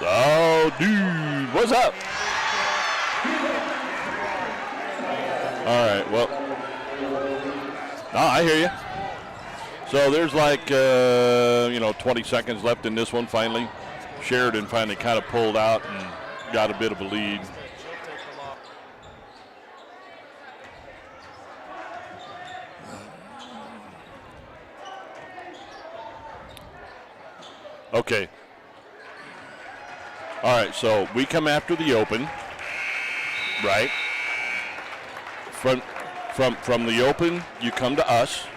Oh, dude, what's up? All right, well, I hear you. So there's like, 20 seconds left in this one finally. Sheridan finally kind of pulled out and got a bit of a lead. Okay. All right, so we come after the open, right? From the open, you come to us,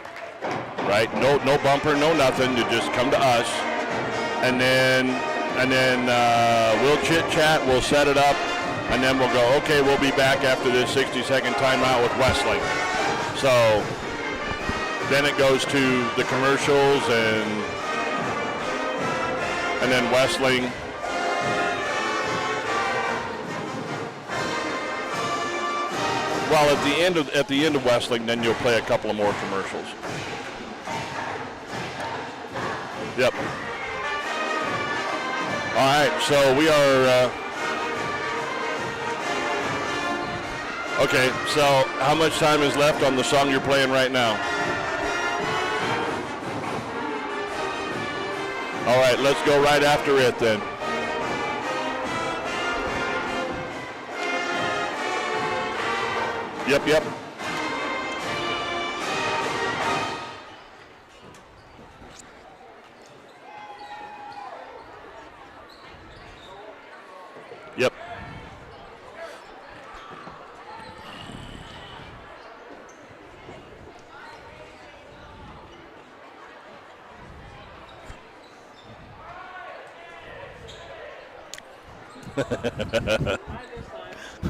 right? No bumper, no nothing. You just come to us, and then we'll chit chat, we'll set it up, and then we'll go. Okay, we'll be back after this 60-second timeout with Wesley. So then it goes to the commercials and then Wesley. Well, at the end of Wesley, then you'll play a couple of more commercials. Yep. All right, so we are. Okay, so how much time is left on the song you're playing right now? All right, let's go right after it then. Yep. Yep.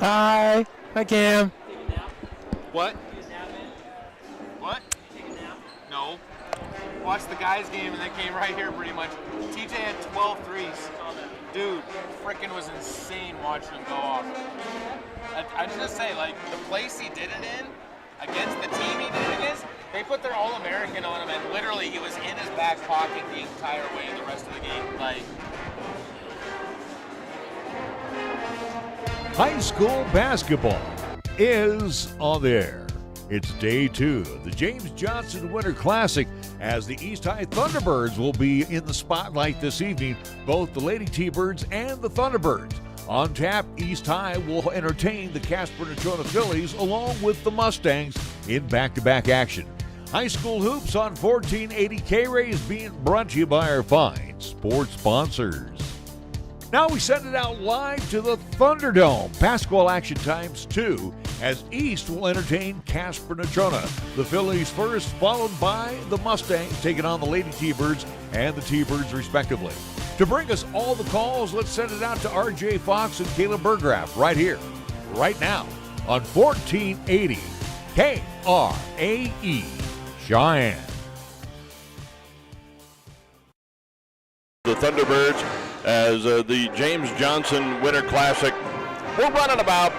Hi, Cam. What? What? No. Watched the guys' game and then came right here pretty much. TJ had 12 threes. Dude, frickin' was insane watching him go off. I just say, like, the place he did it in, against the team he did it against, they put their All-American on him and literally he was in his back pocket the entire way the rest of the game. Like, high school basketball is on the air. It's day 2 of the James Johnson Winter Classic as the East High Thunderbirds will be in the spotlight this evening, both the Lady T-Birds and the Thunderbirds. On tap, East High will entertain the Casper Natrona Phillies along with the Mustangs in back-to-back action. High school hoops on 1480 K-Ray is being brought to you by our fine sports sponsors. Now we send it out live to the Thunderdome. Basketball action times 2 as East will entertain Casper Natrona. The Phillies first, followed by the Mustangs taking on the Lady T-Birds and the T-Birds respectively. To bring us all the calls, let's send it out to RJ Fox and Caleb Burgraff right here, right now on 1480 KRAE Cheyenne. The Thunderbirds as the James Johnson Winter Classic. We're running about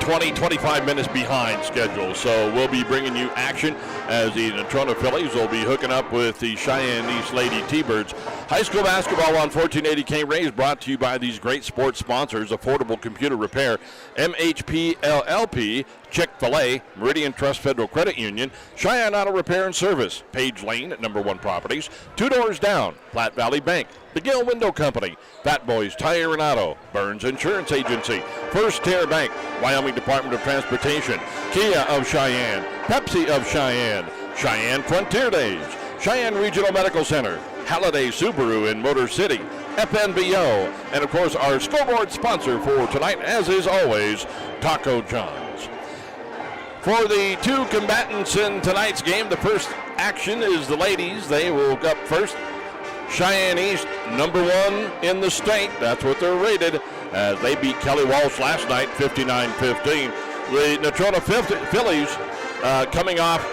20, 25 minutes behind schedule, so we'll be bringing you action as the Natrona Phillies will be hooking up with the Cheyenne East Lady T-Birds. High school basketball on 1480 K-Ray is brought to you by these great sports sponsors: Affordable Computer Repair, MHP LLP, Chick-fil-A, Meridian Trust Federal Credit Union, Cheyenne Auto Repair and Service, Page Lane at Number 1 Properties, 2 Doors Down, Platte Valley Bank, the Gill Window Company, Fat Boys Tire and Auto, Burns Insurance Agency, First Tier Bank, Wyoming Department of Transportation, Kia of Cheyenne, Pepsi of Cheyenne, Cheyenne Frontier Days, Cheyenne Regional Medical Center, Halliday Subaru in Motor City, FNBO, and of course our scoreboard sponsor for tonight, as is always, Taco John's. For the 2 combatants in tonight's game, the first action is the ladies. They will go up first. Cheyenne East, number 1 in the state. That's what they're rated, as they beat Kelly Walsh last night, 59-15. The Natrona Phillies coming off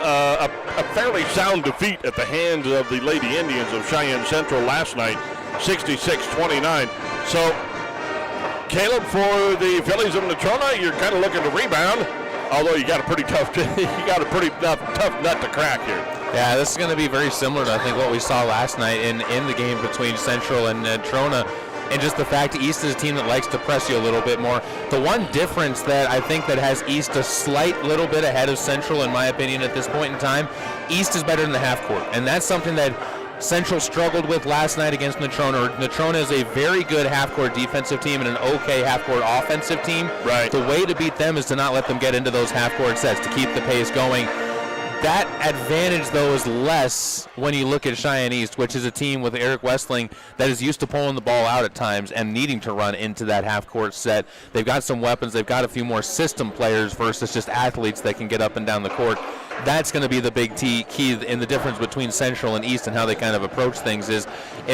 a fairly sound defeat at the hands of the Lady Indians of Cheyenne Central last night, 66-29. So, Caleb, for the Phillies of Natrona, you're kind of looking to rebound. Although you got a pretty tough nut to crack here. Yeah, this is going to be very similar to, I think, what we saw last night in the game between Central and Natrona. and just the fact East is a team that likes to press you a little bit more. The one difference that I think that has East a slight little bit ahead of Central, in my opinion, at this point in time, East is better than the half court, and that's something that Central struggled with last night against Natrona. Natrona is a very good half-court defensive team and an okay half-court offensive team. Right. The way to beat them is to not let them get into those half-court sets, to keep the pace going. That advantage, though, is less when you look at Cheyenne East, which is a team with Eric Westling that is used to pulling the ball out at times and needing to run into that half-court set. They've got some weapons. They've got a few more system players versus just athletes that can get up and down the court. That's going to be the big key in the difference between Central and East and how they kind of approach things is,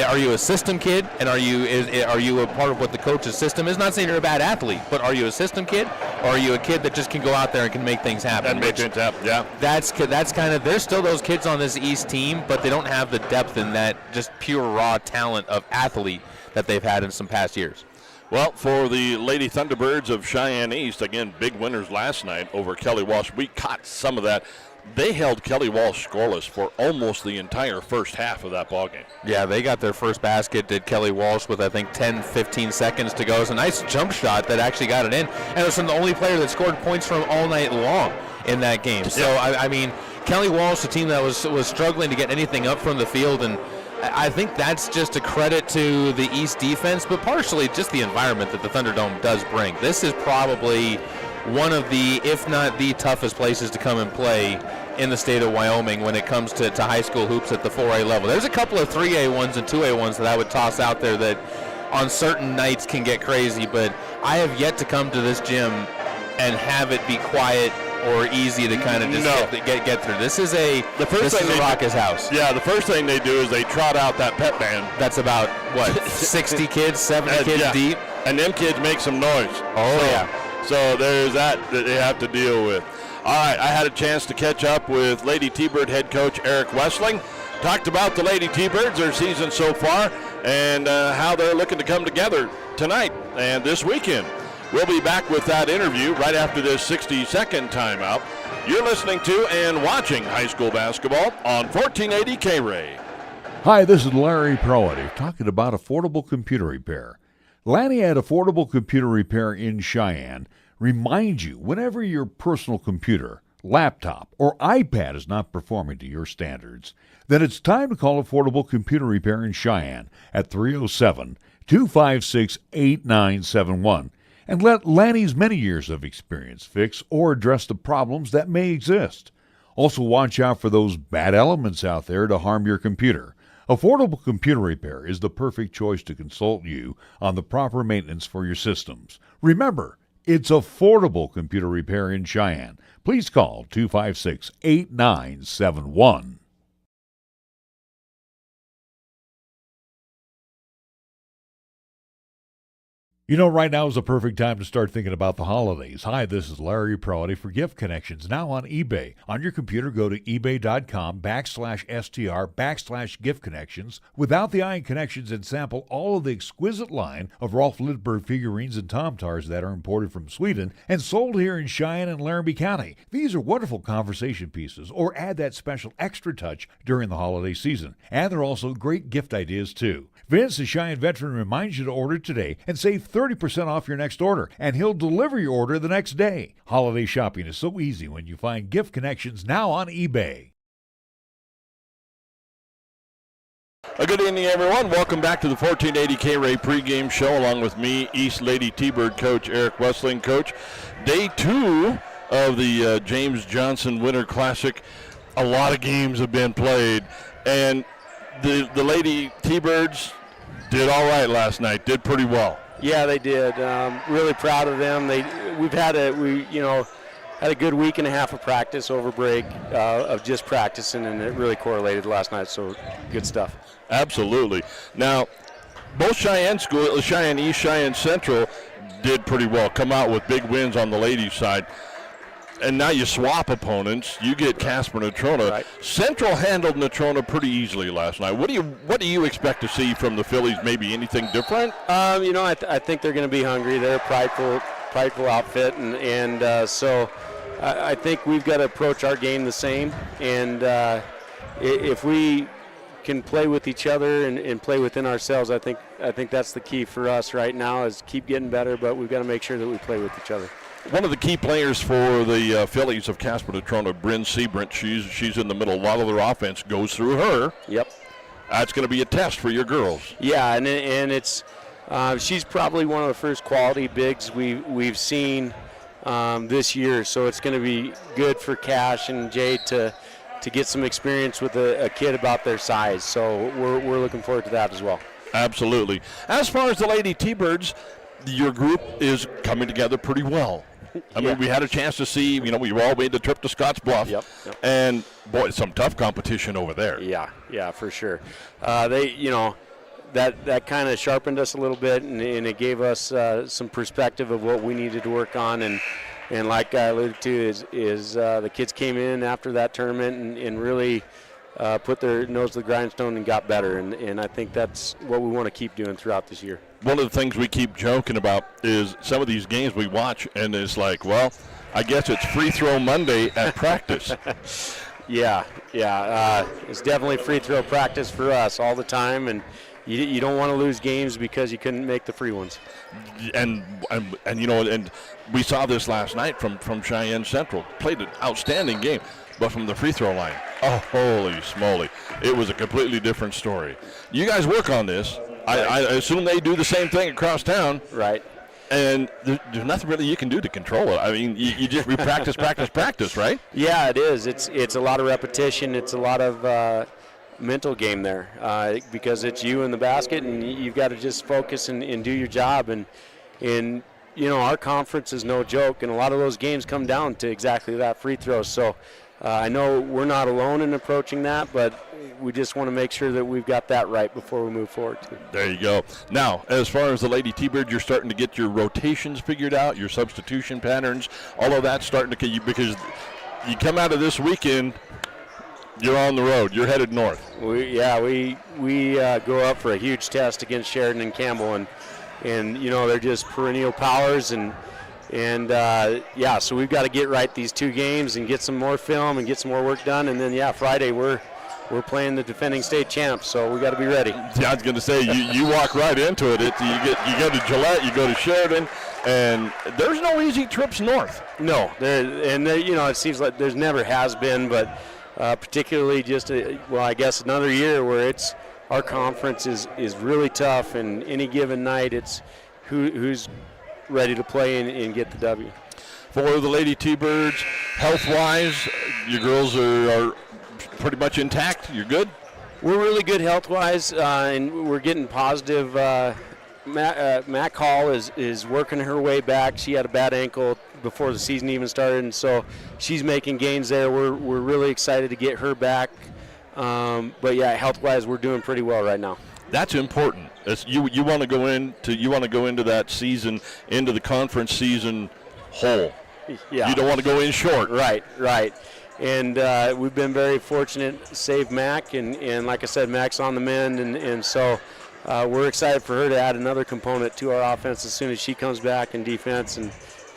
are you a system kid, and are you a part of what the coach's system is? Not saying you're a bad athlete, but are you a system kid, or are you a kid that just can go out there and can make things happen? And make things happen, yeah. That's kind of, there's still those kids on this East team, but they don't have the depth in that just pure raw talent of athlete that they've had in some past years. Well, for the Lady Thunderbirds of Cheyenne East, again, big winners last night over Kelly Walsh. We caught some of that. They held Kelly Walsh scoreless for almost the entire first half of that ballgame. Yeah, they got their first basket, did Kelly Walsh, with I think 10, 15 seconds to go. It was a nice jump shot that actually got it in. And it was from the only player that scored points from all night long in that game. So, I mean, Kelly Walsh, a team that was struggling to get anything up from the field, and I think that's just a credit to the East defense, but partially just the environment that the Thunderdome does bring. This is probably one of the, if not the toughest places to come and play in the state of Wyoming when it comes to high school hoops at the 4A level. There's a couple of 3A ones and 2A ones that I would toss out there that on certain nights can get crazy, but I have yet to come to this gym and have it be quiet or easy to kind of just get through. This is a raucous house. Yeah, the first thing they do is they trot out that pep band. That's about, what, 60 kids, 70 kids deep? And them kids make some noise. So there's that they have to deal with. All right, I had a chance to catch up with Lady T-Bird head coach Eric Westling. Talked about the Lady T-Birds, their season so far, and how they're looking to come together tonight and this weekend. We'll be back with that interview right after this 60-second timeout. You're listening to and watching high school basketball on 1480 K-Ray. Hi, this is Larry Proity talking about affordable computer repair. Lanny at Affordable Computer Repair in Cheyenne reminds you whenever your personal computer, laptop, or iPad is not performing to your standards, then it's time to call Affordable Computer Repair in Cheyenne at 307-256-8971 and let Lanny's many years of experience fix or address the problems that may exist. Also, watch out for those bad elements out there to harm your computer. Affordable Computer Repair is the perfect choice to consult you on the proper maintenance for your systems. Remember, it's Affordable Computer Repair in Cheyenne. Please call 256-8971. You know, right now is the perfect time to start thinking about the holidays. Hi, this is Larry Proity for Gift Connections, now on eBay. On your computer, go to ebay.com/str/gift connections without the I connections and sample all of the exquisite line of Rolf Lidberg figurines and Tom-Tars that are imported from Sweden and sold here in Cheyenne and Laramie County. These are wonderful conversation pieces, or add that special extra touch during the holiday season. And they're also great gift ideas, too. Vince, the Cheyenne veteran, reminds you to order today and save 30% off your next order, and he'll deliver your order the next day. Holiday shopping is so easy when you find Gift Connections now on eBay. Good evening, everyone. Welcome back to the 1480 K-Ray pregame show, along with me, East Lady T-Bird coach Eric Westling. Coach, day 2 of the James Johnson Winter Classic. A lot of games have been played, and the Lady T-Birds did all right last night, did pretty well. Yeah, they did. Really proud of them. We've had a good week and a half of practice over break of just practicing, and it really correlated last night. So good stuff. Absolutely. Now, both Cheyenne schools, Cheyenne East, Cheyenne Central, did pretty well. Come out with big wins on the ladies' side. And now you swap opponents. You get Casper Natrona. Right. Central handled Natrona pretty easily last night. What do you expect to see from the Phillies? Maybe anything different? I think they're going to be hungry. They're a prideful outfit, and so I think we've got to approach our game the same. And if we can play with each other and play within ourselves, I think that's the key for us right now is keep getting better, but we've got to make sure that we play with each other. One of the key players for the Phillies of Casper Natrona, Bryn Seabrant, she's in the middle. A lot of their offense goes through her. Yep. That's going to be a test for your girls. Yeah, and it's she's probably one of the first quality bigs we've seen this year. So it's going to be good for Cash and Jade to get some experience with a kid about their size. So we're looking forward to that as well. Absolutely. As far as the Lady T-Birds, your group is coming together pretty well. I mean, we had a chance to see, we all made the trip to Scotts Bluff. Yep. And, boy, some tough competition over there. Yeah, for sure. That kind of sharpened us a little bit, and it gave us some perspective of what we needed to work on. And like I alluded to, is the kids came in after that tournament and really put their nose to the grindstone and got better. And I think that's what we want to keep doing throughout this year. One of the things we keep joking about is some of these games we watch, and it's like, well, I guess it's free throw Monday at practice. Yeah. It's definitely free throw practice for us all the time, and you don't want to lose games because you couldn't make the free ones. And we saw this last night from Cheyenne Central. Played an outstanding game, but from the free throw line, oh, holy smoly, it was a completely different story. You guys work on this. I assume they do the same thing across town. Right. And there's nothing really you can do to control it. I mean, we practice, right? Yeah, it is. It's a lot of repetition. It's a lot of mental game there because it's you in the basket, and you've got to just focus and do your job. And our conference is no joke, and a lot of those games come down to exactly that free throw. So I know we're not alone in approaching that, but we just want to make sure that we've got that right before we move forward. There you go. Now, as far as the Lady T-Bird, you're starting to get your rotations figured out, your substitution patterns, all of that starting to, because you come out of this weekend, you're on the road. You're headed north. We go up for a huge test against Sheridan and Campbell, and they're just perennial powers, so we've got to get right these two games and get some more film and get some more work done, and then Friday we're playing the defending state champs, so we got to be ready. Yeah, I was going to say you walk right into it. You go to Gillette, you go to Sheridan, and there's no easy trips north. No, it seems like there's never has been, but particularly I guess another year where our conference is really tough, and any given night it's who's ready to play and get the W. For the Lady T-Birds, health-wise, your girls are pretty much intact. You're good? We're really good health-wise, and we're getting positive. Mac Hall is working her way back. She had a bad ankle before the season even started, and so she's making gains there. We're really excited to get her back. But health-wise, we're doing pretty well right now. That's important. You want to go into that season, into the conference season whole. Yeah. You don't want to go in short. Right. And we've been very fortunate to save Mac, and like I said, Mac's on the mend, and so we're excited for her to add another component to our offense as soon as she comes back in defense,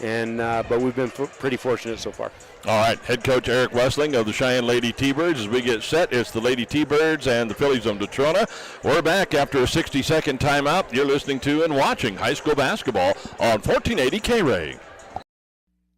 but we've been pretty fortunate so far. All right, head coach Eric Wessling of the Cheyenne Lady T-Birds. As we get set, it's the Lady T-Birds and the Phillies of Natrona. We're back after a 60-second timeout. You're listening to and watching high school basketball on 1480 K-Ray.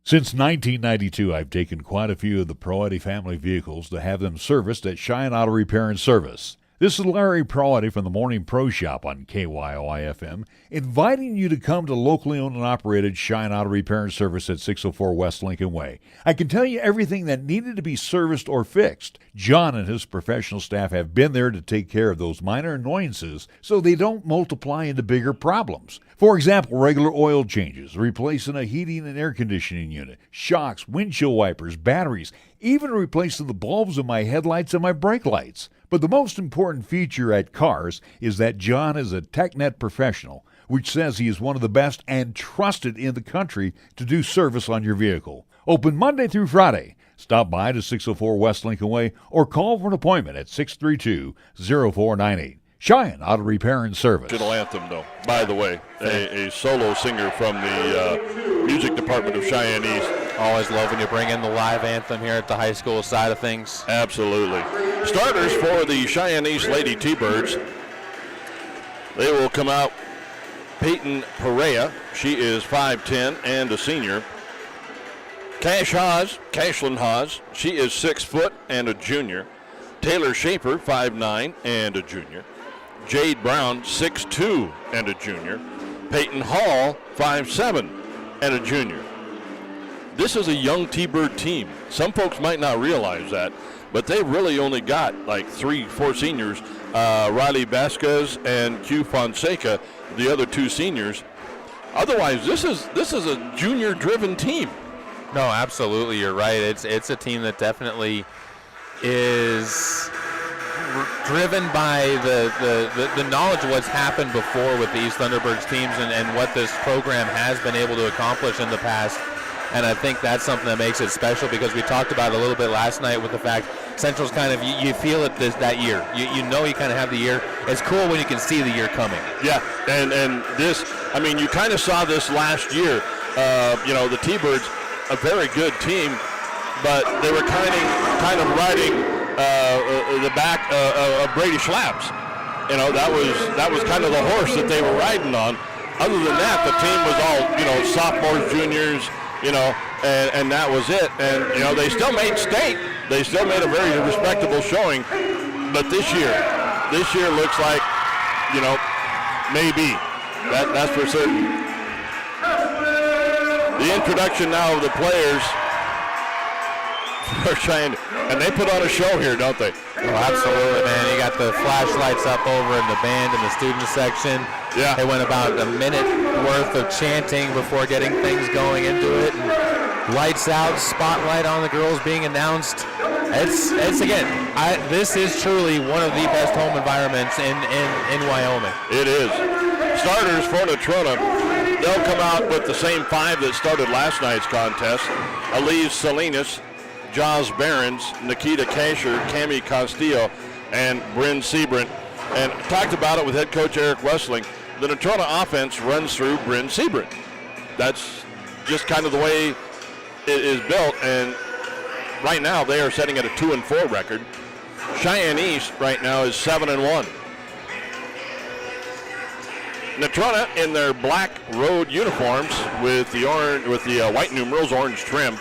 Since 1992, I've taken quite a few of the Proetti family vehicles to have them serviced at Cheyenne Auto Repair and Service. This is Larry Proetti from the Morning Pro Shop on KYOI-FM, inviting you to come to locally owned and operated Cheyenne Auto Repair and Service at 604 West Lincoln Way. I can tell you everything that needed to be serviced or fixed. John and his professional staff have been there to take care of those minor annoyances so they don't multiply into bigger problems. For example, regular oil changes, replacing a heating and air conditioning unit, shocks, windshield wipers, batteries, even replacing the bulbs in my headlights and my brake lights. But the most important feature at Cars is that John is a TechNet professional, which says he is one of the best and trusted in the country to do service on your vehicle. Open Monday through Friday. Stop by to 604 West Lincoln Way or call for an appointment at 632-0498. Cheyenne Auto Repair and Service. National anthem, though, by the way, a solo singer from the music department of Cheyenne East. Always love when you bring in the live anthem here at the high school side of things. Absolutely. Starters for the Cheyenne East Lady T-Birds. They will come out. Peyton Perea, she is 5'10" and a senior. Cashlyn Haas, she is 6 foot and a junior. Taylor Schaefer, 5'9" and a junior. Jade Brown, 6'2" and a junior. Peyton Hall, 5'7" and a junior. This is a young T-Bird team. Some folks might not realize that, but they really only got like 3-4 seniors. Riley Vasquez and Q Fonseca, the other 2 seniors. Otherwise, this is a junior-driven team. No, absolutely, you're right. It's a team that definitely is driven by the knowledge of what's happened before with the East Thunderbirds teams and what this program has been able to accomplish in the past. And I think that's something that makes it special, because we talked about it a little bit last night with the fact Central's kind of, you feel it that year. You know you kind of have the year. It's cool when you can see the year coming. Yeah, and this, I mean, you kind of saw this last year. The T-Birds, a very good team, but they were kind of riding the back of Brady Schlaps. That was kind of the horse that they were riding on. Other than that, the team was all, sophomores, juniors, and that was it. And, they still made state. They still made a very respectable showing. But this year looks like, maybe. That's for certain. The introduction now of the players for Cheyenne. And they put on a show here, don't they? Oh, absolutely, man. You got the flashlights up over in the band in the student section. Yeah. They went about a minute worth of chanting before getting things going into it. And lights out, spotlight on the girls being announced. It's again, this is truly one of the best home environments in Wyoming. It is. Starters for Natrona, they'll come out with the same 5 that started last night's contest. Elise Salinas, Jaws Behrens, Nikita Kasher, Cami Castillo, and Bryn Sebring. And talked about it with head coach Eric Wessling. The Natrona offense runs through Bryn Sebring. That's just kind of the way it is built. And right now they are setting at a 2-4 record. Cheyenne East right now is 7-1. Natrona in their black road uniforms with the white numerals, orange trim.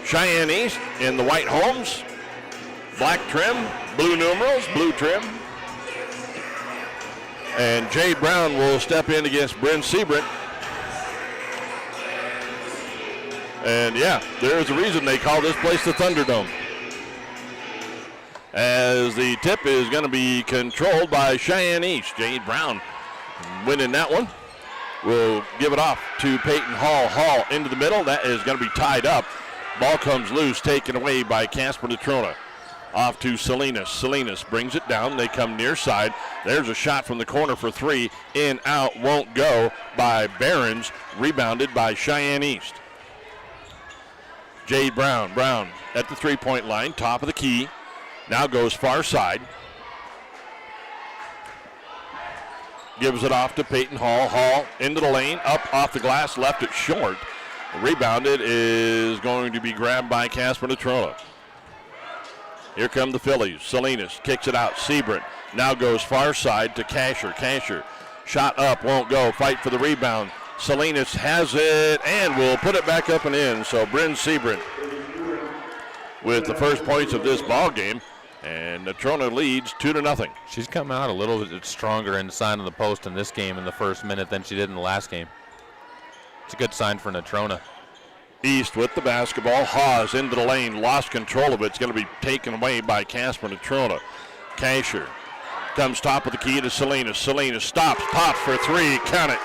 Cheyenne East in the white homes, black trim, blue numerals, blue trim. And Jade Brown will step in against Bryn Sebring. And yeah, there's a reason they call this place the Thunderdome. As the tip is going to be controlled by Cheyenne East. Jade Brown winning that one. We'll give it off to Peyton Hall. Hall into the middle. That is going to be tied up. Ball comes loose, taken away by Casper Natrona. Off to Salinas. Salinas brings it down. They come near side. There's a shot from the corner for 3. In, out, won't go by Behrens. Rebounded by Cheyenne East. Jade Brown. Brown at the 3-point line. Top of the key. Now goes far side. Gives it off to Peyton Hall. Hall into the lane. Up off the glass. Left it short. Rebounded is going to be grabbed by Casper Natrona. Here come the Phillies. Salinas kicks it out. Sebring now goes far side to Kasher. Kasher shot up, won't go. Fight for the rebound. Salinas has it and will put it back up and in. So Bryn Sebring with the first points of this ball game, and Natrona leads 2-0. She's come out a little bit stronger inside of the post in this game in the first minute than she did in the last game. It's a good sign for Natrona. East with the basketball. Haas into the lane. Lost control of it. It's going to be taken away by Casper Natrona. Kasher comes top of the key to Salinas. Salinas stops, pops for 3. Count it.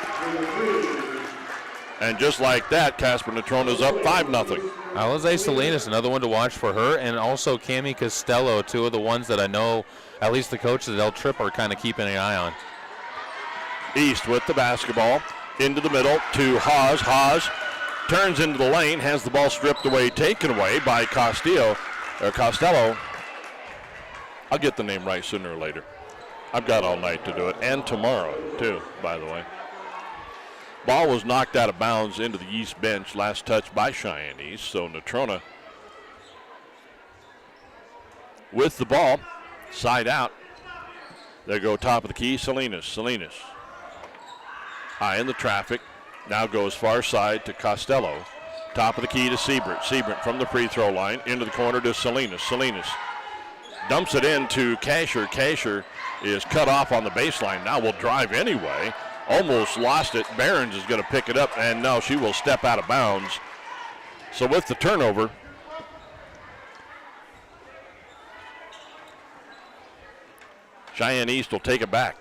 And just like that, Casper Natrona's up 5-0. Alize Salinas, another one to watch for her, and also Cami Costello, 2 of the ones that I know, at least the coaches at El Trip are kind of keeping an eye on. East with the basketball. Into the middle to Haas. Haas turns into the lane, has the ball stripped away, taken away by Costello. I'll get the name right sooner or later. I've got all night to do it, and tomorrow too, by the way. Ball was knocked out of bounds into the East bench, last touch by Cheyenne East, so Natrona with the ball. Side out. There go top of the key, Salinas. High in the traffic. Now goes far side to Costello. Top of the key to Siebert. Siebert from the free throw line into the corner to Salinas. Salinas dumps it into Kasher. Kasher is cut off on the baseline. Now will drive anyway. Almost lost it. Behrens is going to pick it up, and no, she will step out of bounds. So with the turnover, Cheyenne East will take it back.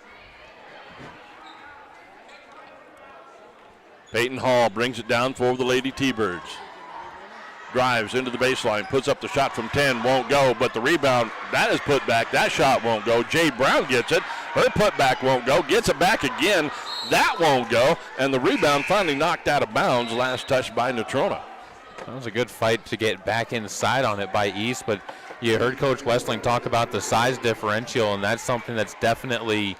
Peyton Hall brings it down for the Lady T-Birds. Drives into the baseline, puts up the shot from 10, won't go, but the rebound, that is put back. That shot won't go. Jade Brown gets it. Her putback won't go. Gets it back again. That won't go. And the rebound finally knocked out of bounds. Last touch by Natrona. That was a good fight to get back inside on it by East, but you heard Coach Westling talk about the size differential, and that's something that's definitely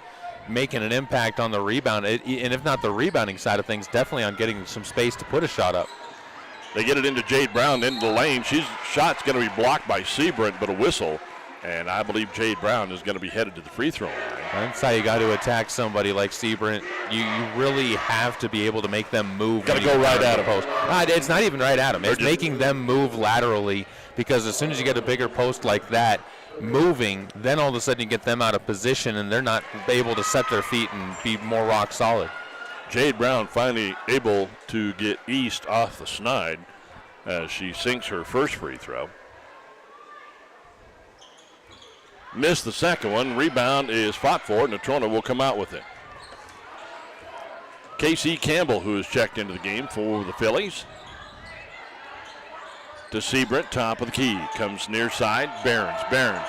making an impact on the rebound, and if not the rebounding side of things, definitely on getting some space to put a shot up. They get it into Jade Brown into the lane. Shot's going to be blocked by Seabrant, but a whistle, and I believe Jade Brown is going to be headed to the free throw line. That's how you got to attack somebody like Seabrant. You really have to be able to make them move. Got to go right at him. Post. It's not even right at him. It's making them move laterally, because as soon as you get a bigger post like that moving, then all of a sudden you get them out of position and they're not able to set their feet and be more rock solid. Jade Brown finally able to get East off the snide as she sinks her first free throw. Missed the second one. Rebound is fought for. Natrona will come out with it. Casey Campbell, who has checked into the game for the Phillies. To Seabrant, top of the key. Comes near side. Behrens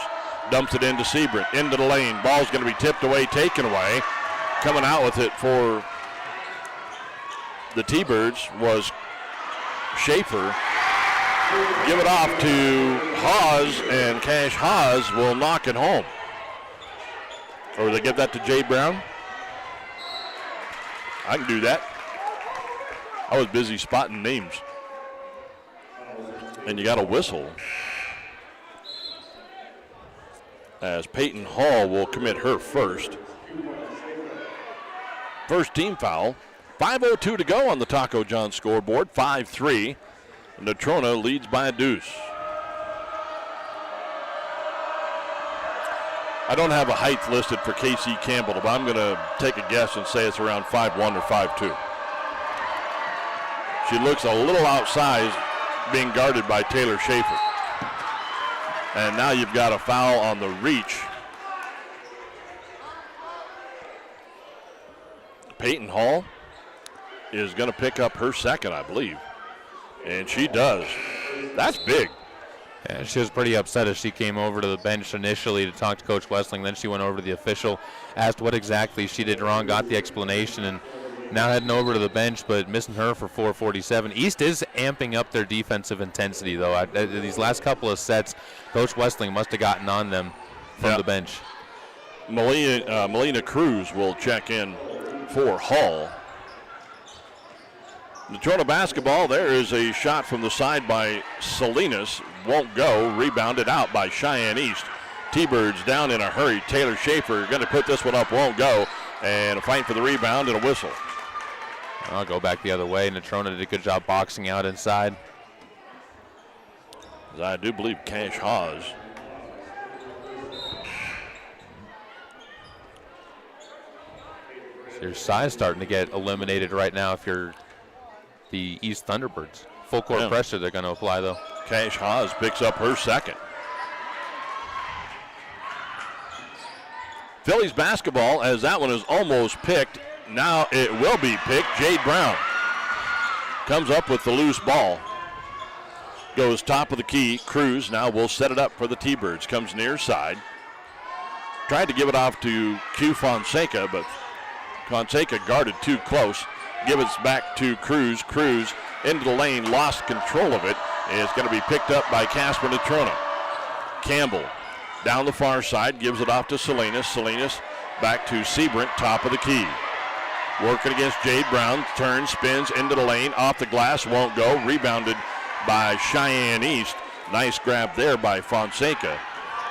dumps it into Seabrant. Into the lane. Ball's going to be tipped away, taken away. Coming out with it for the T-Birds was Schaefer. Give it off to Haas, and Cash Haas will knock it home. Or they give that to Jade Brown? I can do that. I was busy spotting names. And you got a whistle as Peyton Hall will commit her first. First team foul. 5:02 to go on the Taco John scoreboard. 5-3. Natrona leads by a deuce. I don't have a height listed for Casey Campbell, but I'm going to take a guess and say it's around 5'1" or 5'2". She looks a little outsized, being guarded by Taylor Schaefer. And now you've got a foul on the reach. Peyton Hall is going to pick up her second, I believe. And she does. That's big. Yeah, she was pretty upset as she came over to the bench initially to talk to Coach Westling. Then she went over to the official, asked what exactly she did wrong, got the explanation, and now heading over to the bench, but missing her for 4:47. East is amping up their defensive intensity, though. These last couple of sets, Coach Westling must have gotten on them from the bench. Melina Cruz will check in for Hall. Natrona basketball, there is a shot from the side by Salinas. Won't go. Rebounded out by Cheyenne East. T-Birds down in a hurry. Taylor Schaefer going to put this one up. Won't go. And a fight for the rebound and a whistle. I'll go back the other way. Natrona did a good job boxing out inside. I do believe Cash Haas. So your size starting to get eliminated right now if you're the East Thunderbirds. Full court pressure they're going to apply, though. Cash Haas picks up her second. Phillies basketball, as that one is almost picked. Now it will be picked. Jade Brown comes up with the loose ball. Goes top of the key. Cruz now will set it up for the T-Birds. Comes near side. Tried to give it off to Q Fonseca, but Fonseca guarded too close. Give it back to Cruz. Cruz into the lane, lost control of it. It's going to be picked up by Casper Natrona. Campbell down the far side, gives it off to Salinas. Salinas back to Seabrant, top of the key. Working against Jade Brown, turns, spins into the lane, off the glass, won't go. Rebounded by Cheyenne East. Nice grab there by Fonseca.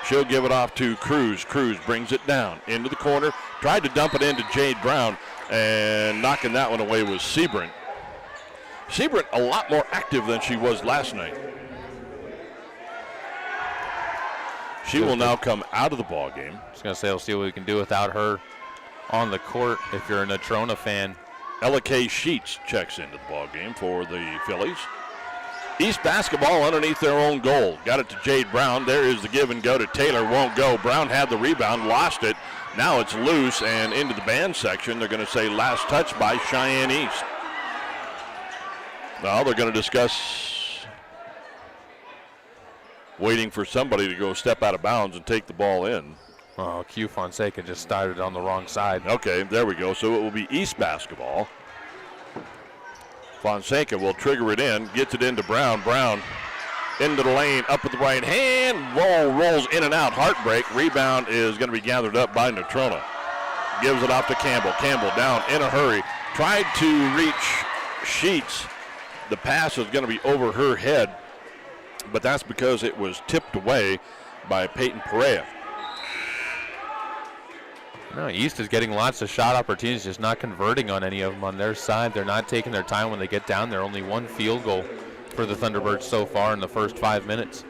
She'll give it off to Cruz. Cruz brings it down into the corner. Tried to dump it into Jade Brown, and knocking that one away was Seabrant. Seabrant a lot more active than she was last night. She will now come out of the ball game. Just going to say, we'll see what we can do without her on the court if you're a Natrona fan. Ella Kay Sheets checks into the ball game for the Phillies. East basketball underneath their own goal. Got it to Jade Brown. There is the give and go to Taylor. Won't go. Brown had the rebound, lost it. Now it's loose and into the band section. They're going to say last touch by Cheyenne East. Now they're going to discuss waiting for somebody to go step out of bounds and take the ball in. Oh, Q Fonseca just started on the wrong side. Okay, there we go. So it will be East basketball. Fonseca will trigger it in, gets it into Brown. Brown into the lane, up with the right hand. Rolls in and out. Heartbreak. Rebound is going to be gathered up by Natrona. Gives it off to Campbell. Campbell down in a hurry. Tried to reach Sheets. The pass is going to be over her head, but that's because it was tipped away by Peyton Perea. No, East is getting lots of shot opportunities, just not converting on any of them on their side. They're not taking their time when they get down there. Only one field goal for the Thunderbirds so far in the first 5 minutes.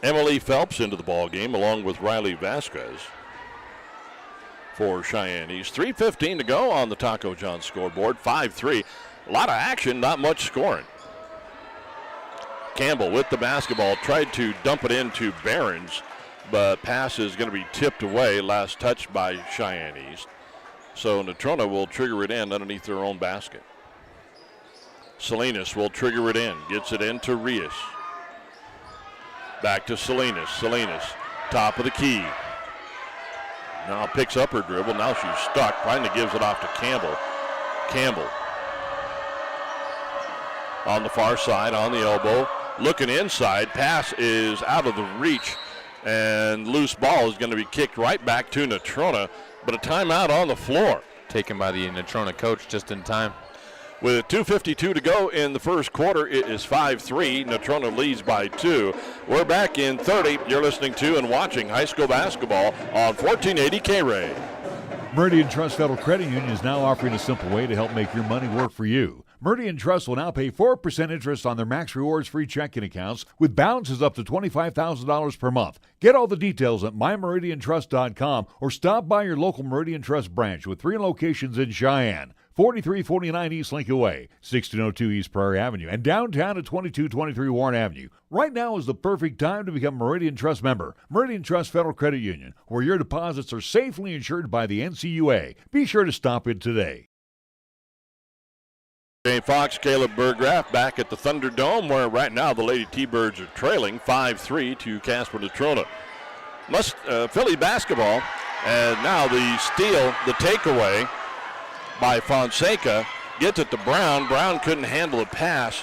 Emily Phelps into the ball game along with Riley Vasquez for Cheyenne East. 3:15 to go on the Taco John scoreboard. 5-3. A lot of action, not much scoring. Campbell with the basketball tried to dump it into Behrens, but pass is going to be tipped away. Last touch by Cheyenne East. So Natrona will trigger it in underneath their own basket. Salinas will trigger it in. Gets it into Rios. Back to Salinas. Salinas, top of the key. Now picks up her dribble. Now she's stuck. Finally gives it off to Campbell. Campbell on the far side, on the elbow. Looking inside. Pass is out of the reach. And loose ball is going to be kicked right back to Natrona, but a timeout on the floor. Taken by the Natrona coach just in time. With 2:52 to go in the first quarter, it is 5-3. Natrona leads by 2. We're back in 30. You're listening to and watching high school basketball on 1480 K-Ray. Meridian Trust Federal Credit Union is now offering a simple way to help make your money work for you. Meridian Trust will now pay 4% interest on their Max Rewards free checking accounts with balances up to $25,000 per month. Get all the details at mymeridiantrust.com or stop by your local Meridian Trust branch with 3 locations in Cheyenne. 4349 East Lincoln Way, 1602 East Prairie Avenue, and downtown at 2223 Warren Avenue. Right now is the perfect time to become a Meridian Trust member. Meridian Trust Federal Credit Union, where your deposits are safely insured by the NCUA. Be sure to stop in today. Jane Fox, Caleb Burgraff back at the Thunderdome, where right now the Lady T-Birds are trailing 5-3 to Casper Natrona. Philly basketball, and now the steal, the takeaway by Fonseca, gets it to Brown. Brown couldn't handle the pass.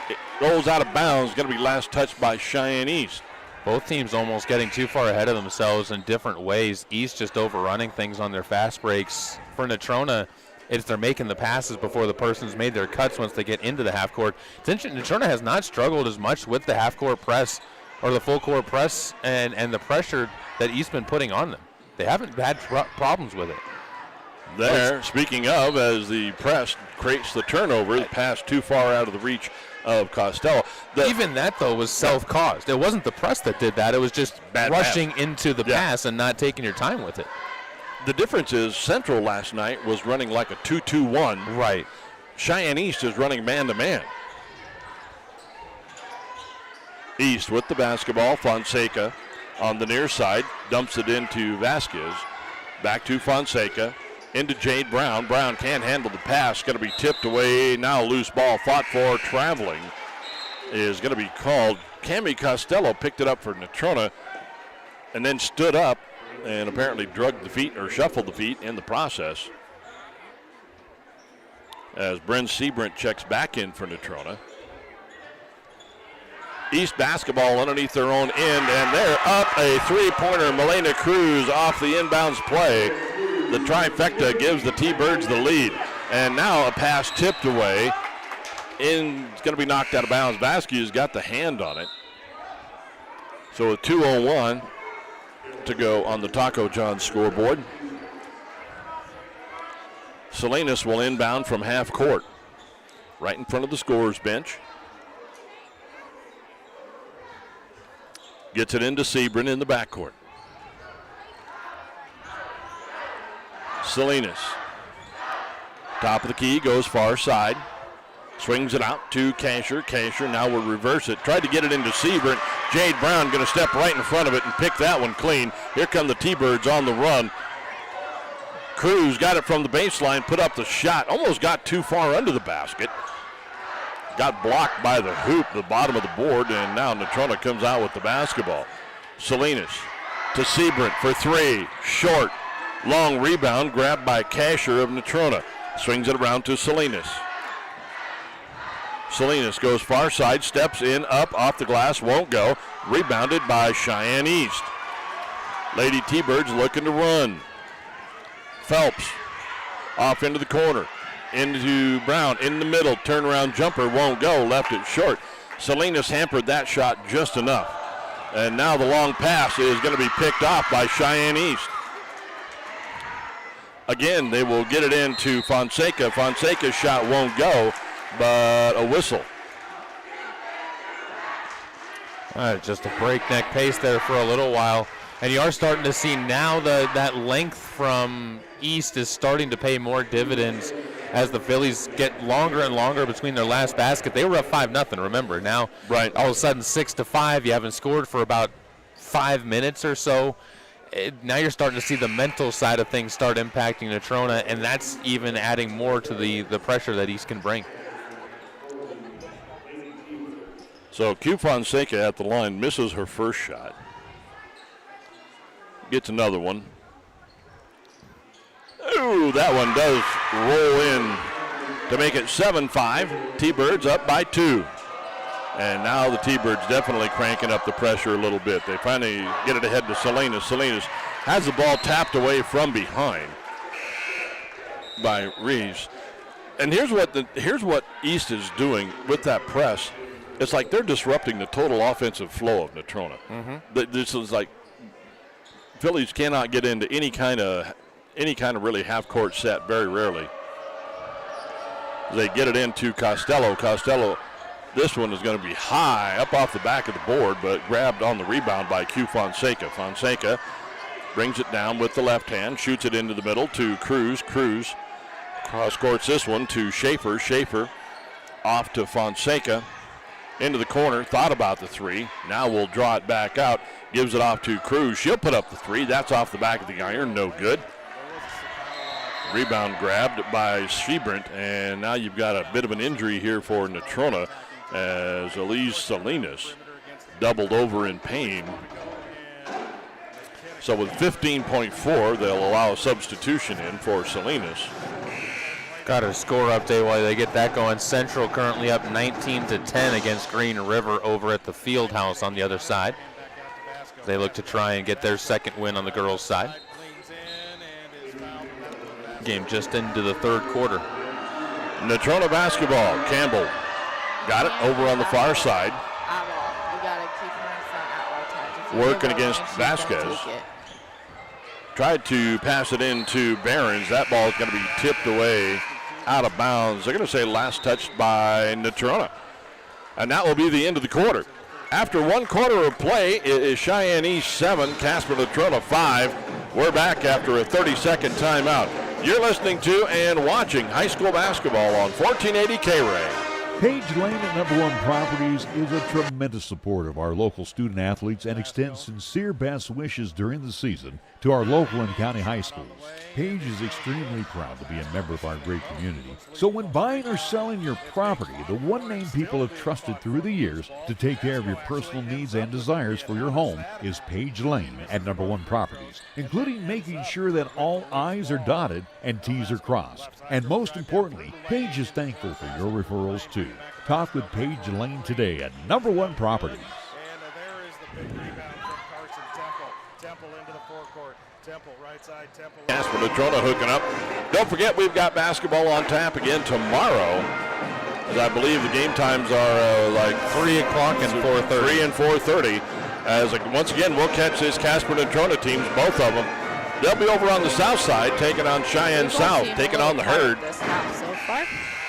It rolls out of bounds. Going to be last touched by Cheyenne East. Both teams almost getting too far ahead of themselves in different ways. East just overrunning things on their fast breaks. For Natrona, it's they're making the passes before the person's made their cuts once they get into the half court. It's interesting, Natrona has not struggled as much with the half court press or the full court press and the pressure that East's been putting on them. They haven't had problems with it. There, speaking of, as the press creates the turnover, the pass too far out of the reach of Costello. Even that, though, was self-caused. It wasn't the press that did that. It was just rushing into the pass and not taking your time with it. The difference is Central last night was running like a 2-2-1. Right. Cheyenne East is running man-to-man. East with the basketball. Fonseca on the near side. Dumps it into Vasquez. Back to Fonseca. Into Jade Brown. Brown can't handle the pass. Going to be tipped away. Now loose ball fought for. Traveling is going to be called. Cami Costello picked it up for Natrona and then stood up and apparently drugged the feet or shuffled the feet in the process. As Bryn Seabrant checks back in for Natrona. East basketball underneath their own end, and they're up a three-pointer. Milena Cruz off the inbounds play. The trifecta gives the T-Birds the lead. And now a pass tipped away. It's going to be knocked out of bounds. Vasquez got the hand on it. So with 2:01, to go on the Taco John scoreboard. Salinas will inbound from half court, right in front of the scorer's bench. Gets it into Sebring in the backcourt. Salinas, top of the key, goes far side. Swings it out to Kasher. Kasher now will reverse it. Tried to get it into Sebring. Jade Brown going to step right in front of it and pick that one clean. Here come the T-Birds on the run. Cruz got it from the baseline, put up the shot. Almost got too far under the basket. Got blocked by the hoop, the bottom of the board, and now Natrona comes out with the basketball. Salinas to Sebring for three. Short. Long rebound grabbed by Kasher of Natrona. Swings it around to Salinas. Salinas goes far side, steps in, up, off the glass, won't go. Rebounded by Cheyenne East. Lady T-Birds looking to run. Phelps off into the corner. Into Brown, in the middle, turnaround jumper, won't go, left it short. Salinas hampered that shot just enough. And now the long pass is going to be picked off by Cheyenne East. Again, they will get it into Fonseca. Fonseca's shot won't go, but a whistle. Just a breakneck pace there for a little while. And you are starting to see now that length from East is starting to pay more dividends as the Phillies get longer and longer between their last basket. They were up 5-0, remember. Now, right, all of a sudden 6-5. You haven't scored for about 5 minutes or so. Now you're starting to see the mental side of things start impacting Natrona, and that's even adding more to the pressure that East can bring. So Q Fonseca at the line misses her first shot. Gets another one. Ooh, that one does roll in to make it 7-5. T-Birds up by 2. And now the T-Birds definitely cranking up the pressure a little bit. They finally get it ahead to Salinas. Salinas has the ball tapped away from behind by Reeves. And here's what East is doing with that press. It's like they're disrupting the total offensive flow of Natrona. Mm-hmm. This is like Phillies cannot get into any kind of really half-court set very rarely. They get it into Costello. Costello, this one is going to be high up off the back of the board, but grabbed on the rebound by Q Fonseca. Fonseca brings it down with the left hand, shoots it into the middle to Cruz. Cruz cross-courts this one to Schaefer. Schaefer off to Fonseca. Into the corner, thought about the three. Now we'll draw it back out. Gives it off to Cruz. She'll put up the three. That's off the back of the iron. No good. Rebound grabbed by Sebring, and now you've got a bit of an injury here for Natrona as Elise Salinas doubled over in pain. So with 15.4, they'll allow a substitution in for Salinas. Got a score update while they get that going. Central currently up 19-10 against Green River over at the Field House on the other side. They look to try and get their second win on the girls' side. Game just into the third quarter. Natrona basketball. Campbell got it over on the far side. Working against Vasquez. Tried to pass it into Barons. That ball is going to be tipped away out of bounds. They're going to say last touched by Natrona. And that will be the end of the quarter. After 1 quarter of play, it is Cheyenne East 7, Casper Natrona 5. We're back after a 30-second timeout. You're listening to and watching high school basketball on 1480 K-Ray. Page Lane at Number One Properties is a tremendous supporter of our local student athletes and extends sincere best wishes during the season to our local and county high schools. Page is extremely proud to be a member of our great community. So when buying or selling your property, the one name people have trusted through the years to take care of your personal needs and desires for your home is Page Lane at Number One Properties, including making sure that all I's are dotted and T's are crossed. And most importantly, Page is thankful for your referrals too. Talk with Page Lane today at Number One Properties. And there is the big rebound from Carson Temple. Temple into the forecourt. Temple right side. Temple. Casper Natrona hooking up. Don't forget we've got basketball on tap again tomorrow. As I believe the game times are like 3 o'clock and 4:30. 3 and 4:30. As once again, we'll catch this Casper Natrona teams, both of them. They'll be over on the south side, taking on Cheyenne South, taking on the Herd. This now so far.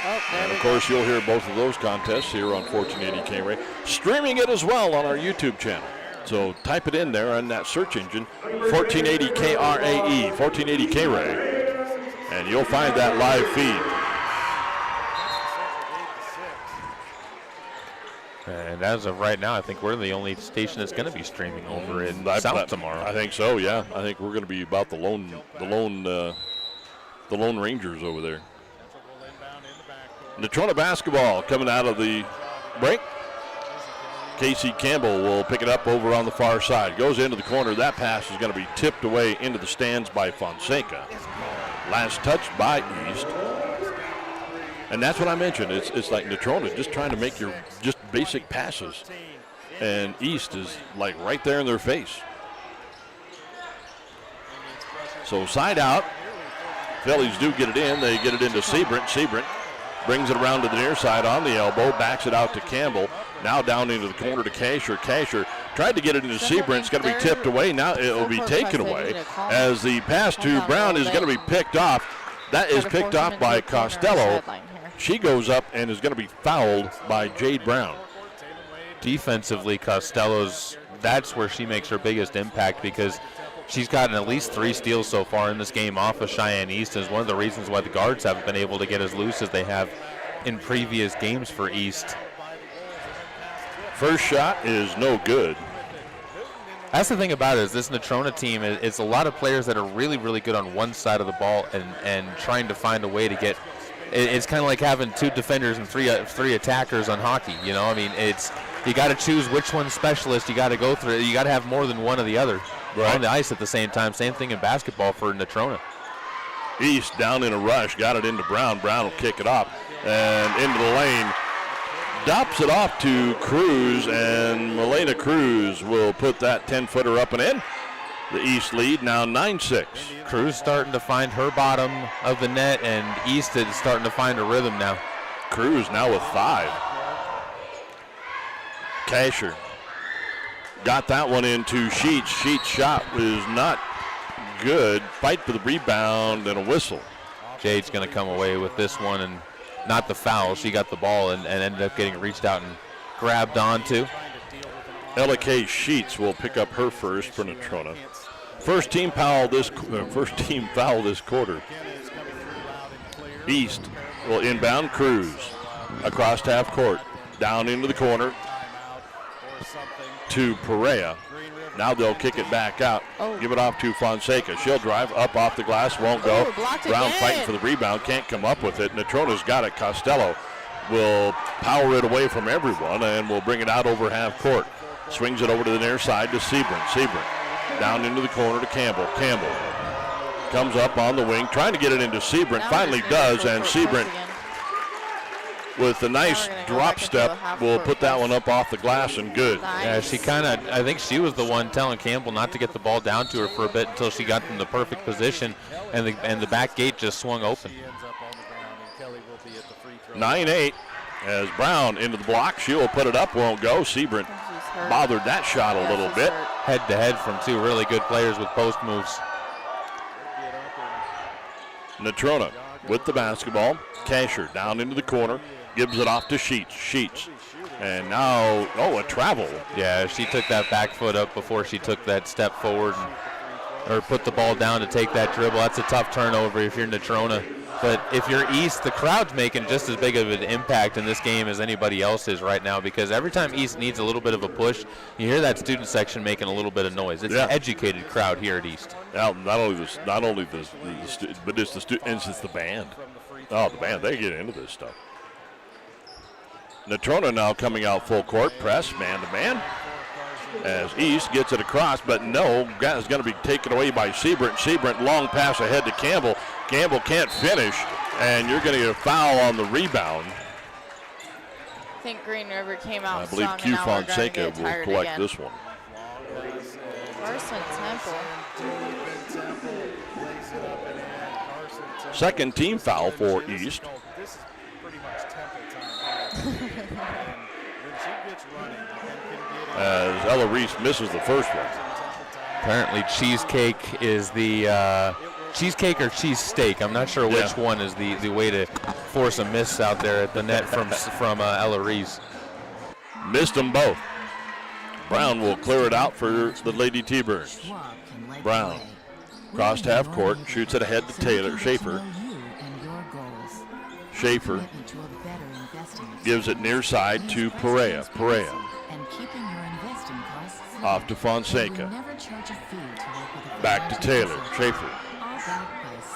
Oh, there And we of go. course, you'll hear both of those contests here on 1480 K-Ray. Streaming it as well on our YouTube channel. So type it in there on that search engine, 1480 KRAE, 1480 K-Ray, and you'll find that live feed. And as of right now, I think we're the only station that's going to be streaming over in South tomorrow. I think so. Yeah, I think we're going to be about the lone Rangers over there. Natrona basketball coming out of the break. Casey Campbell will pick it up over on the far side. Goes into the corner. That pass is going to be tipped away into the stands by Fonseca. Last touch by East. And that's what I mentioned. It's like Natrona just trying to make your just basic passes. And East is like right there in their face. So side out. Phillies do get it in. They get it into Seabrant. Seabrant brings it around to the near side on the elbow. Backs it out to Campbell. Now down into the corner to Kasher. Kasher tried to get it into Seabrant. It's going to be tipped away. Now it will be taken away as the pass to Brown is going to be picked off. That is picked off by Costello. She goes up and is going to be fouled by Jade Brown. Defensively, Costello's, that's where she makes her biggest impact because she's gotten at least 3 steals so far in this game off of Cheyenne East. Is one of the reasons why the guards haven't been able to get as loose as they have in previous games for East. First shot is no good. That's the thing about it is this Natrona team is a lot of players that are really, really good on one side of the ball and trying to find a way to get. It's kind of like having 2 defenders and three attackers on hockey. You know, I mean, you got to choose which one's specialist. You got to go through. You got to have more than one of the other on the ice at the same time. Same thing in basketball for Natrona. East down in a rush, got it into Brown. Brown will kick it up and into the lane. Dops it off to Cruz, and Milena Cruz will put that 10-footer up and in. The East lead now 9-6. Cruz starting to find her bottom of the net, and East is starting to find a rhythm now. Cruz now with 5. Kasher got that one into Sheets. Sheets' shot was not good. Fight for the rebound and a whistle. Jade's going to come away with this one, and not the foul. She got the ball and ended up getting reached out and grabbed onto. Ella Kay Sheets will pick up her first for Natrona. First team foul this quarter. East will inbound Cruz across half court, down into the corner to Perea. Now they'll kick it back out. Give it off to Fonseca. She'll drive up off the glass, won't go. Brown fighting for the rebound, can't come up with it. Natrona's got it. Costello will power it away from everyone and will bring it out over half court. Swings it over to the near side to Seabrant. Seabrant down into the corner to Campbell. Campbell comes up on the wing, trying to get it into Seabrant. Finally does, and Seabrant with a nice drop step will put that one up off the glass and good. Yeah, she I think she was the one telling Campbell not to get the ball down to her for a bit until she got in the perfect position, and the back gate just swung open. 9-8 as Brown into the block. She will put it up, won't go. Seabrant bothered that shot a little bit. Head to head from 2 really good players with post moves. Natrona with the basketball. Kasher down into the corner. Gives it off to Sheets. Sheets. And now, a travel. Yeah, she took that back foot up before she took that step forward or put the ball down to take that dribble. That's a tough turnover if you're Natrona. But if you're East, the crowd's making just as big of an impact in this game as anybody else is right now, because every time East needs a little bit of a push, you hear that student section making a little bit of noise. It's an educated crowd here at East. Now, not only the but it's the students, it's the band. Oh, the band, they get into this stuff. Natrona now coming out full court, press, man-to-man, as East gets it across, but no, is going to be taken away by Seabrant. Seabrant, long pass ahead to Campbell. Campbell can't finish, and you're going to get a foul on the rebound. I think Green River came out I believe Q Fonseca will collect this one. Carson Temple. Second team foul for East. This is pretty much Temple time. And when she gets running and can get as Ella Reese misses the first one. Apparently cheesecake is the cheesecake or cheesesteak. I'm not sure which one is the way to force a miss out there at the net from Ella Reese. Missed them both. Brown will clear it out for the Lady T-Birds. Brown, crossed half court, shoots it ahead to Taylor. Schaefer gives it near side to Perea. Off to Fonseca. Back to Taylor. Schaefer.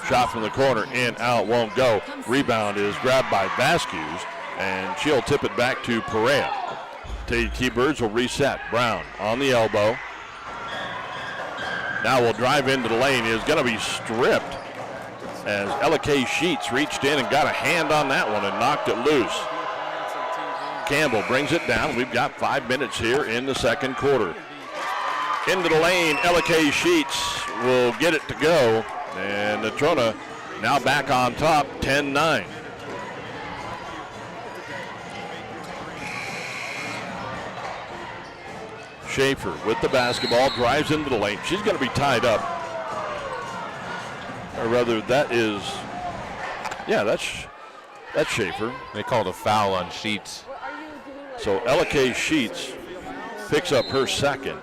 Shot from the corner, in, out, won't go. Rebound is grabbed by Vasquez, and she'll tip it back to Perea. T-Birds will reset. Brown on the elbow. Now will drive into the lane. Is going to be stripped as Ella K. Sheets reached in and got a hand on that one and knocked it loose. Campbell brings it down. We've got 5 minutes here in the second quarter. Into the lane, Ella K. Sheets will get it to go. And Natrona now back on top, 10-9. Schaefer with the basketball, drives into the lane. She's going to be tied up. Or rather, that is, that's Schaefer. They called a foul on Sheets. So Ella K. Sheets picks up her second.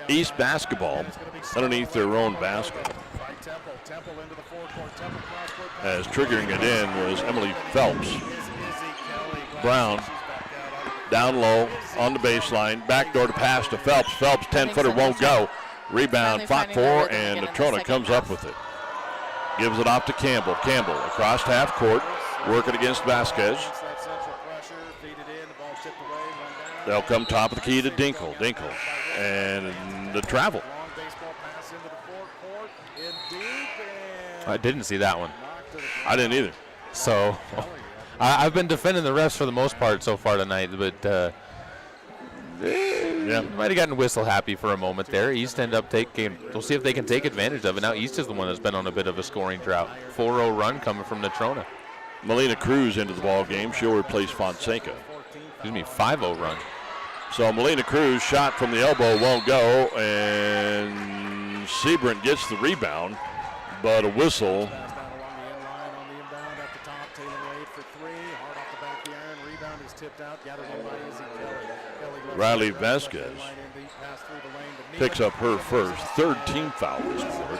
East basketball underneath their own basket. As triggering it in was Emily Phelps. Brown down low on the baseline. Backdoor to pass to Phelps. Phelps 10-footer won't go. Rebound fought for, and Natrona comes up with it. Gives it off to Campbell. Campbell across half court, working against Vasquez. They'll come top of the key to Dinkle. Dinkle and the travel. I didn't see that one. I didn't either. So I've been defending the refs for the most part so far tonight, but might have gotten whistle happy for a moment there. East end up taking. We'll see if they can take advantage of it. Now East is the one that's been on a bit of a scoring drought. 4-0 run coming from Natrona. Melina Cruz into the ball game. She'll replace Fonseca. Excuse me, 5-0 run. So Melina Cruz shot from the elbow won't go, and Seabrant gets the rebound, but a whistle. Riley Vasquez picks up her first, third team foul this quarter.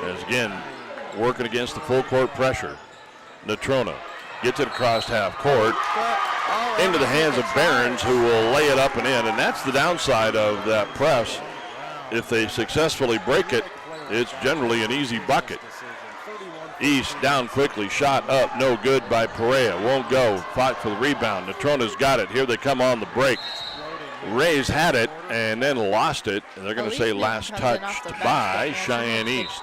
As again, working against the full court pressure. Natrona gets it across half court into the hands of Behrens, who will lay it up and in. And that's the downside of that press. If they successfully break it, it's generally an easy bucket. East down quickly, shot up, no good by Perea. Won't go, fought for the rebound. Natrona's got it. Here they come on the break. Rays had it and then lost it. And they're going to say last touched by Cheyenne East.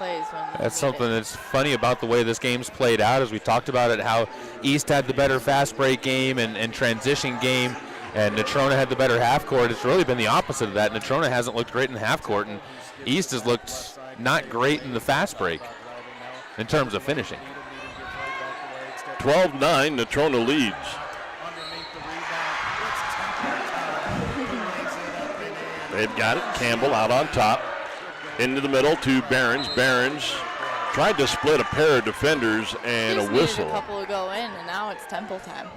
That's something that's funny about the way this game's played out, as we talked about it, how East had the better fast break game and transition game, and Natrona had the better half court. It's really been the opposite of that. Natrona hasn't looked great in the half court, and East has looked not great in the fast break in terms of finishing. 12-9, Natrona leads. They've got it. Campbell out on top. Into the middle to Behrens. Behrens tried to split a pair of defenders and Just a whistle. needed a couple to go in, and now it's Temple time.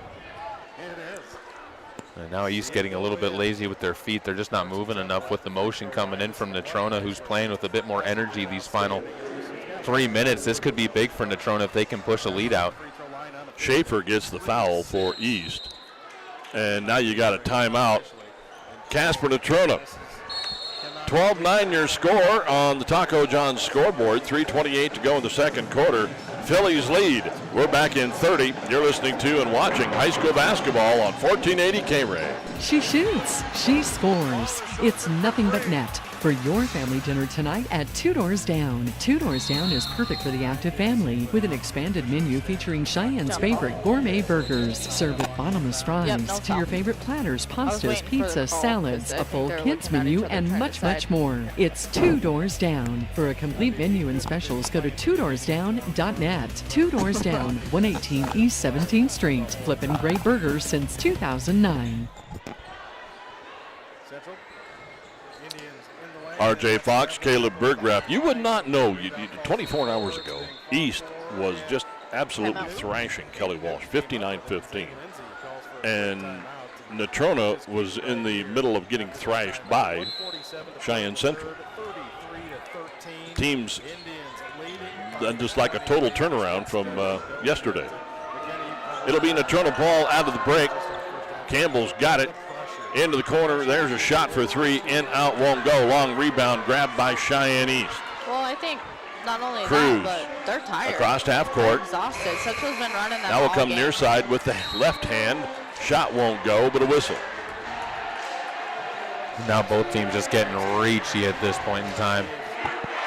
And now East getting a little bit lazy with their feet. They're just not moving enough with the motion coming in from Natrona, who's playing with a bit more energy these final 3 minutes. This could be big for Natrona if they can push a lead out. Schaefer gets the foul for East. And now you got a timeout. Casper Natrona. 12-9 your score on the Taco John's scoreboard. 3:28 to go in the second quarter. Phillies lead. We're back in 30. You're listening to and watching high school basketball on 1480 K-Ray. She shoots. She scores. It's nothing but net. For your family dinner tonight at Two Doors Down. Two Doors Down is perfect for the active family with an expanded menu featuring Cheyenne's favorite gourmet burgers served with bottomless fries to your favorite platters, pastas, pizzas, salads, a full kids menu, and much, much more. It's Two Doors Down. For a complete menu and specials, go to twodoorsdown.net. Two Doors Down, 118 East 17th Street. Flippin' great burgers since 2009. R.J. Fox, Caleb Berggraf. You would not know, 24 hours ago, East was just absolutely thrashing Kelly Walsh, 59-15. And Natrona was in the middle of getting thrashed by Cheyenne Central. Teams, just like a total turnaround from yesterday. It'll be Natrona ball out of the break. Campbell's got it. Into the corner, there's a shot for three, in, out, won't go. Long rebound, grabbed by Cheyenne East. Well, I think not only Cruz, that, but they're tired. across half court. They're exhausted. Central's been running that Now will all come game. near side with the left hand. Shot won't go, but a whistle. Now both teams just getting reachy at this point in time.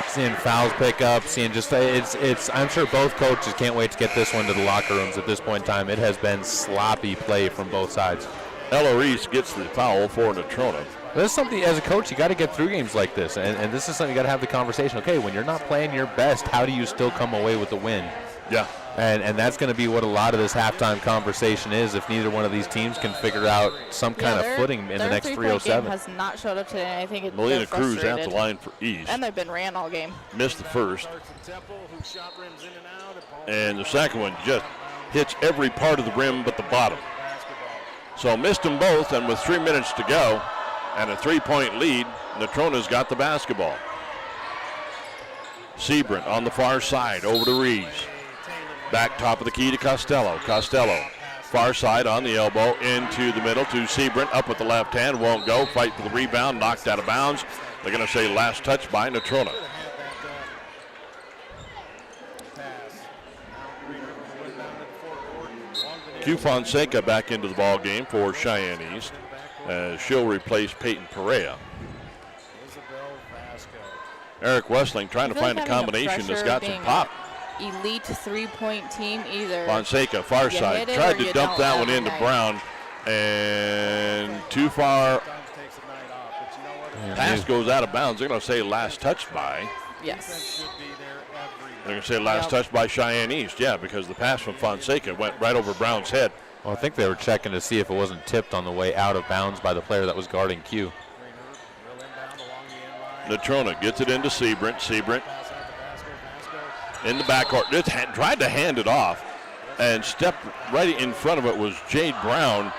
Seeing fouls pick up, seeing just, it's. I'm sure both coaches can't wait to get this one to the locker rooms at this point in time. It has been sloppy play from both sides. Ella Reese gets the foul for Natrona. This is something, as a coach, you got to get through games like this, and this is something you got to have the conversation. Okay, when you're not playing your best, how do you still come away with the win? Yeah. And that's going to be what a lot of this halftime conversation is if neither one of these teams can figure out some kind of footing in the next 307. Their has not showed up today, and I think Melina they're Cruz frustrated. at the line for East. And they've been ran all game. Missed the first. And the second one just hits every part of the rim but the bottom. So missed them both, and with 3 minutes to go and a 3-point lead, Natrona's got the basketball. Seabrant on the far side, over to Reeves. Back top of the key to Costello. Costello, far side on the elbow, into the middle to Seabrant, up with the left hand, won't go, fight for the rebound, knocked out of bounds. They're going to say last touch by Natrona. Q Fonseca back into the ball game for Cheyenne East. She'll replace Peyton Perea. Eric Westling trying to find a combination that's got some pop. Elite three-point team either. Fonseca, far side, tried to dump that one into Brown, and too far. Pass goes out of bounds. They're going to say last touch by. Yes. They're going to say last touch by Cheyenne East, yeah, because the pass from Fonseca went right over Brown's head. Well, I think they were checking to see if it wasn't tipped on the way out of bounds by the player that was guarding Q. Natrona gets it into Seabrant. Seabrant in the backcourt. Just tried to hand it off and stepped right in front of it was Jade Brown.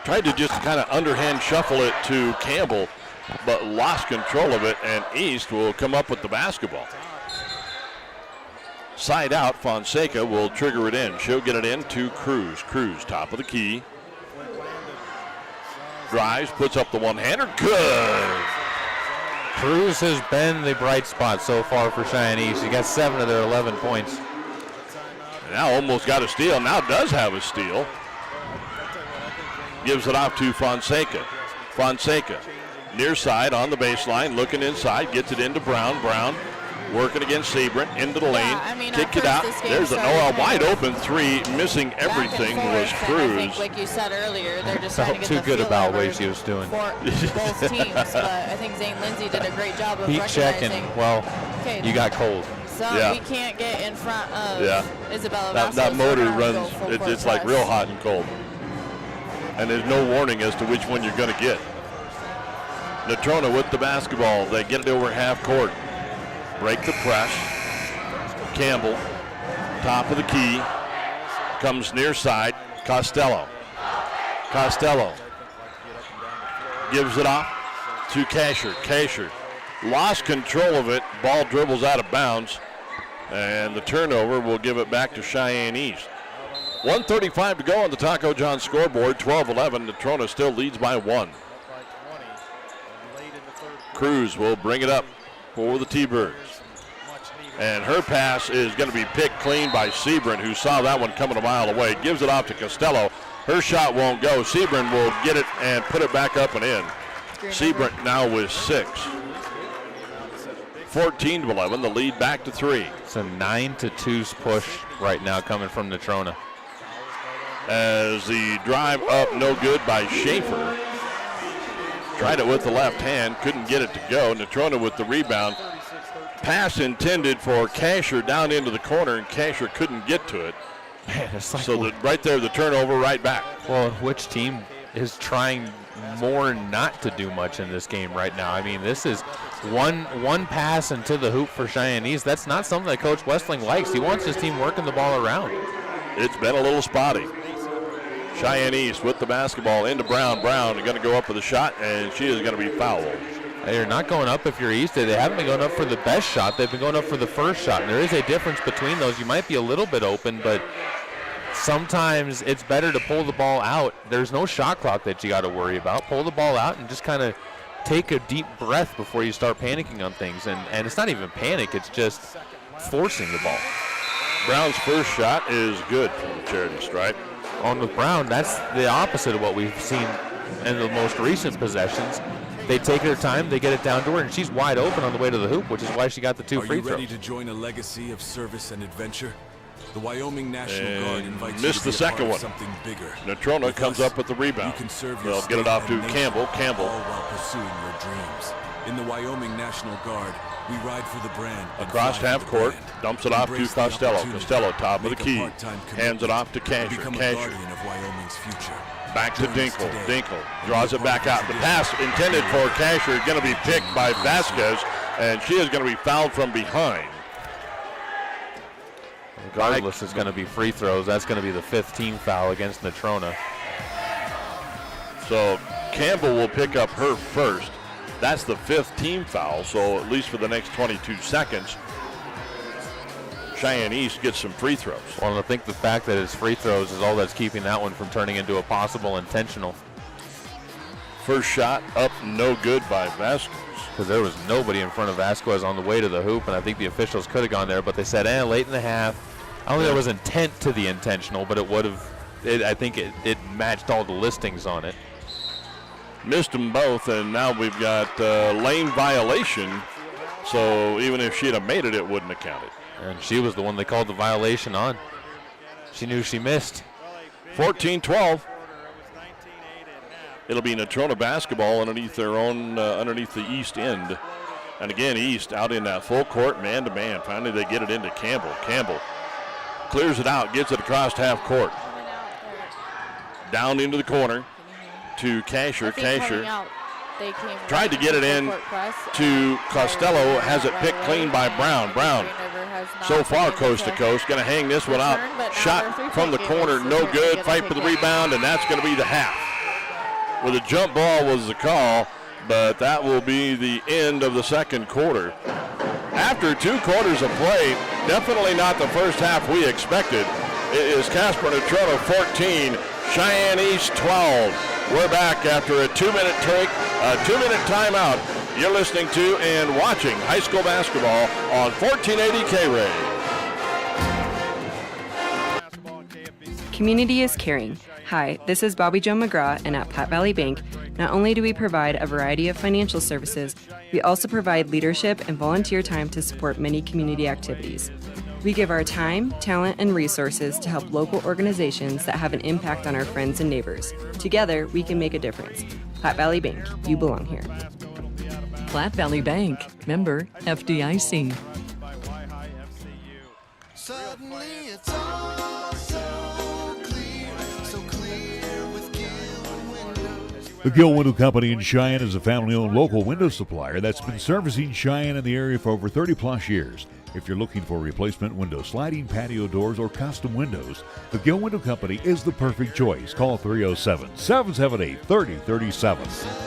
Tried to just kind of underhand shuffle it to Campbell, but lost control of it, and East will come up with the basketball. Side out, Fonseca will trigger it in. She'll get it in to Cruz. Cruz, top of the key. Drives, puts up the one-hander. Good. Cruz has been the bright spot so far for Cheyenne East. He got 7 of their 11 points. Now almost got a steal. Now does have a steal. Gives it off to Fonseca. Fonseca, near side on the baseline, looking inside, gets it into Brown. Brown working against Seabrant, into the lane, kick it out. There's a wide open three, missing everything was Cruz. I think, like you said earlier, they're just trying to get too the good feel about over what she was doing. For both teams, but I think Zane Lindsay did a great job of Heat recognizing. checking. Well, okay, you got cold. So we can't get in front of Isabella that Vasquez, motor so we're gonna runs, go full court it's like press. real hot and cold. And there's no warning as to which one you're going to get. Natrona with the basketball. They get it over half court. Break the press. Campbell, top of the key, comes near side. Costello. Costello gives it off to Kasher. Kasher lost control of it. Ball dribbles out of bounds. And the turnover will give it back to Cheyenne East. 1:35 to go on the Taco John scoreboard. 12-11. Natrona still leads by 1. Cruz will bring it up for the T-Birds. And her pass is going to be picked clean by Seabrant, who saw that one coming a mile away. Gives it off to Costello. Her shot won't go. Sebring will get it and put it back up and in. Sebring now with 6. 14-11, the lead back to 3. It's a 9-2 push right now coming from Natrona. As the drive up, no good by Schaefer. Tried it with the left hand, couldn't get it to go. Natrona with the rebound. Pass intended for Kasher down into the corner, and Kasher couldn't get to it. Man, it's like So right there, the turnover right back. well, which team is trying more not to do much in this game right now? I mean, this is one pass into the hoop for Cheyenne East. That's not something that Coach Westling likes. He wants his team working the ball around. It's been a little spotty. Cheyenne East with the basketball into Brown. Brown is going to go up with a shot, and she is going to be fouled. They're not going up if you're East. They haven't been going up for the best shot. They've been going up for the first shot. And there is a difference between those. You might be a little bit open, but sometimes it's better to pull the ball out. There's no shot clock that you got to worry about. Pull the ball out and just kind of take a deep breath before you start panicking on things. And it's not even panic. It's just forcing the ball. Brown's first shot is good from the charity stripe. On with Brown, that's the opposite of what we've seen in the most recent possessions. They take their time, they get it down to her, and she's wide open on the way to the hoop, which is why she got the 2 free throws. Are you ready to join a legacy of service and adventure? The Wyoming National Guard invites missed you the to be a second part of one. something bigger. Natrona With comes us, up with the rebound. You can serve your They'll get it off to state and Campbell. nation, Campbell all while pursuing your dreams. In the Wyoming National Guard, we ride for the brand. and across fly half for the court, brand. dumps it off to Embrace the Costello. opportunity. Costello, top of the Make a key, part-time hands it off to commitment. Kasher. Become a Kasher guardian of Wyoming's future. back to Join us Dinkle. today. Dinkle draws it back out. The pass intended for Kasher going to be picked by Vasquez, and she is going to be fouled from behind. Regardless, it's going to be free throws. That's going to be the 5th team foul against Natrona. So Campbell will pick up her first. That's the 5th team foul, so at least for the next 22 seconds, Cheyenne East gets some free throws. Well, I think the fact that it's free throws is all that's keeping that one from turning into a possible intentional. First shot up, no good by Vasquez. Because there was nobody in front of Vasquez on the way to the hoop, and I think the officials could have gone there, but they said, late in the half. I don't think there was intent to the intentional, but it would have, I think it matched all the listings on it. Missed them both, and now we've got lane violation. So even if she'd have made it, it wouldn't have counted. And she was the one they called the violation on. She knew she missed. 14-12. It'll be Natrona basketball underneath their own, underneath the east end. And again, East out in that full court, man-to-man. Finally, they get it into Campbell. Campbell clears it out, gets it across half court. Down into the corner to Kasher. Kasher tried to get it in to Costello, has it picked clean by Brown. Brown so far coast to coast, going to hang this one out. Shot from the corner, no good. Fight for the rebound, and that's going to be the half. With a jump ball was the call, but that will be the end of the second quarter. After 2 quarters of play, definitely not the first half we expected. It is Casper Natrona 14, Cheyenne East 12. We're back after a 2-minute break, a 2-minute timeout. You're listening to and watching high school basketball on 1480 K-Ray. Community is caring. Hi, this is Bobby Jo McGraw, and at Platte Valley Bank, not only do we provide a variety of financial services, we also provide leadership and volunteer time to support many community activities. We give our time, talent, and resources to help local organizations that have an impact on our friends and neighbors. Together, we can make a difference. Platte Valley Bank, you belong here. Platte Valley Bank, member FDIC. Suddenly it's all so clear with Gill Windows. The Gill Window Company in Cheyenne is a family-owned local window supplier that's been servicing Cheyenne and the area for over 30-plus years. If you're looking for replacement windows, sliding patio doors, or custom windows, the Gill Window Company is the perfect choice. Call 307-778-3037.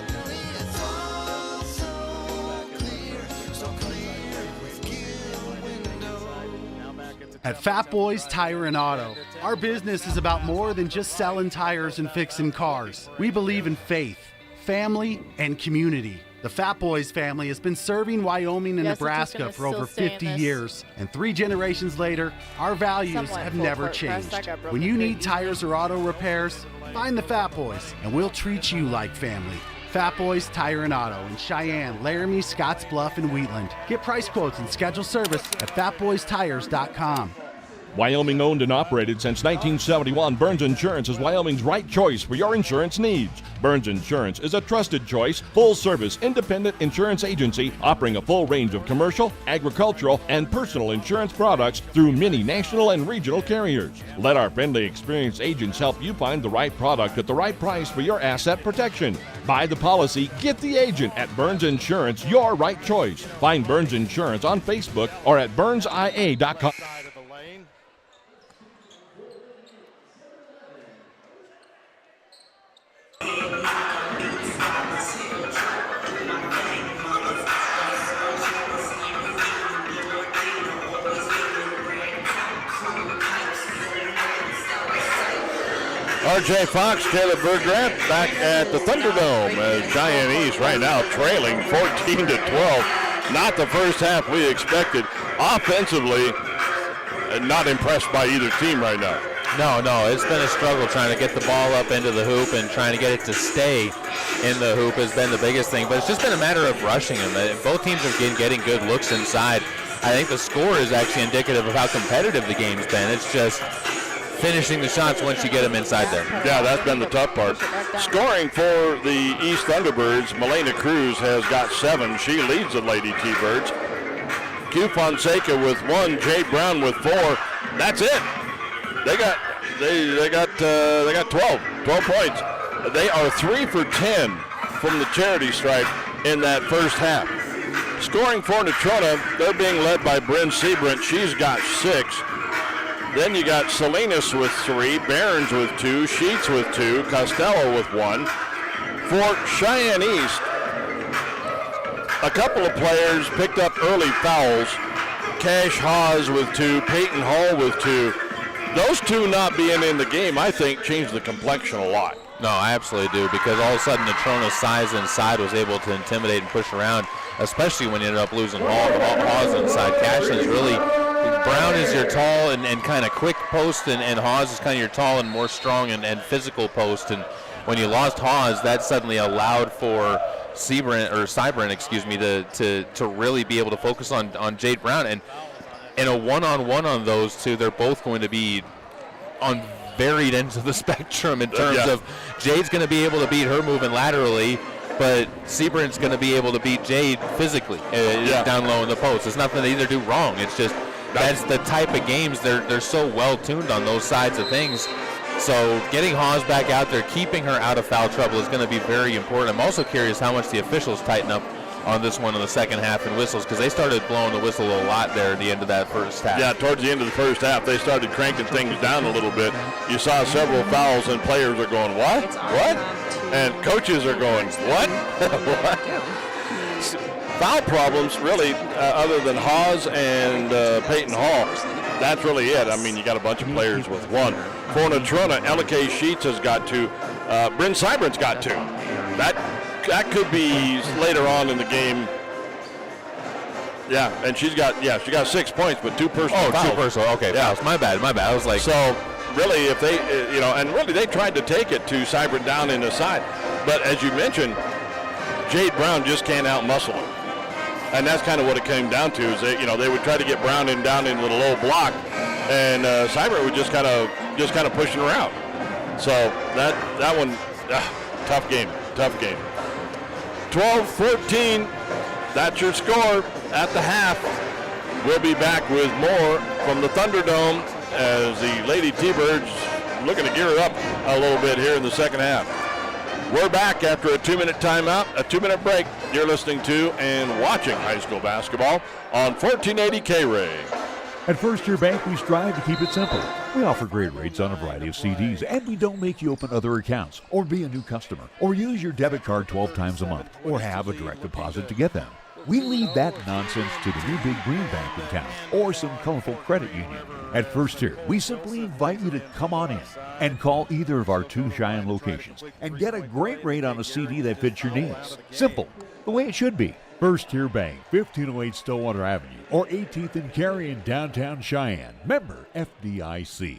At Fat Boys Tire and Auto, our business is about more than just selling tires and fixing cars. We believe in faith, family, and community. The Fat Boys family has been serving Wyoming and Nebraska for over 50 years. And 3 generations later, our values have never changed. When you need tires or auto repairs, Find the Fat Boys, and we'll treat you like family. Fat Boys Tire and Auto in Cheyenne, Laramie, Scottsbluff, and Wheatland. Get price quotes and schedule service at fatboystires.com. Wyoming owned and operated since 1971, Burns Insurance is Wyoming's right choice for your insurance needs. Burns Insurance is a trusted choice, full-service, independent insurance agency offering a full range of commercial, agricultural, and personal insurance products through many national and regional carriers. Let our friendly, experienced agents help you find the right product at the right price for your asset protection. Buy the policy, get the agent at Burns Insurance, your right choice. Find Burns Insurance on Facebook or at burnsia.com. R.J. Fox, Caleb Berggrant back at the Thunderdome as Cheyenne East right now trailing 14-12. Not the first half we expected. Offensively, not impressed by either team right now. No, it's been a struggle trying to get the ball up into the hoop and trying to get it to stay in the hoop has been the biggest thing. But it's just been a matter of rushing them. Both teams are getting good looks inside. I think the score is actually indicative of how competitive the game's been. It's just finishing the shots once you get them inside there. Yeah, that's been the tough part. Scoring for the East Thunderbirds, Melena Cruz has got 7. She leads the Lady T-Birds. Q Fonseca with 1, Jade Brown with 4. That's it. They got 12 points. They are 3 for 10 from the charity stripe in that first half. Scoring for Natrona, they're being led by Bryn Seabrant. She's got 6. Then you got Salinas with 3, Barons with 2, Sheets with 2, Costello with 1. For Cheyenne East, a couple of players picked up early fouls. Cash Hawes with 2, Peyton Hall with 2. Those two not being in the game, I think, changed the complexion a lot. No, I absolutely do, because all of a sudden Natrona's size inside was able to intimidate and push around, especially when you ended up losing Hawes inside. Cashman's really, Brown is your tall and kind of quick post, and Hawes is kind of your tall and more strong and physical post. And when you lost Hawes, that suddenly allowed for Seabrant to really be able to focus on Jade Brown. And in a one-on-one on those two, they're both going to be on varied ends of the spectrum in terms of Jade's going to be able to beat her moving laterally, but Seabrant's going to be able to beat Jade physically down low in the post. It's nothing they either do wrong. It's just that's the type of games they're so well tuned on those sides of things. So getting Hawes back out there, keeping her out of foul trouble is going to be very important. I'm also curious how much the officials tighten up on this one in the second half in whistles, because they started blowing the whistle a lot there at the end of that first half. Yeah, towards the end of the first half, they started cranking things down a little bit. You saw several fouls, and players are going, what? What? And coaches are going, what? What? Foul problems, really, other than Hawes and Peyton Hall, that's really it. I mean, you got a bunch of players with 1. For Natrona, L.K. Sheets has got 2. Bryn Seabrant's got 2. That could be later on in the game. Yeah, and she got 6 points, but 2 personal fouls. 2 personal. Okay, fouls. My bad. I was like, so really, if they, and really they tried to take it to Seabrant down in the side, but as you mentioned, Jade Brown just can't outmuscle him, and that's kind of what it came down to. Is they would try to get Brown down into the low block, and Seabrant would just kind of pushing her out. So that one, tough game. 12-14, that's your score at the half. We'll be back with more from the Thunderdome as the Lady T-Birds looking to gear it up a little bit here in the second half. We're back after a 2-minute timeout, a 2-minute break. You're listening to and watching high school basketball on 1480 K-Ray. At First Year Bank, we strive to keep it simple. We offer great rates on a variety of CDs, and we don't make you open other accounts, or be a new customer, or use your debit card 12 times a month, or have a direct deposit to get them. We leave that nonsense to the new big green bank in town, or some colorful credit union. At First Year, we simply invite you to come on in and call either of our 2 Cheyenne locations and get a great rate on a CD that fits your needs. Simple, the way it should be. First Tier Bank, 1508 Stillwater Avenue, or 18th and Cary in downtown Cheyenne. Member FDIC.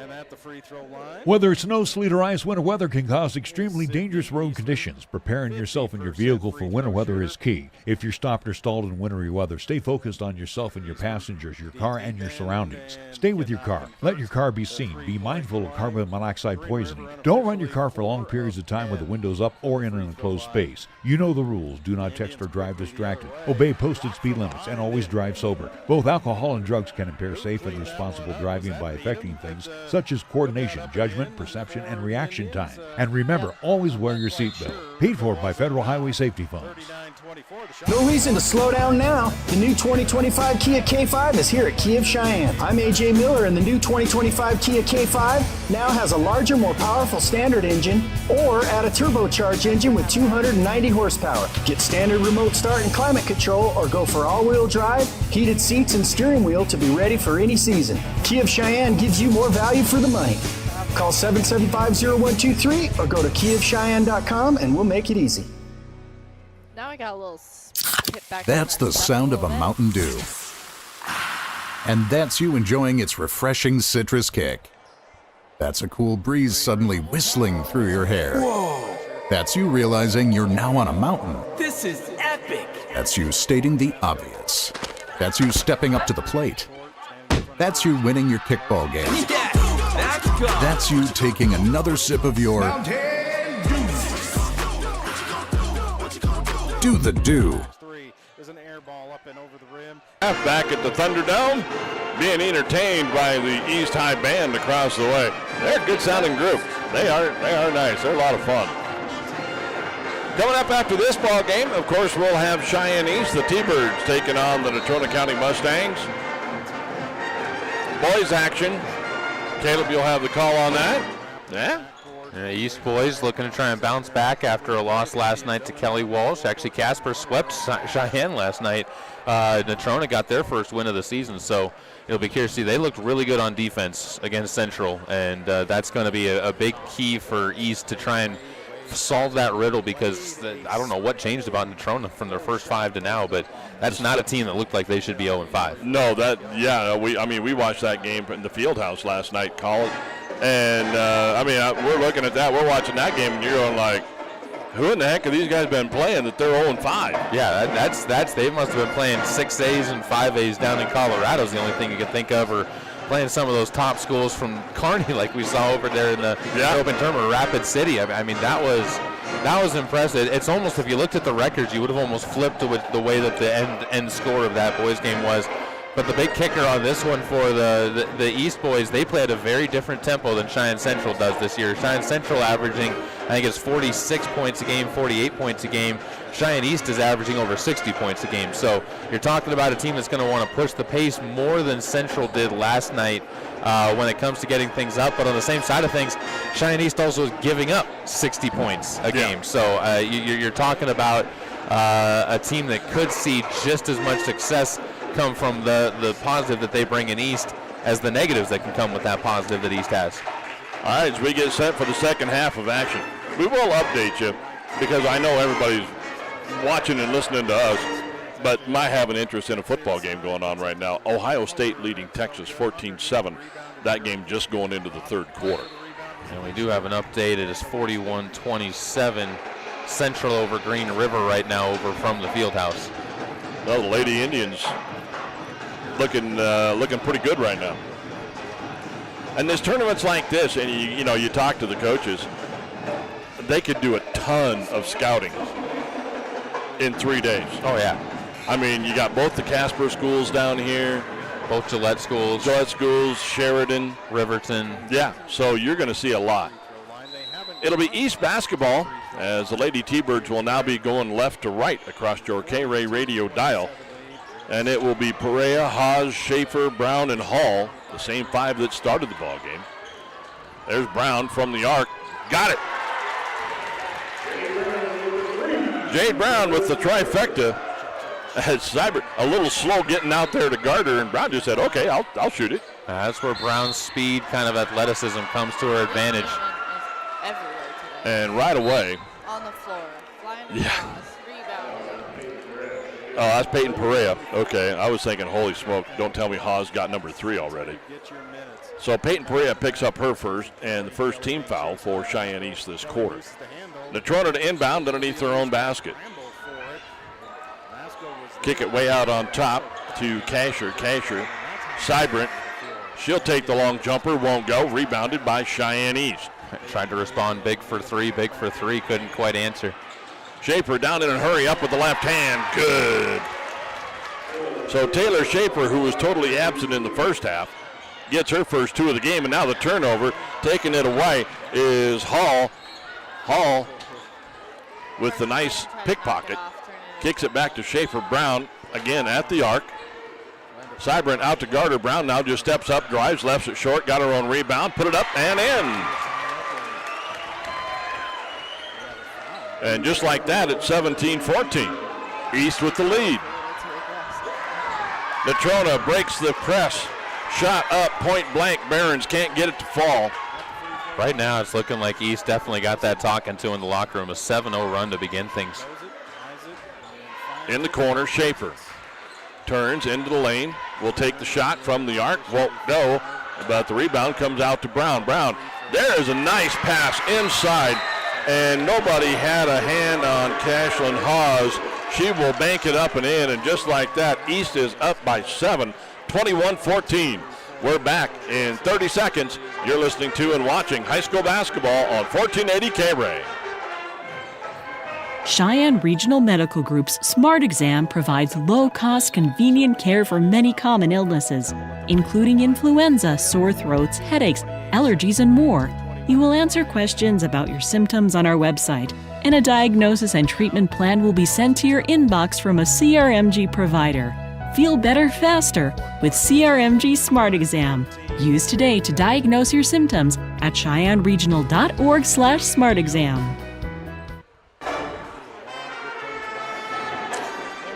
And at the free throw line. Whether it's snow, sleet, or ice, winter weather can cause extremely dangerous road conditions. Preparing yourself and your vehicle for winter weather is key. If you're stopped or stalled in wintry weather, stay focused on yourself and your passengers, your car, and your surroundings. Stay with your car. Let your car be seen. Be mindful of carbon monoxide poisoning. Don't run your car for long periods of time with the windows up or in an enclosed space. You know the rules. Do not text or drive distracted. Obey posted speed limits and always drive sober. Both alcohol and drugs can impair safe and responsible driving by affecting things such as coordination, judgment, perception, and reaction time. And remember, always wear your seatbelt. Paid for by Federal Highway Safety Funds. No reason to slow down now. The new 2025 Kia K5 is here at Kia of Cheyenne. I'm AJ Miller, and the new 2025 Kia K5 now has a larger, more powerful standard engine, or add a turbocharged engine with 290 horsepower. Get standard remote start and climate control, or go for all-wheel drive, heated seats, and steering wheel to be ready for any season. Kia of Cheyenne gives you more value for the money. Call 775-0123 or go to KiaofCheyenne.com and we'll make it easy. Now I got a little hit back. That's the sound of a Mountain Dew. And that's you enjoying its refreshing citrus kick. That's a cool breeze suddenly whistling through your hair. Whoa! That's you realizing you're now on a mountain. This is epic! That's you stating the obvious. That's you stepping up to the plate. That's you winning your kickball game. Yes! Let's go! That's you taking another sip of your Do the Do. There's an air ball up and over the rim. Back at the Thunderdome, being entertained by the East High Band across the way. They're a good sounding group. They are nice. They're a lot of fun. Coming up after this ball game, of course, we'll have Cheyenne East, the T-Birds, taking on the Natrona County Mustangs. Boys action. Caleb, you'll have the call on that. Yeah. East boys looking to try and bounce back after a loss last night to Kelly Walsh. Actually, Casper swept Cheyenne last night. Natrona got their first win of the season, so it'll be curious to see. They looked really good on defense against Central, and that's going to be a big key for East to try and solve that riddle, because I don't know what changed about Natrona from their first 5 to now, but that's not a team that looked like they should be 0-5. No, we watched that game in the field house last night, Colin, and we're looking at that, we're watching that game, and you're going like, who in the heck have these guys been playing that they're 0-5? Yeah, that's they must have been playing 6As and 5As down in Colorado is the only thing you can think of, or playing some of those top schools from Kearney like we saw over there in the open tournament, Rapid City. I mean, that was impressive. It's almost, if you looked at the records, you would have almost flipped with the way that the end score of that boys game was. But the big kicker on this one for the East boys, they play at a very different tempo than Cheyenne Central does this year. Cheyenne Central averaging, I think it's 46 points a game, 48 points a game. Cheyenne East is averaging over 60 points a game. So you're talking about a team that's going to want to push the pace more than Central did last night when it comes to getting things up. But on the same side of things, Cheyenne East also is giving up 60 points a game. So you're talking about a team that could see just as much success come from the positive that they bring in East as the negatives that can come with that positive that East has. All right, as we get set for the second half of action, we will update you, because I know everybody's watching and listening to us, but might have an interest in a football game going on right now. Ohio State leading Texas 14-7. That game just going into the third quarter. And we do have an update. It is 41-27 Central over Green River right now over from the field house. Well, the Lady Indians looking pretty good right now. And there's tournaments like this, and you talk to the coaches, they could do a ton of scouting in 3 days. Oh, yeah. I mean, you got both the Casper schools down here. Both Gillette schools. Sheridan. Riverton. Yeah, so you're going to see a lot. It'll be East basketball, as the Lady T-Birds will now be going left to right across your K-Ray radio dial. And it will be Perea, Haas, Schaefer, Brown, and Hall, the same 5 that started the ball game. There's Brown from the arc. Got it. Jade Brown with the trifecta. Cyber a little slow getting out there to guard her, and Brown just said, okay, I'll shoot it. That's where Brown's speed, kind of athleticism comes to her advantage. And right away. On the floor. Flying Yeah. across, rebounding. Oh, that's Peyton Perea. Okay, I was thinking, holy smoke, don't tell me Haas got number 3 already. So Peyton Perea picks up her first, and the first team foul for Cheyenne East this quarter. Natrona to inbound underneath their own basket. Kick it way out on top to Kasher. Seibert, she'll take the long jumper, won't go. Rebounded by Cheyenne East. Tried to respond big for three, couldn't quite answer. Schaefer down in a hurry, up with the left hand, good. So Taylor Schaefer, who was totally absent in the first half, gets her first 2 of the game, and now the turnover, taking it away is Hall. Hall with the nice pickpocket, kicks it back to Schaefer. Brown again at the arc. Seibert out to Garter. Brown now just steps up, drives, left it short, got her own rebound, put it up and in. And just like that, it's 17-14. East with the lead. Natrona breaks the press. Shot up, point blank. Barons can't get it to fall. Right now, it's looking like East definitely got that talking to in the locker room. A 7-0 run to begin things. In the corner, Schaefer turns into the lane. Will take the shot from the arc. Won't go, but the rebound comes out to Brown. Brown, there is a nice pass inside, and nobody had a hand on Cashlyn Hawes. She will bank it up and in, and just like that, East is up by 7, 21-14. We're back in 30 seconds. You're listening to and watching high school basketball on 1480 K-Ray. Cheyenne Regional Medical Group's Smart Exam provides low-cost, convenient care for many common illnesses, including influenza, sore throats, headaches, allergies, and more. You will answer questions about your symptoms on our website, and a diagnosis and treatment plan will be sent to your inbox from a CRMG provider. Feel better faster with CRMG Smart Exam. Use today to diagnose your symptoms at cheyenneregional.org/smartexam.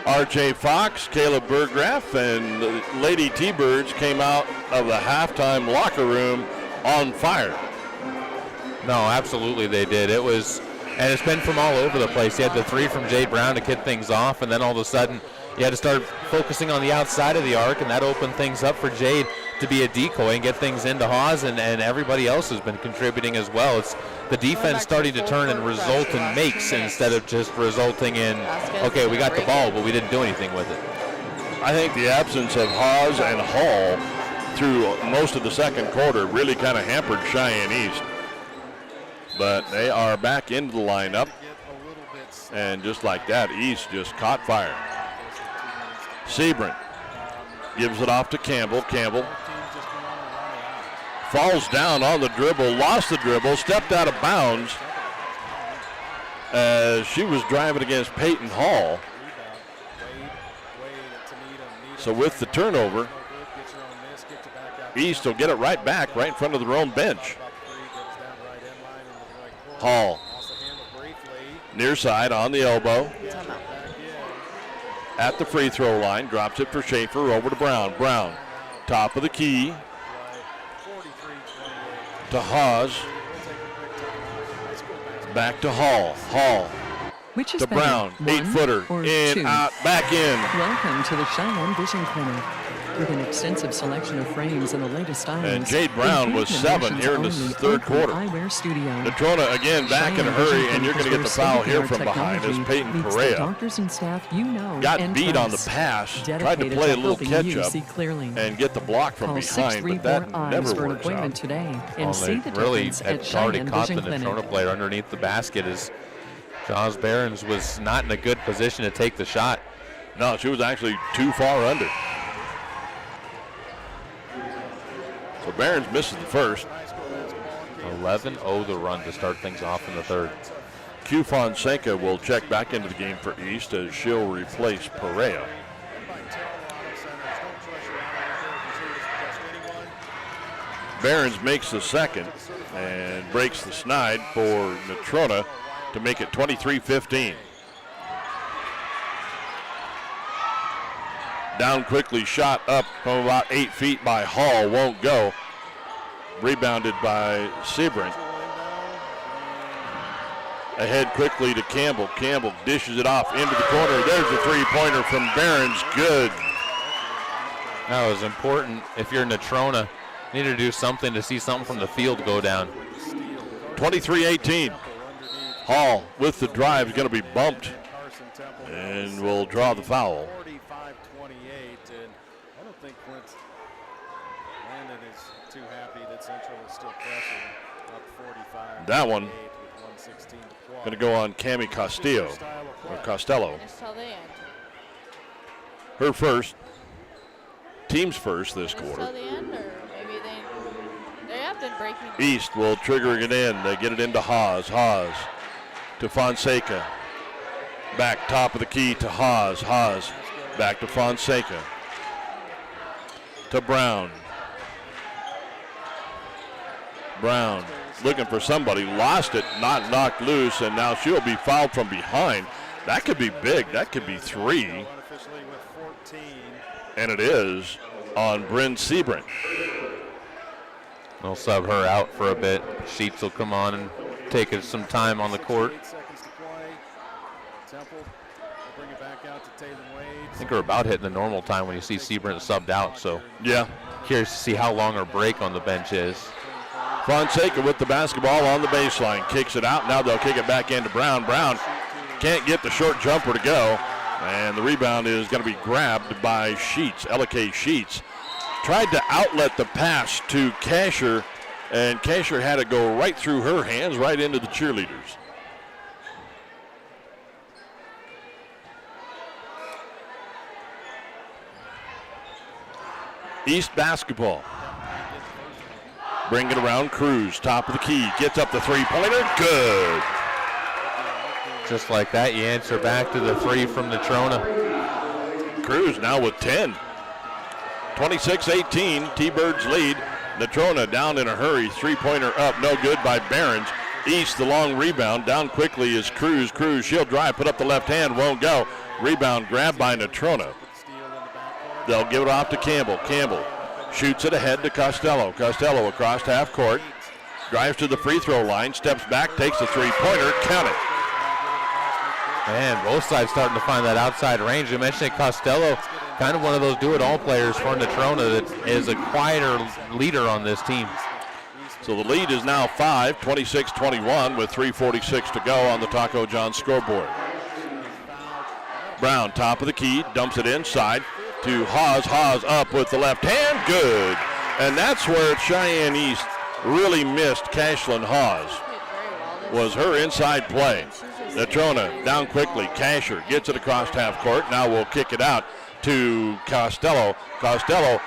R.J. Fox, Caleb Burgraff, and the Lady T-Birds came out of the halftime locker room on fire. No, absolutely they did. It was, and it's been from all over the place. You had the 3 from Jade Brown to kick things off, and then all of a sudden you had to start focusing on the outside of the arc, and that opened things up for Jade to be a decoy and get things into Hawes, and everybody else has been contributing as well. It's the defense starting to turn and result in makes instead of just resulting in, okay, we got the ball, but we didn't do anything with it. I think the absence of Hawes and Hall through most of the second quarter really kind of hampered Cheyenne East. But they are back into the lineup, and just like that, East just caught fire. Sebring gives it off to Campbell. Campbell falls down on the dribble, lost the dribble, stepped out of bounds as she was driving against Peyton Hall. So with the turnover, East will get it right back, right in front of their own bench. Hall, near side on the elbow. At the free throw line, drops it for Schaefer, over to Brown. Brown, top of the key. To Hawes. Back to Hall. Hall. Which is to better, Brown, 8-footer, in, 2? out, back in. Welcome to the Cheyenne Vision Clinic. With an extensive selection of frames and the latest styles. And Jade Brown was 7 here in the third quarter. Eyewear Studio. Natrona again back in a hurry, and you're going to get the foul here from behind as Peyton Perea Doctors and staff you know got and beat on the trust. pass, tried to Dedicated play a to little helping you catch-up see clearly. and get the block from Call behind, but that 634-EYES never for an works appointment out. today and Well, see they the really difference had at already Cheyenne caught the Vision Clinic. Natrona player underneath the basket as Jaws Barons was not in a good position to take the shot. No, she was actually too far under. So Barons misses the first. 11-0 the run to start things off in the third. Q Fonseca will check back into the game for East as she'll replace Perea. Barons makes the second and breaks the snide for Natrona to make it 23-15. Down quickly, shot up from about 8 feet by Hall, won't go. Rebounded by Sebring. Ahead quickly to Campbell. Campbell dishes it off into the corner. There's a three-pointer from Behrens. Good. That was important. If you're Natrona, you need to do something to see something from the field go down. 23-18. Hall with the drive is going to be bumped and will draw the foul. 45-28, and I don't think Clint Landon is too happy that Central is still pressing up 45. That one going to go on Cami Costello. Just till the end. Her first. Team's first this Just quarter. till the end, or maybe they have been breaking. East will trigger it in. They get it into Haas. Haas to Fonseca. Back top of the key to Haas. Haas back to Fonseca. To Brown. Brown looking for somebody. Lost it. Not knocked loose. And now she'll be fouled from behind. That could be big. That could be 3. And it is on Bryn Sebring. They'll sub her out for a bit. Sheets will come on and take some time on the court. I think we're about hitting the normal time when you see Sebring subbed out. So yeah, curious to see how long her break on the bench is. Fonseca with the basketball on the baseline. Kicks it out. Now they'll kick it back into Brown. Brown can't get the short jumper to go. And the rebound is going to be grabbed by Sheets, Elike Sheets. Tried to outlet the pass to Kasher, and Kasher had it go right through her hands, right into the cheerleaders. East basketball. Bring it around, Cruz, top of the key, gets up the three-pointer, good. Just like that, you answer back to the 3 from Natrona. Cruz now with 10. 26-18, T-Birds lead. Natrona down in a hurry, three-pointer up, no good by Behrens. East, the long rebound, down quickly is Cruz. Cruz, she'll drive, put up the left hand, won't go. Rebound grabbed by Natrona. They'll give it off to Campbell. Campbell shoots it ahead to Costello. Costello across half court, drives to the free throw line, steps back, takes a three-pointer, count it. And both sides starting to find that outside range. You mentioned Costello, kind of one of those do-it-all players for Natrona that is a quieter leader on this team. So the lead is now 5, 26-21 with 3:46 to go on the Taco John scoreboard. Brown, top of the key, dumps it inside to Haas. Haas up with the left hand, good. And that's where Cheyenne East really missed Cashlyn Haas, was her inside play. Natrona down quickly. Kasher gets it across half court. Now we'll kick it out to Costello. Costello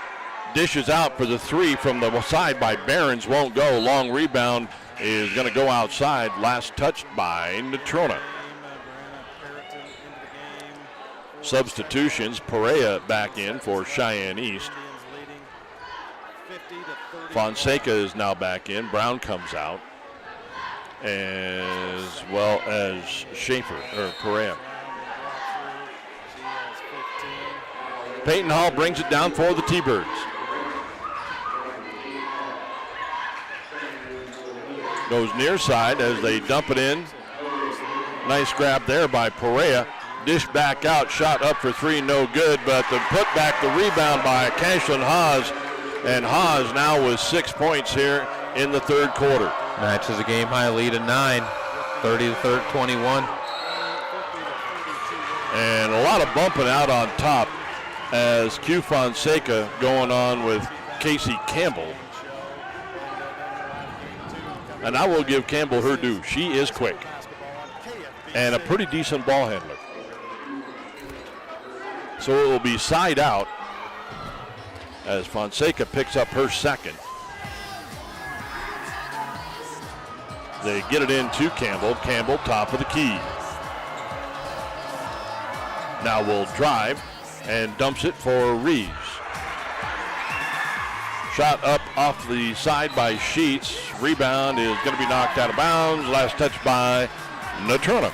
dishes out for the 3 from the side by Behrens. Won't go. Long rebound is going to go outside. Last touched by Natrona. Substitutions. Perea back in for Cheyenne East. Fonseca is now back in. Brown comes out, as well as Schaefer, or Perea. Peyton Hall brings it down for the T-Birds. Goes near side as they dump it in. Nice grab there by Perea. Dish back out, shot up for 3, no good, but the put back the rebound by Cashlyn Haas. And Haas now with 6 points here in the third quarter. Matches a game high lead of 9, 30-21. And a lot of bumping out on top as Q Fonseca going on with Casey Campbell. And I will give Campbell her due. She is quick and a pretty decent ball handler. So it will be side out as Fonseca picks up her second. They get it in to Campbell. Campbell, top of the key. Now will drive and dumps it for Reeves. Shot up off the side by Sheets. Rebound is going to be knocked out of bounds. Last touch by Natrona.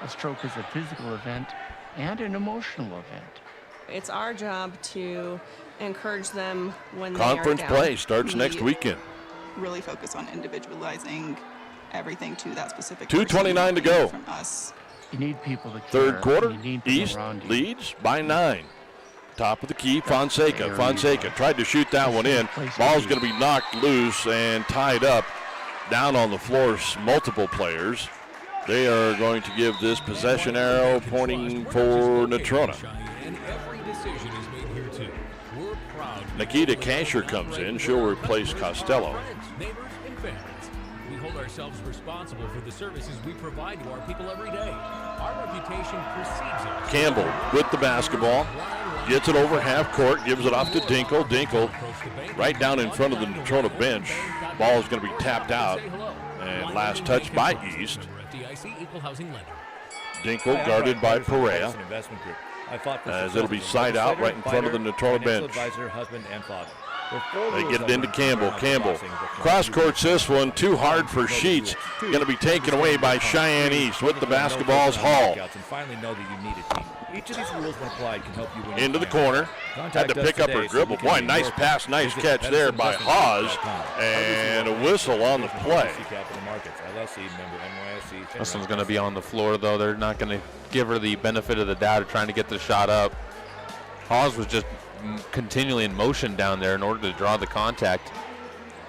A stroke is a physical event and an emotional event. It's our job to encourage them when Conference they are down. play starts next weekend. Really focus on individualizing everything to that specific 2:29 to go. From us. You need people to care. Third quarter, You need people East around you. leads by 9. Top of the key, Fonseca. Fonseca tried to shoot that one in. Ball's going to be knocked loose and tied up down on the floor. Multiple players. They are going to give this possession arrow pointing for Natrona. Nikita Kasher comes in. She'll replace Costello. We hold ourselves responsible for the services we provide to our people every day. Our reputation precedes us. Campbell with the basketball. Gets it over half court, gives it off to Dinkle. Dinkle right down in front of the Natrona bench. Ball is going to be tapped out. And last touch by East. Dinkle guarded by Perea. As it'll be side out right in front of the Natrona bench. They get it into Campbell. Campbell cross courts this one. Too hard for Sheets. Going to be taken away by Cheyenne East with the basketball's Hall. Each of these rules when applied can help you win. Into the corner. Had to pick up her dribble. Boy, nice pass, nice catch there by Hawes. And a whistle on the play. This one's going to be on the floor, though. They're not going to give her the benefit of the doubt of trying to get the shot up. Hawes was just continually in motion down there in order to draw the contact.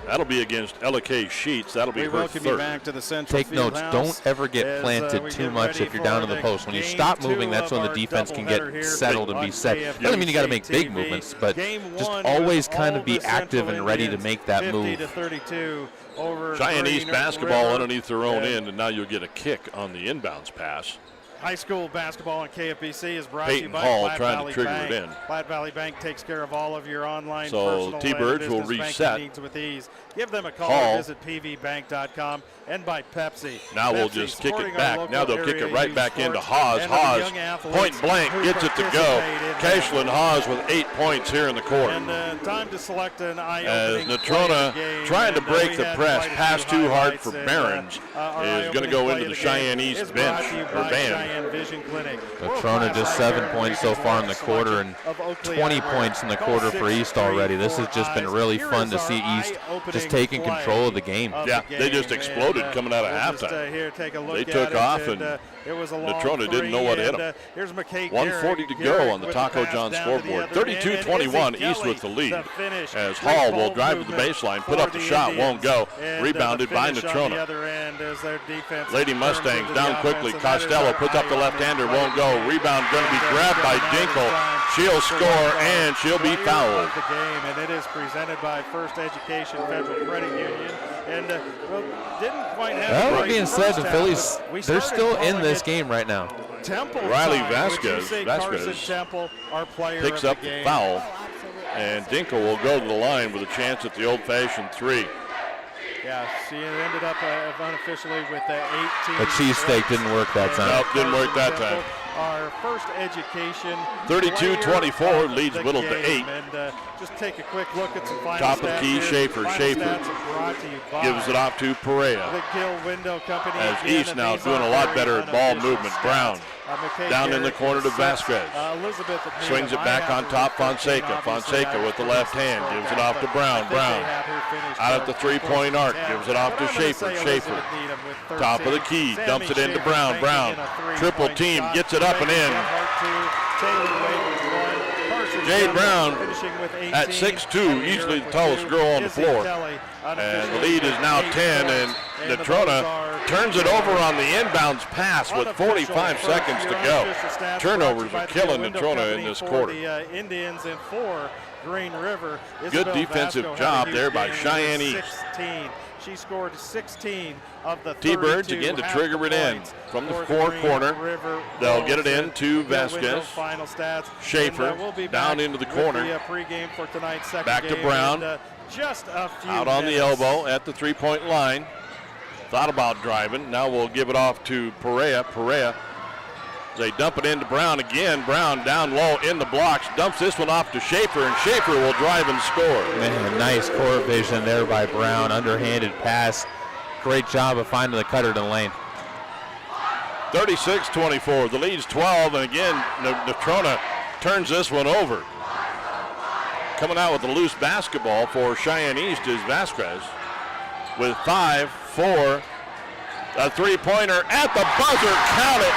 That'll be against LK Sheets. That'll be her third. Back to the central Take notes. Don't ever get planted too much if you're down in the post. When you stop moving, that's when the defense can get settled and be set. Doesn't mean you got to make big movements, but just always kind of be active and ready to make that move. Cheyenne East basketball underneath their own end, and now you'll get a kick on the inbounds pass. High school basketball on KFBC is brought to you Peyton by Hall Platte trying Valley to trigger Bank. it in. Platte Valley Bank takes care of all of your online So personal T-Birds and will business reset. banking needs with ease. Give them a call Hall. or visit pvbank.com, and by Pepsi. Now we'll Pepsi, just kick supporting it our back. local Now they'll kick it area right youth back into sports Hawes. and the Hawes, young athletes point blank, who gets it to go. participate in Cashlin Hawes with 8 points here in the quarter. And time to select an As eye-opening Natrona play of the game. trying to And, break we the had press, quite a pass few too hard highlights, for and, Barons, our is going to eye-opening go play into of the game Cheyenne East is brought bench, to you or by band. Cheyenne Vision Clinic. Natrona just 7 points so far in the quarter and 20 points in the quarter for East already. This has just been really fun to see East just taking control of the game. Yeah, they just exploded coming out of halftime. They took off, and Natrona didn't know what hit them. 1:40 to go on the Taco John scoreboard. 32-21, East with the lead. As Hall will drive to the baseline, put up the shot, won't go. Rebounded by Natrona. Lady Mustangs down quickly. Costello puts up the left-hander, won't go. Rebound going to be grabbed by Dinkle. She'll score, and she'll be fouled. The game, and it is presented by First Education Federal Credit Union. And didn't quite have. Well, the that being said, the Phillies, they're still in this game right now. Temple Riley time, Vasquez Temple, our player picks of up the foul, and Dinkle will go to the line with a chance at the old-fashioned three. Yeah, she ended up unofficially with the 18. The cheesesteak didn't work that time. Nope, didn't work that time. Our First Education 32-24 leads Whittle to 8. And just take a quick look at some final Top of the stats key, here. Schaefer. Final Schaefer stats are brought to you by gives it off to Perea. the Gill Window Company. As again, East and now these doing a are lot very better at ball unofficial movement. stats. Brown McKay down in the Garrett corner to sets, Vasquez. Elizabeth at Swings it back on top, Fonseca. Fonseca with the left hand gives it off to Brown. Brown out at the three-point arc, gives it off to Schaefer. Schaefer, top of the key, dumps it into Brown. Brown, triple team, gets it up and in. Jade Brown at 6'2", easily the tallest girl on the floor. And the lead is now 10, and Natrona turns it over on the inbounds pass with 45 seconds to go. Turnovers are killing Natrona in this quarter. Indians in 4, Green River. Good defensive job there by Cheyenne East. She scored 16 of the T-Birds again to trigger it in from the far corner. They'll get it in to Vasquez. Schaefer down into the corner. Back to Brown. Out on the elbow at the three-point line. Thought about driving. Now we'll give it off to Perea. Perea, they dump it into Brown again. Brown down low in the blocks. Dumps this one off to Schaefer, and Schaefer will drive and score. Man, nice court vision there by Brown. Underhanded pass. Great job of finding the cutter to the lane. 36-24. The lead's 12, and again, Natrona turns this one over. Coming out with the loose basketball for Cheyenne East is Vasquez with 5, 4, A three-pointer at the buzzer. Count it.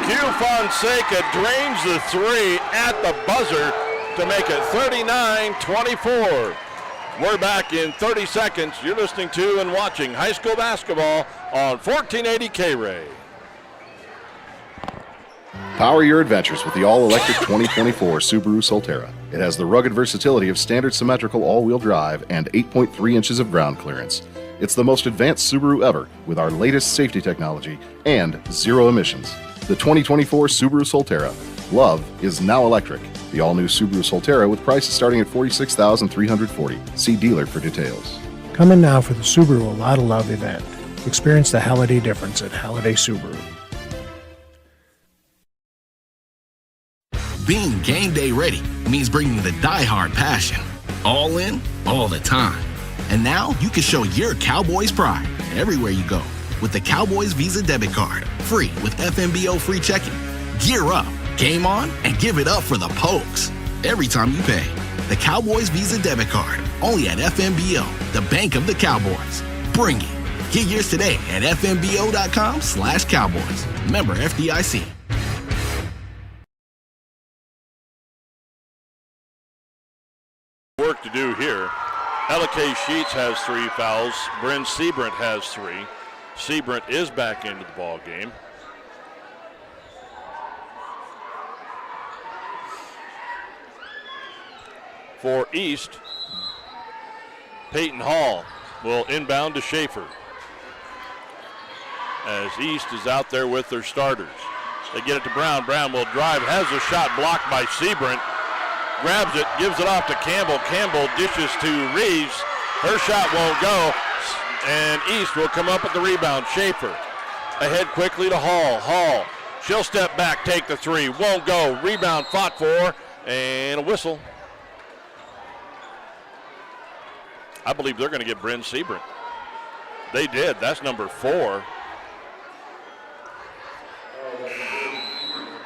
Q Fonseca drains the three at the buzzer to make it 39-24. We're back in 30 seconds. You're listening to and watching high school basketball on 1480 K-Ray. Power your adventures with the all-electric 2024 Subaru Solterra. It has the rugged versatility of standard symmetrical all-wheel drive and 8.3 inches of ground clearance. It's the most advanced Subaru ever with our latest safety technology and zero emissions. The 2024 Subaru Solterra. Love is now electric. The all-new Subaru Solterra with prices starting at $46,340. See dealer for details. Come in now for the Subaru A Lot of Love event. Experience the holiday difference at Holiday Subaru. Being game day ready means bringing the die-hard passion. All in, all the time. And now you can show your Cowboys pride everywhere you go with the Cowboys Visa debit card. Free with FMBO free checking. Gear up, game on, and give it up for the Pokes every time you pay. The Cowboys Visa debit card, only at FMBO, the bank of the Cowboys. Bring it. Get yours today at fmbo.com/Cowboys. Member FDIC. Work to do here. LK Sheets has 3 fouls. Bryn Seabrant has 3. Seabrant is back into the ball game. For East, Peyton Hall will inbound to Schaefer. As East is out there with their starters. They get it to Brown. Brown will drive, has a shot blocked by Seabrant. Grabs it, gives it off to Campbell. Campbell dishes to Reeves. Her shot won't go, and East will come up with the rebound. Schaefer ahead quickly to Hall. Hall, she'll step back, take the three. Won't go. Rebound fought for, and a whistle. I believe they're going to get Bryn Seabrant. They did. That's number 4.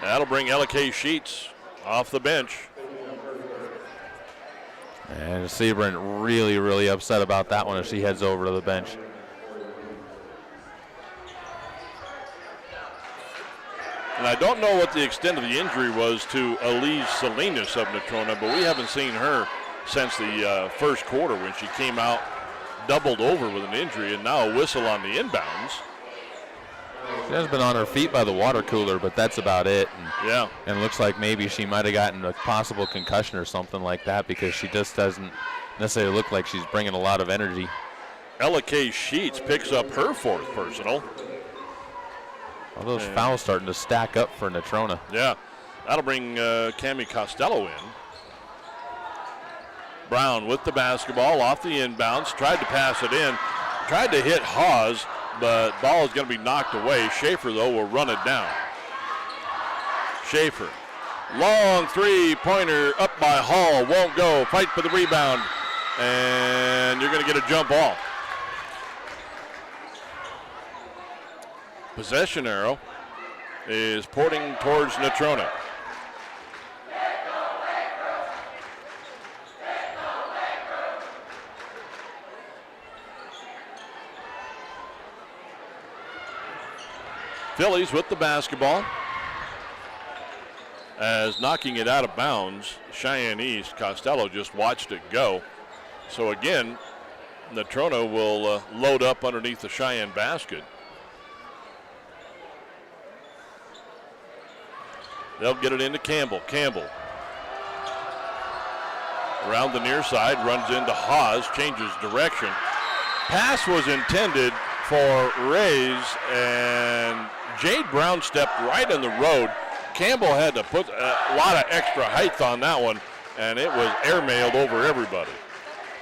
That'll bring LK Sheets off the bench. And Seabrant really, really upset about that one as she heads over to the bench. And I don't know what the extent of the injury was to Elise Salinas of Natrona, but we haven't seen her since the first quarter when she came out doubled over with an injury, and now a whistle on the inbounds. She has been on her feet by the water cooler, but that's about it. And it looks like maybe she might have gotten a possible concussion or something like that because she just doesn't necessarily look like she's bringing a lot of energy. LK Sheets picks up her 4th personal. All those fouls starting to stack up for Natrona. Yeah, that'll bring Cami Costello in. Brown with the basketball off the inbounds, tried to pass it in, tried to hit Hawes, but ball is going to be knocked away. Schaefer, though, will run it down. Schaefer, long three-pointer up by Hall, won't go. Fight for the rebound, and you're going to get a jump ball. Possession arrow is pointing towards Natrona. Phillies with the basketball. As knocking it out of bounds, Cheyenne East. Costello just watched it go. So again, Natrona will load up underneath the Cheyenne basket. They'll get it into Campbell. Campbell around the near side, runs into Haas, changes direction. Pass was intended for Rays, and Jade Brown stepped right in the road. Campbell had to put a lot of extra height on that one, and it was airmailed over everybody.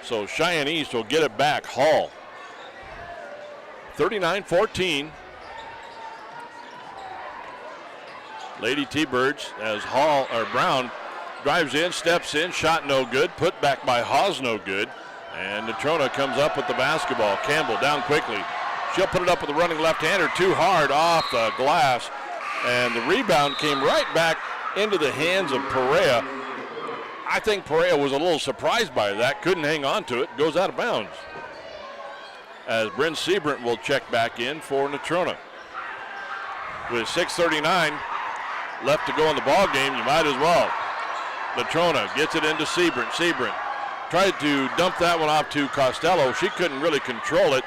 So Cheyenne East will get it back. Hall, 39-14. Lady T-Birds as Brown drives in, steps in, shot no good, put back by Haas no good, and Natrona comes up with the basketball. Campbell down quickly. She'll put it up with a running left-hander, too hard off the glass, and the rebound came right back into the hands of Perea. I think Perea was a little surprised by that, couldn't hang on to it, goes out of bounds. as Bryn Seabrant will check back in for Natrona. With 6:39 left to go in the ball game, you might as well. Natrona gets it into Seabrant. Seabrant tried to dump that one off to Costello. She couldn't really control it.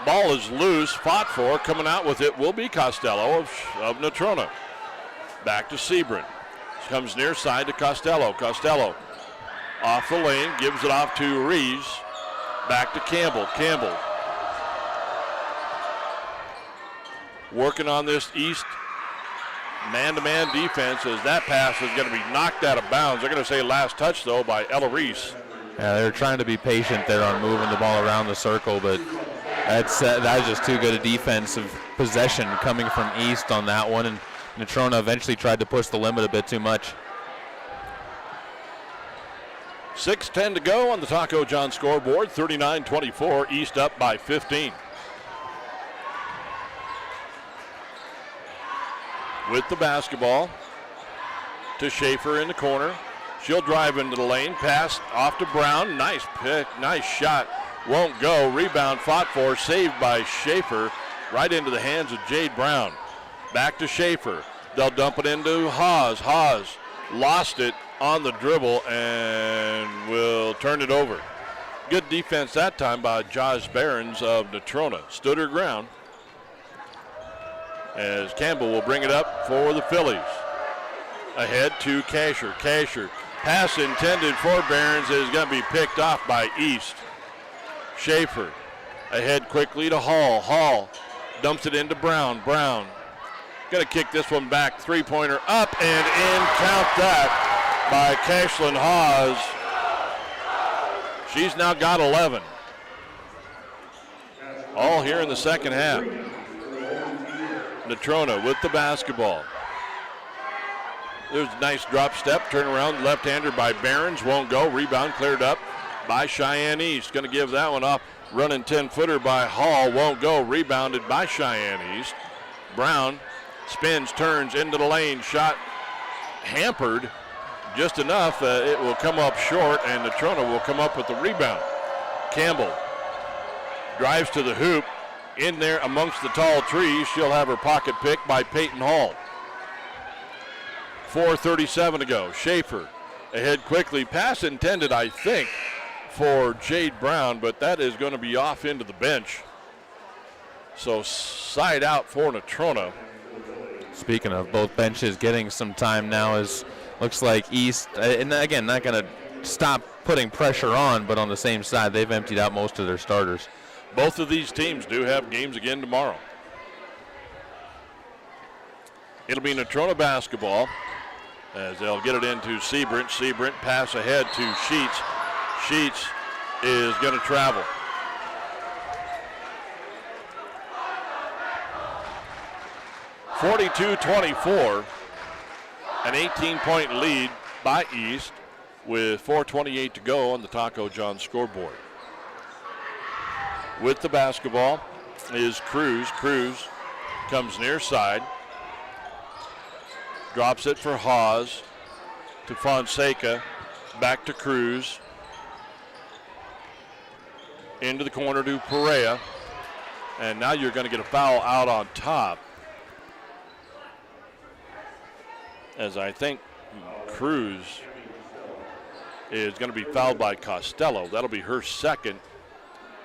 Ball is loose, fought for. Coming out with it will be Costello of Natrona. Back to Seabrant. Comes near side to Costello. Costello off the lane, gives it off to Reeves. Back to Campbell. Campbell working on this East man-to-man defense as that pass is going to be knocked out of bounds. They're going to say last touch, though, by Ella Reese. Yeah, they're trying to be patient there on moving the ball around the circle, but that's just too good a defensive possession coming from East on that one, and Natrona eventually tried to push the limit a bit too much. 6:10 to go on the Taco John scoreboard. 39-24, East up by 15. With the basketball to Schaefer in the corner. She'll drive into the lane, pass off to Brown. Nice pick, nice shot. Won't go. Rebound fought for, saved by Schaefer, right into the hands of Jade Brown. Back to Schaefer. They'll dump it into Haas. Haas lost it on the dribble and will turn it over. Good defense that time by Josh Behrens of Natrona. Stood her ground. As Campbell will bring it up for the Phillies. Ahead to Kasher. Kasher, pass intended for Behrens is going to be picked off by East. Schaefer ahead quickly to Hall. Hall dumps it into Brown. Brown going to kick this one back. Three-pointer up and in. Count that by Kashlyn Haas. She's now got 11. All here in the second half. Natrona with the basketball. There's a nice drop step, turn around, left-hander by Behrens, won't go. Rebound cleared up by Cheyenne East. Going to give that one off. Running 10-footer by Hall, won't go. Rebounded by Cheyenne East. Brown spins, turns into the lane, shot hampered just enough. It will come up short, and Natrona will come up with the rebound. Campbell drives to the hoop. In there amongst the tall trees, she'll have her pocket picked by Peyton Hall. 4:37 to go. Schaefer ahead quickly. Pass intended, I think, for Jade Brown, but that is going to be off into the bench. So side out for Natrona. Speaking of both benches getting some time now, is looks like East, and again, not going to stop putting pressure on, but on the same side, they've emptied out most of their starters. Both of these teams do have games again tomorrow. It'll be Natrona basketball as they'll get it into Seabrant. Seabrant pass ahead to Sheets. Sheets is going to travel. (42-24), an 18-point lead by East with 4:28 to go on the Taco John scoreboard. With the basketball is Cruz. Cruz comes near side. Drops it for Haas to Fonseca. Back to Cruz. Into the corner to Perea. And now you're going to get a foul out on top. As I think Cruz is going to be fouled by Costello. That'll be her second.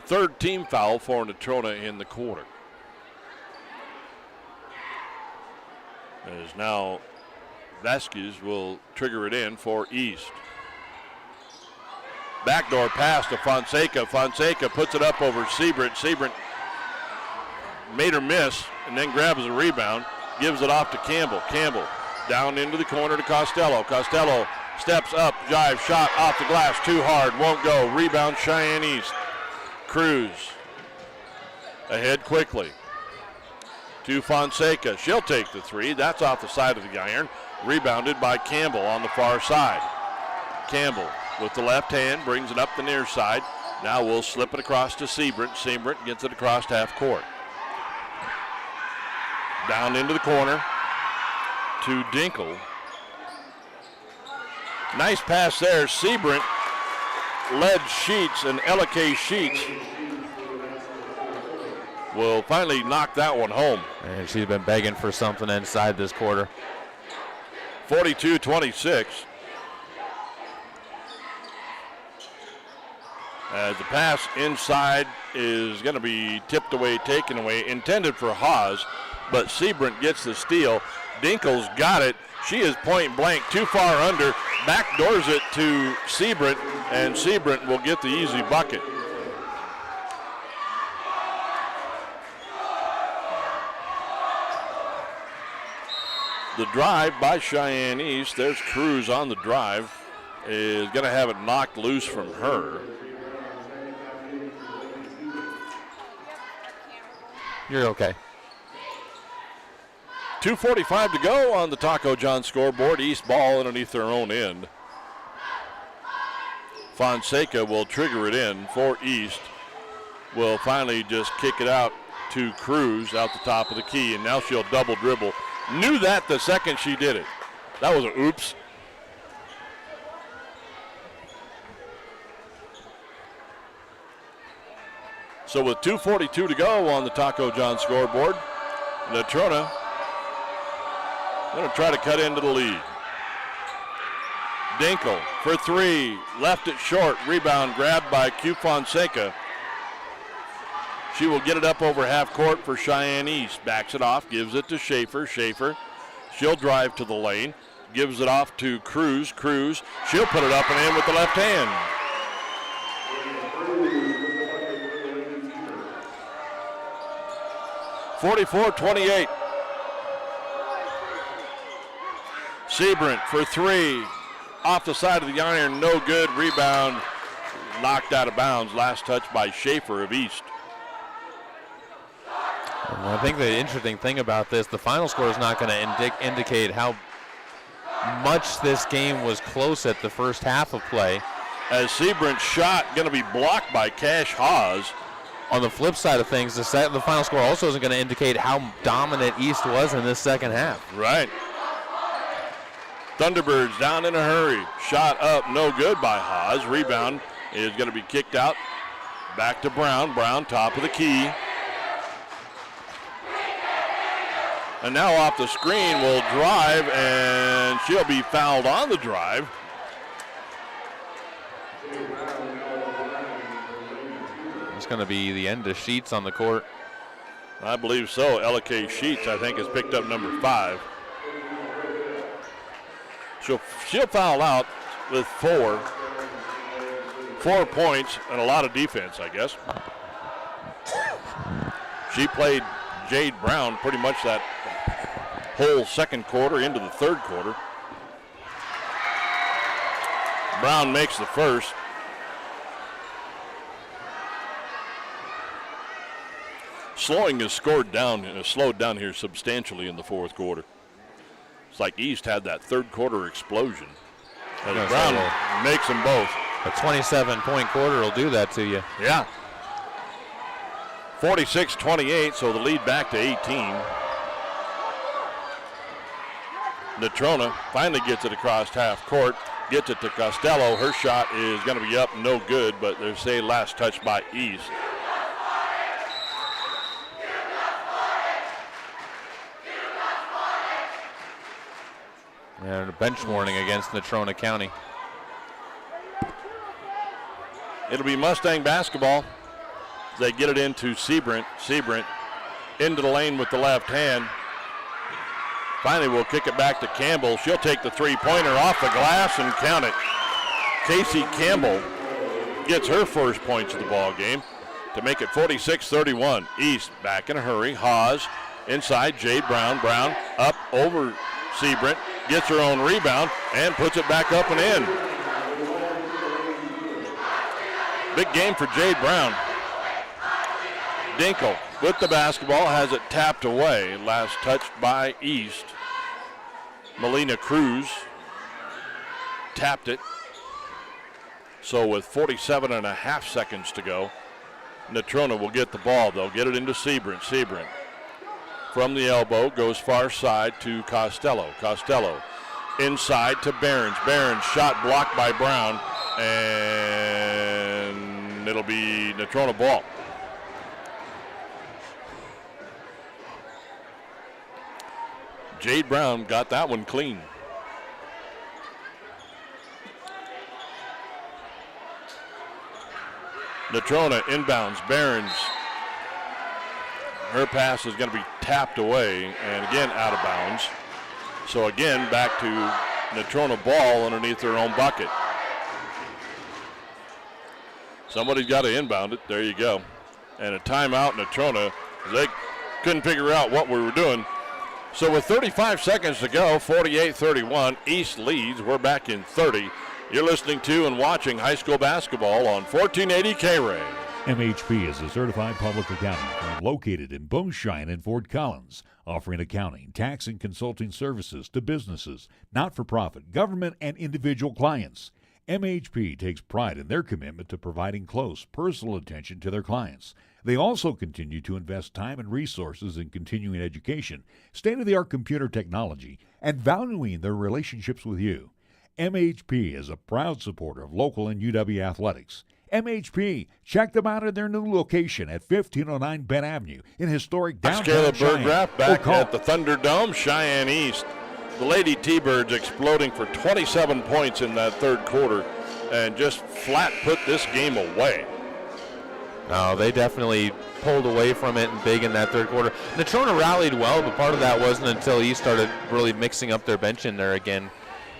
Third team foul for Natrona in the quarter. As now Vasquez will trigger it in for East. Backdoor pass to Fonseca. Fonseca puts it up over Seabrant. Seabrant made her miss and then grabs the rebound. Gives it off to Campbell. Campbell down into the corner to Costello. Costello steps up, drive, shot off the glass. Too hard, won't go. Rebound Cheyenne East. Cruz ahead quickly to Fonseca. She'll take the three. That's off the side of the iron. Rebounded by Campbell on the far side. Campbell with the left hand brings it up the near side. Now we'll slip it across to Seabrant. Seabrant gets it across half court. Down into the corner to Dinkle. Nice pass there. Seabrant led Sheets, and Elike Sheets will finally knock that one home. And she's been begging for something inside this quarter. 42-26. As the pass inside is going to be tipped away, taken away, intended for Haas, but Seabrant gets the steal. Dinkel's got it. She is point blank, too far under, backdoors it to Seabrant, and Seabrant will get the easy bucket. The drive by Cheyenne East, there's Cruz on the drive, is going to have it knocked loose from her. You're okay. 2:45 to go on the Taco John scoreboard. East ball underneath their own end. Fonseca will trigger it in for East. Will finally just kick it out to Cruz out the top of the key, and now she'll double dribble. Knew that the second she did it. That was a oops. So with 2:42 to go on the Taco John scoreboard, Natrona going to try to cut into the lead. Dinkel for three, left it short, rebound grabbed by Q Fonseca. She will get it up over half court for Cheyenne East. Backs it off, gives it to Schaefer. Schaefer, she'll drive to the lane, gives it off to Cruz. Cruz, she'll put it up and in with the left hand. (44-28). Seabrant for three, off the side of the iron, no good. Rebound, knocked out of bounds. Last touch by Schaefer of East. I think the interesting thing about this, the final score is not going to indicate how much this game was close at the first half of play. As Seabrant's shot going to be blocked by Cash Haas. On the flip side of things, the final score also isn't going to indicate how dominant East was in this second half. Right. Thunderbirds down in a hurry. Shot up, no good by Haas. Rebound is going to be kicked out. Back to Brown. Brown, top of the key. And now off the screen will drive, and she'll be fouled on the drive. It's going to be the end of Sheets on the court. I believe so. Elike Sheets, I think, has picked up number 5. She'll foul out with 4 points and a lot of defense, I guess. She played Jade Brown pretty much that whole second quarter into the third quarter. Brown makes the first. Slowing is slowed down here substantially in the fourth quarter. It's like East had that third quarter explosion. As Brown makes them both. A 27-point quarter will do that to you. Yeah. 46-28, so the lead back to 18. Natrona finally gets it across half court, gets it to Costello. Her shot is going to be up, no good, but they say last touch by East. And a bench warning against Natrona County. It'll be Mustang basketball. They get it into Seabrant. Seabrant into the lane with the left hand. Finally, we'll kick it back to Campbell. She'll take the three-pointer off the glass and count it. Casey Campbell gets her first points of the ball game to make it 46-31. East back in a hurry. Haas inside. Jade Brown. Brown up over Seabrant. Gets her own rebound and puts it back up and in. Big game for Jade Brown. Dinkel with the basketball, has it tapped away. Last touched by East. Melina Cruz tapped it. So with 47.5 seconds to go, Natrona will get the ball. They'll get it into Seabrant. Seabrant from the elbow goes far side to Costello. Costello inside to Behrens. Behrens shot blocked by Brown, and it'll be Natrona ball. Jade Brown got that one clean. Natrona inbounds. Behrens. Her pass is going to be tapped away and again out of bounds. So again, back to Natrona ball underneath their own bucket. Somebody's got to inbound it. There you go. And a timeout, Natrona. They couldn't figure out what we were doing. So with 35 seconds to go, 48-31, East leads. We're back in 30. You're listening to and watching high school basketball on 1480 K-Ray. MHP is a certified public accounting firm located in both Cheyenne and Fort Collins, offering accounting, tax, and consulting services to businesses, not-for-profit, government, and individual clients. MHP takes pride in their commitment to providing close, personal attention to their clients. They also continue to invest time and resources in continuing education, state-of-the-art computer technology, and valuing their relationships with you. MHP is a proud supporter of local and UW athletics. MHP, check them out at their new location at 1509 Bend Avenue in historic downtown Caleb Cheyenne. Burgraff back at the Thunderdome, Cheyenne East. The Lady T-Birds exploding for 27 points in that third quarter and just flat put this game away. No, they definitely pulled away from it and big in that third quarter. Natrona rallied well, but part of that wasn't until East started really mixing up their bench in there again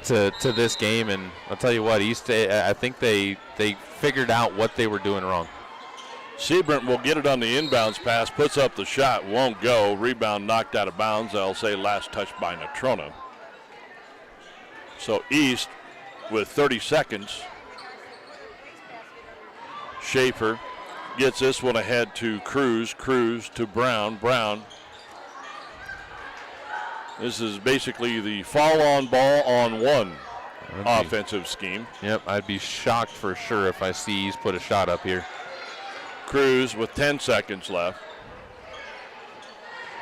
to this game. And I'll tell you what, East, I think they figured out what they were doing wrong. Seabrant will get it on the inbounds pass, puts up the shot, won't go. Rebound knocked out of bounds. I'll say last touch by Natrona. So East with 30 seconds. Schaefer gets this one ahead to Cruz. Cruz to Brown. Brown. This is basically the fall-on ball on one offensive scheme. Yep, I'd be shocked for sure if I see East put a shot up here. Cruz with 10 seconds left.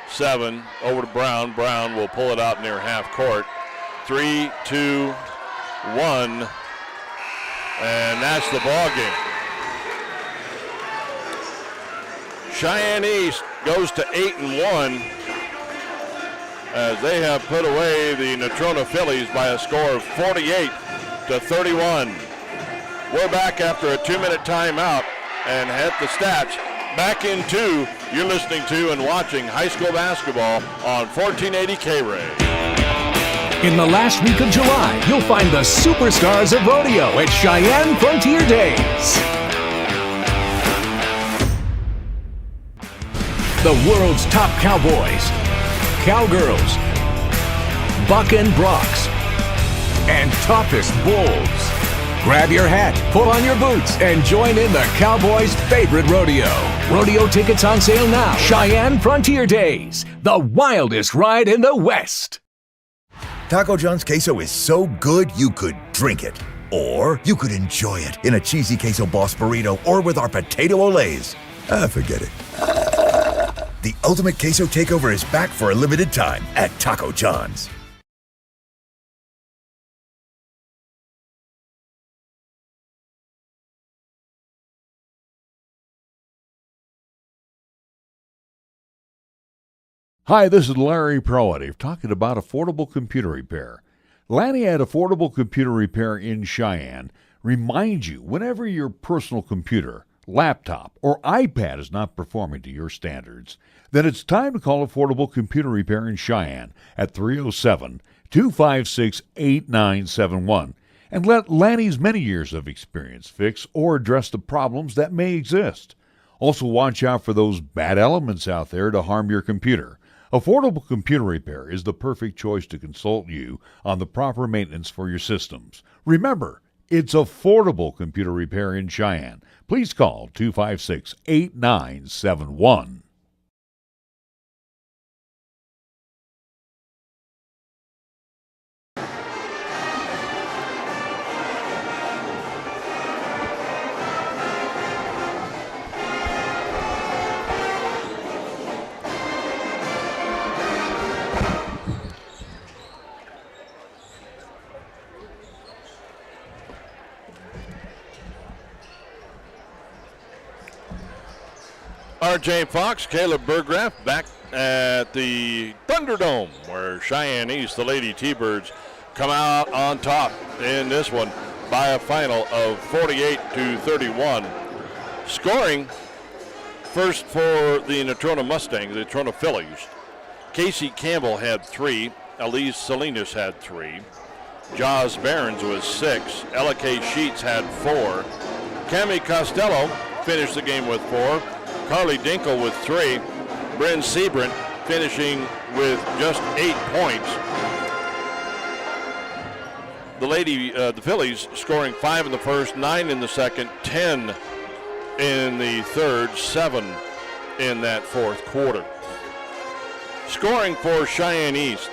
7 over to Brown. Brown will pull it out near half court. 3, 2, 1, and that's the ball game. Cheyenne East goes to 8-1 as they have put away the Natrona Phillies by a score of 48-31. We're back after a 2-minute timeout and hit the stats. Back in 2, you're listening to and watching high school basketball on 1480 K-Ray. In the last week of July, you'll find the superstars of rodeo at Cheyenne Frontier Days. The world's top cowboys, cowgirls, buck and brocks, and toughest bulls. Grab your hat, pull on your boots, and join in the Cowboys' favorite rodeo. Rodeo tickets on sale now. Cheyenne Frontier Days, the wildest ride in the West. Taco John's queso is so good you could drink it. Or you could enjoy it in a cheesy queso boss burrito or with our potato olays. Forget it. The ultimate queso takeover is back for a limited time at Taco John's. Hi, this is Larry Proative talking about affordable computer repair. Lanny at Affordable Computer Repair in Cheyenne reminds you whenever your personal computer, laptop, or iPad is not performing to your standards, then it's time to call Affordable Computer Repair in Cheyenne at 307-256-8971 and let Lanny's many years of experience fix or address the problems that may exist. Also, watch out for those bad elements out there to harm your computer. Affordable Computer Repair is the perfect choice to consult you on the proper maintenance for your systems. Remember, it's Affordable Computer Repair in Cheyenne. Please call 256-8971. Our RJ Fox, Caleb Burgraff back at the Thunderdome, where Cheyenne East, the Lady T-Birds, come out on top in this one by a final of 48-31. Scoring first for the Natrona Mustangs, the Natrona Phillies. Casey Campbell had 3. Elise Salinas had 3. Jaws Barons was 6. Ella K. Sheets had 4. Cami Costello finished the game with 4. Carly Dinkle with 3. Bryn Seabrant finishing with just 8 points. The Phillies scoring 5 in the first, 9 in the second, 10 in the third, 7 in that fourth quarter. Scoring for Cheyenne East,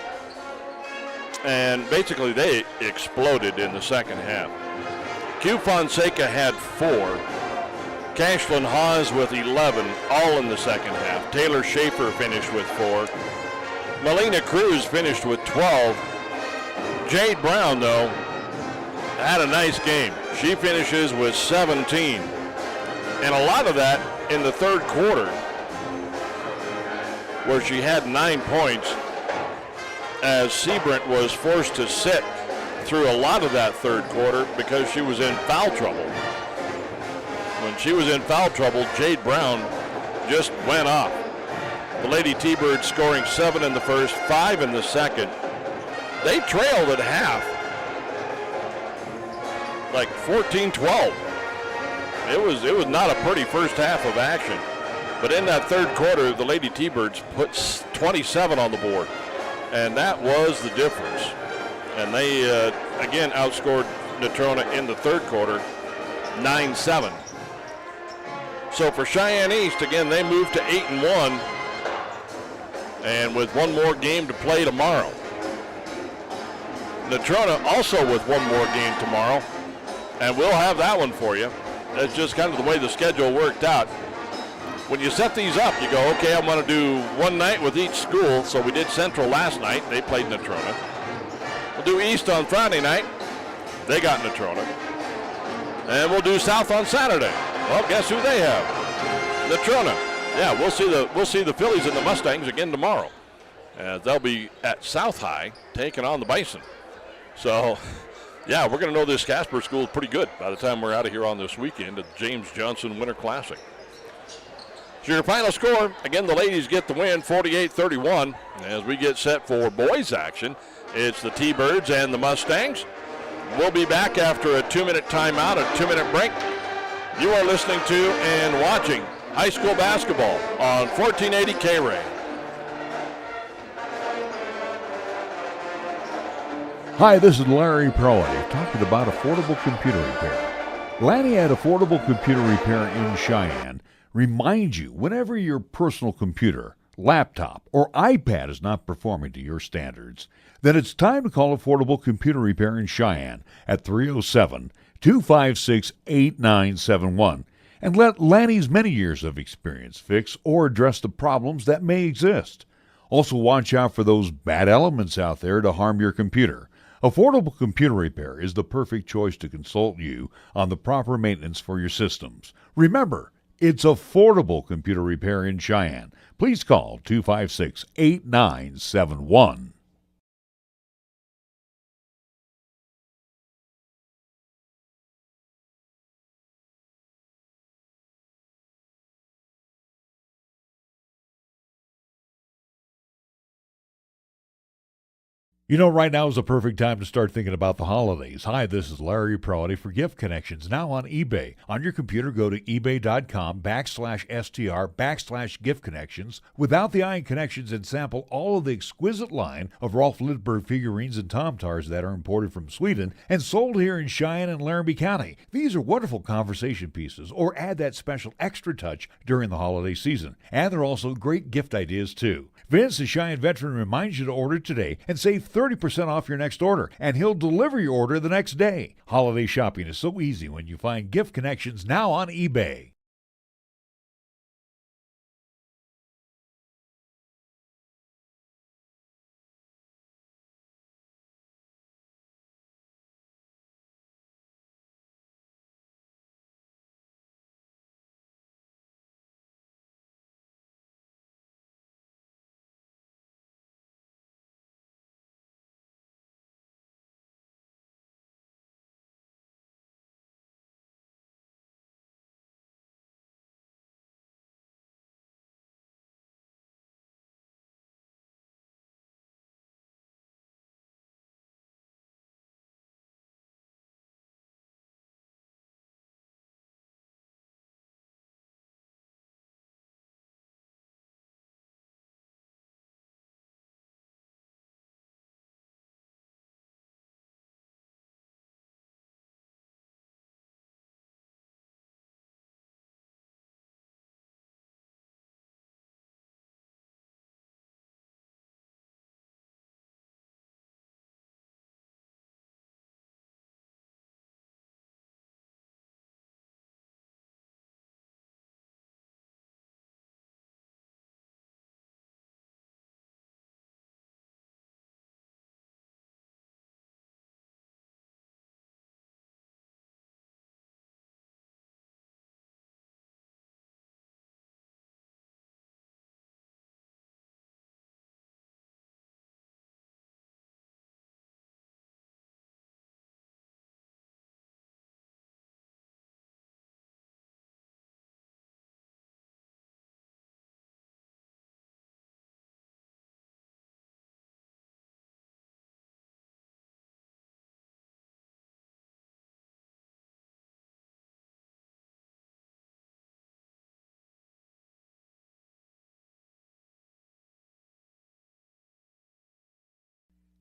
and basically they exploded in the second half. Q Fonseca had 4. Cashlyn Hawes with 11, all in the second half. Taylor Schaefer finished with 4. Melina Cruz finished with 12. Jade Brown, though, had a nice game. She finishes with 17. And a lot of that in the third quarter, where she had 9 points, as Seabrant was forced to sit through a lot of that third quarter because she was in foul trouble. When she was in foul trouble, Jade Brown just went off. The Lady T-Birds scoring 7 in the first, 5 in the second. They trailed at half, like 14-12. It was not a pretty first half of action. But in that third quarter, the Lady T-Birds put 27 on the board. And that was the difference. And they, again, outscored Natrona in the third quarter, 9-7. So for Cheyenne East, again, they moved to 8-1. And with one more game to play tomorrow. Natrona also with one more game tomorrow. And we'll have that one for you. That's just kind of the way the schedule worked out. When you set these up, you go, okay, I'm going to do one night with each school. So we did Central last night. They played Natrona. We'll do East on Friday night. They got Natrona. And we'll do South on Saturday. Well, guess who they have? Natrona. Yeah, we'll see the Phillies and the Mustangs again tomorrow. They'll be at South High taking on the Bison. So, yeah, we're going to know this Casper school is pretty good by the time we're out of here on this weekend at the James Johnson Winter Classic. So your final score, again, the ladies get the win, 48-31. As we get set for boys action, it's the T-Birds and the Mustangs. We'll be back after a 2-minute timeout, a 2-minute break. You are listening to and watching high school basketball on 1480 K-Ray. Hi, this is Larry Prowley talking about affordable computer repair. Lanny at Affordable Computer Repair in Cheyenne reminds you whenever your personal computer, laptop, or iPad is not performing to your standards, then it's time to call Affordable Computer Repair in Cheyenne at 307-256-8971 and let Lanny's many years of experience fix or address the problems that may exist. Also, watch out for those bad elements out there to harm your computer. Affordable Computer Repair is the perfect choice to consult you on the proper maintenance for your systems. Remember, it's Affordable Computer Repair in Cheyenne. Please call 256-8971. You know, right now is the perfect time to start thinking about the holidays. Hi, this is Larry Prowley for Gift Connections, now on eBay. On your computer, go to ebay.com/str/gift connections without the I in connections and sample all of the exquisite line of Rolf Lidberg figurines and Tom-Tars that are imported from Sweden and sold here in Cheyenne and Laramie County. These are wonderful conversation pieces, or add that special extra touch during the holiday season. And they're also great gift ideas, too. Vince, the Cheyenne veteran, reminds you to order today and save 30% off your next order, and he'll deliver your order the next day. Holiday shopping is so easy when you find Gift Connections now on eBay.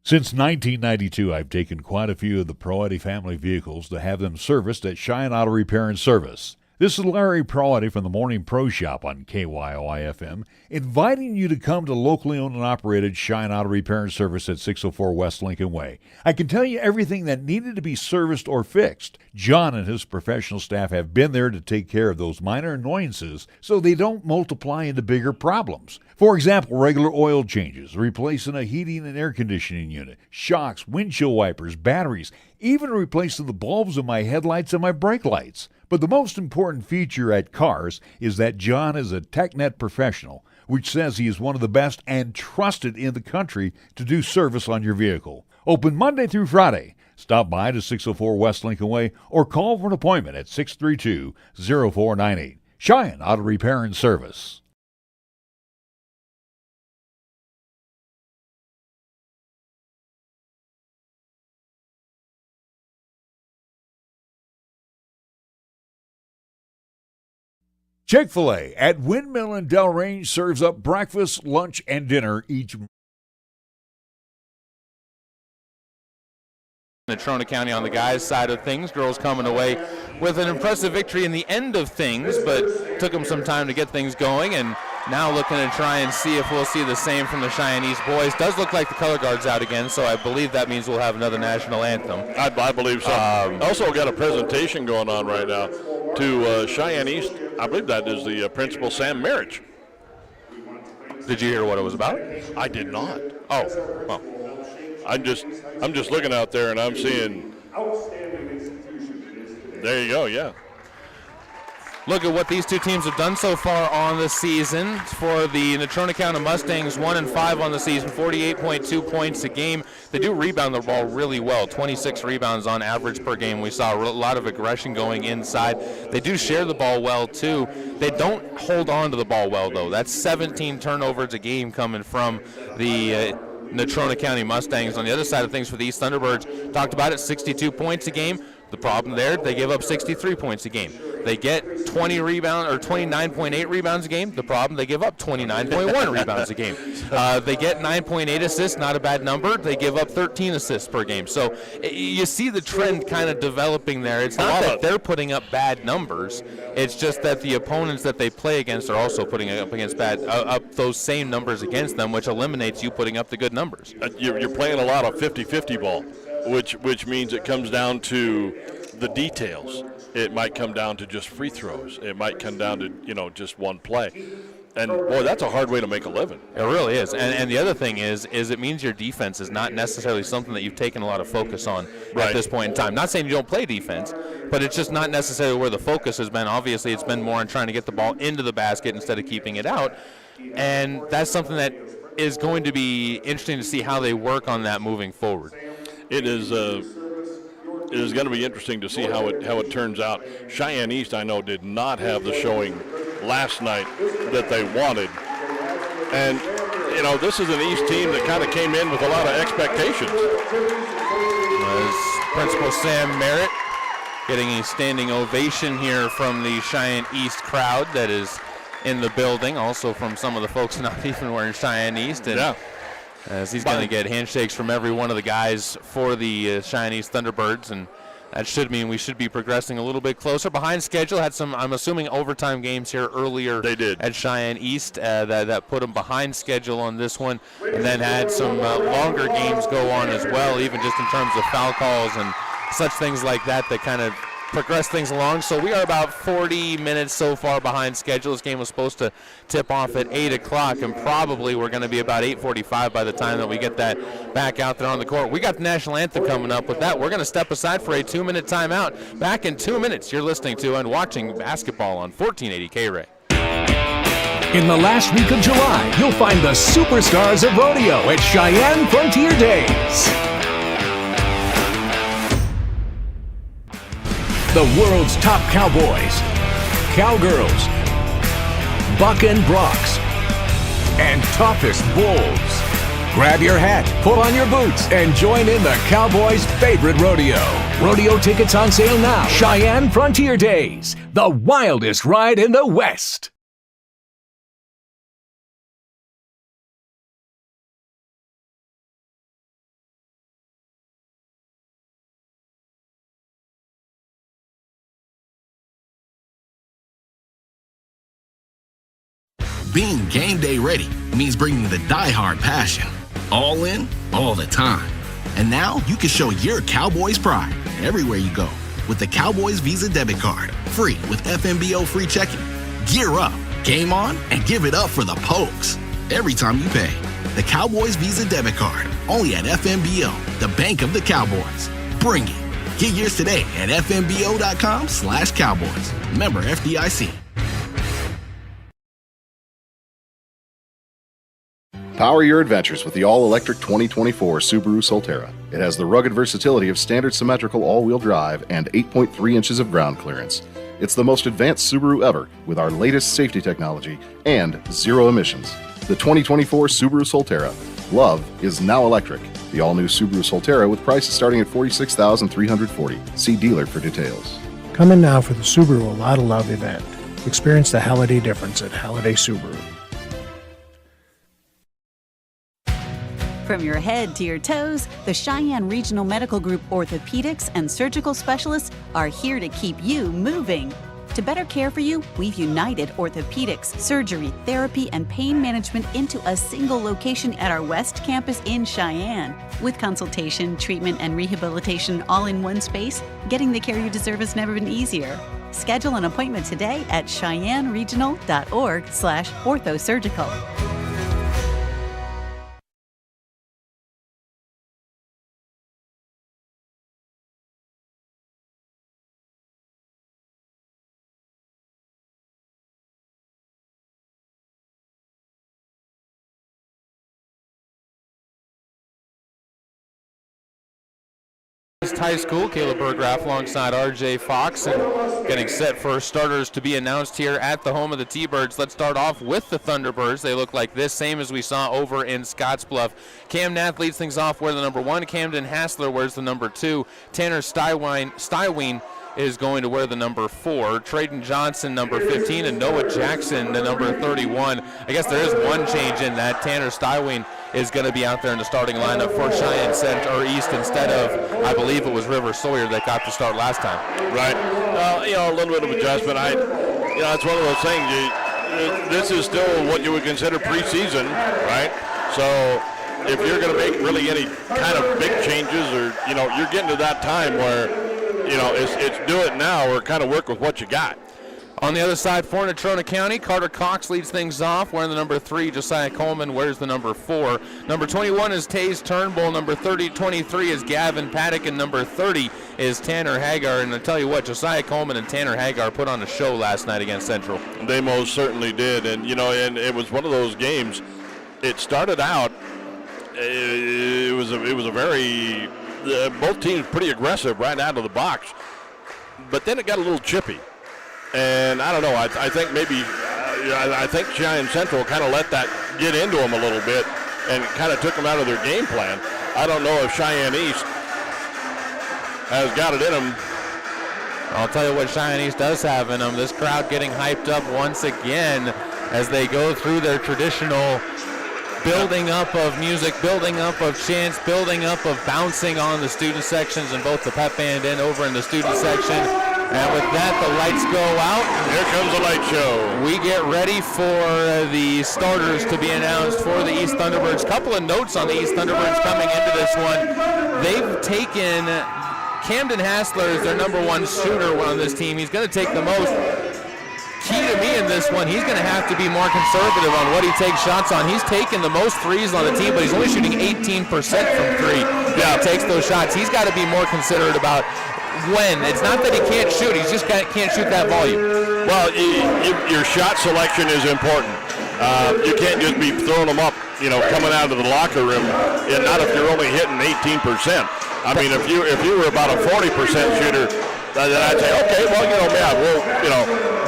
Since 1992, I've taken quite a few of the Proetti family vehicles to have them serviced at Cheyenne Auto Repair and Service. This is Larry Proetti from the Morning Pro Shop on KYOI-FM, inviting you to come to locally owned and operated Cheyenne Auto Repair and Service at 604 West Lincoln Way. I can tell you everything that needed to be serviced or fixed. John and his professional staff have been there to take care of those minor annoyances so they don't multiply into bigger problems. For example, regular oil changes, replacing a heating and air conditioning unit, shocks, windshield wipers, batteries, even replacing the bulbs in my headlights and my brake lights. But the most important feature at Cars is that John is a TechNet professional, which says he is one of the best and trusted in the country to do service on your vehicle. Open Monday through Friday. Stop by to 604 West Lincoln Way or call for an appointment at 632-0498. Cheyenne Auto Repair and Service. Chick-fil-A at Windmill and Delrange serves up breakfast, lunch, and dinner each month. Natrona County on the guys' side of things. Girls coming away with an impressive victory in the end of things, but took them some time to get things going, and now looking to try and see if we'll see the same from the Cheyenne East boys. Does look like the color guard's out again, so I believe that means we'll have another national anthem. I believe so. Also got a presentation going on right now to Cheyenne East. I believe that is the principal, Sam Merritt. Did you hear what it was about? I did not. Oh, well. I'm just looking out there and I'm seeing. There you go, yeah. Look at what these two teams have done so far on the season. For the Natrona County Mustangs, 1-5 on the season, 48.2 points a game. They do rebound the ball really well, 26 rebounds on average per game. We saw a lot of aggression going inside. They do share the ball well, too. They don't hold on to the ball well, though. That's 17 turnovers a game coming from the Natrona County Mustangs. On the other side of things for the East Thunderbirds, talked about it, 62 points a game. The problem there, they give up 63 points a game. They get 20 rebounds or 29.8 rebounds a game. The problem, they give up 29.1 rebounds a game. They get 9.8 assists, not a bad number. They give up 13 assists per game. So you see the trend kind of developing there. It's not that they're putting up bad numbers. It's just that the opponents that they play against are also putting up against up those same numbers against them, which eliminates you putting up the good numbers. You're playing a lot of 50-50 ball, which means it comes down to the details. It might come down to just free throws. It might come down to, just one play. And, boy, that's a hard way to make a living. It really is. And the other thing is it means your defense is not necessarily something that you've taken a lot of focus on at this point in time. Not saying you don't play defense, but it's just not necessarily where the focus has been. Obviously, it's been more on trying to get the ball into the basket instead of keeping it out. And that's something that is going to be interesting to see how they work on that moving forward. It is going to be interesting to see how it turns out. Cheyenne East, I know, did not have the showing last night that they wanted. And, this is an East team that kind of came in with a lot of expectations. As Principal Sam Merritt getting a standing ovation here from the Cheyenne East crowd that is in the building, also from some of the folks not even wearing Cheyenne East. And as he's going to get handshakes from every one of the guys for the Cheyenne East Thunderbirds, and that should mean we should be progressing a little bit closer. Behind schedule, had some, I'm assuming, overtime games here earlier. They did. At Cheyenne East that put them behind schedule on this one, and then had some longer games go on as well, even just in terms of foul calls and such things like that kind of progress things along. So we are about 40 minutes so far behind schedule. This game was supposed to tip off at 8 o'clock, and probably we're going to be about 8:45 by the time that we get that back out there on the court. We got the national anthem coming up. With that, we're going to step aside for a 2-minute timeout. Back in 2 minutes, you're listening to and watching basketball on 1480 K-Ray. In the last week of July, you'll find the superstars of rodeo at Cheyenne Frontier Days. The world's top cowboys, cowgirls, buck and broncs, and toughest bulls. Grab your hat, pull on your boots, and join in the Cowboys' favorite rodeo. Rodeo tickets on sale now. Cheyenne Frontier Days, the wildest ride in the West. Being game day ready means bringing the die-hard passion. All in, all the time. And now you can show your Cowboys pride everywhere you go with the Cowboys Visa debit card. Free with FMBO free checking. Gear up, game on, and give it up for the Pokes every time you pay. The Cowboys Visa debit card, only at FMBO, the bank of the Cowboys. Bring it. Get yours today at fmbo.com/Cowboys. Member FDIC. Power your adventures with the all-electric 2024 Subaru Solterra. It has the rugged versatility of standard symmetrical all-wheel drive and 8.3 inches of ground clearance. It's the most advanced Subaru ever with our latest safety technology and zero emissions. The 2024 Subaru Solterra. Love is now electric. The all-new Subaru Solterra with prices starting at $46,340. See dealer for details. Come in now for the Subaru A Lot of Love event. Experience the holiday difference at Holiday Subaru. From your head to your toes, the Cheyenne Regional Medical Group orthopedics and surgical specialists are here to keep you moving. To better care for you, we've united orthopedics, surgery, therapy, and pain management into a single location at our West Campus in Cheyenne. With consultation, treatment, and rehabilitation all in one space, getting the care you deserve has never been easier. Schedule an appointment today at cheyenneregional.org/orthosurgical. High School, Caleb Berggraf alongside RJ Fox, and getting set for starters to be announced here at the home of the T-Birds. Let's start off with the Thunderbirds. They look like this, same as we saw over in Scottsbluff. Cam Nath leads things off wearing the number 1. Camden Hassler wears the number 2. Tanner Styween is going to wear the number 4. Traden Johnson, number 15, and Noah Jackson, the number 31. I guess there is one change in that. Tanner Styween is going to be out there in the starting lineup for Cheyenne Center East instead of, I believe it was River Sawyer that got the start last time. Right. A little bit of adjustment. It's one of those things. This is still what you would consider preseason, right? So if you're going to make really any kind of big changes, or you're getting to that time where it's do it now or kind of work with what you got. On the other side for Natrona County, Carter Cox leads things off wearing the number 3. Josiah Coleman wears the number 4. Number 21 is Taze Turnbull. Number 23 is Gavin Paddock. And number 30 is Tanner Hagar. And I tell you what, Josiah Coleman and Tanner Hagar put on a show last night against Central. They most certainly did. And, and it was one of those games. It started out, it was a very, both teams pretty aggressive right out of the box. But then it got a little chippy. And I don't know, I think maybe, I think Cheyenne Central kind of let that get into them a little bit and kind of took them out of their game plan. I don't know if Cheyenne East has got it in them. I'll tell you what Cheyenne East does have in them. This crowd getting hyped up once again as they go through their traditional building up of music, building up of chants, building up of bouncing on the student sections in both the pep band and over in the student section. And with that, the lights go out. Here comes the light show. We get ready for the starters to be announced for the East Thunderbirds. Couple of notes on the East Thunderbirds coming into this one. They've taken Camden Hassler as their number 1 shooter on this team. He's going to take the most. Key to me in this one, he's going to have to be more conservative on what he takes shots on. He's taken the most threes on the team, but he's only shooting 18% from 3. Yeah, he takes those shots. He's got to be more considerate about when. It's not that he can't shoot, he just can't shoot that volume. Well, your shot selection is important. You can't just be throwing them up, coming out of the locker room, and not if you're only hitting 18%. I mean, if you were about a 40% shooter, then I'd say, okay, well,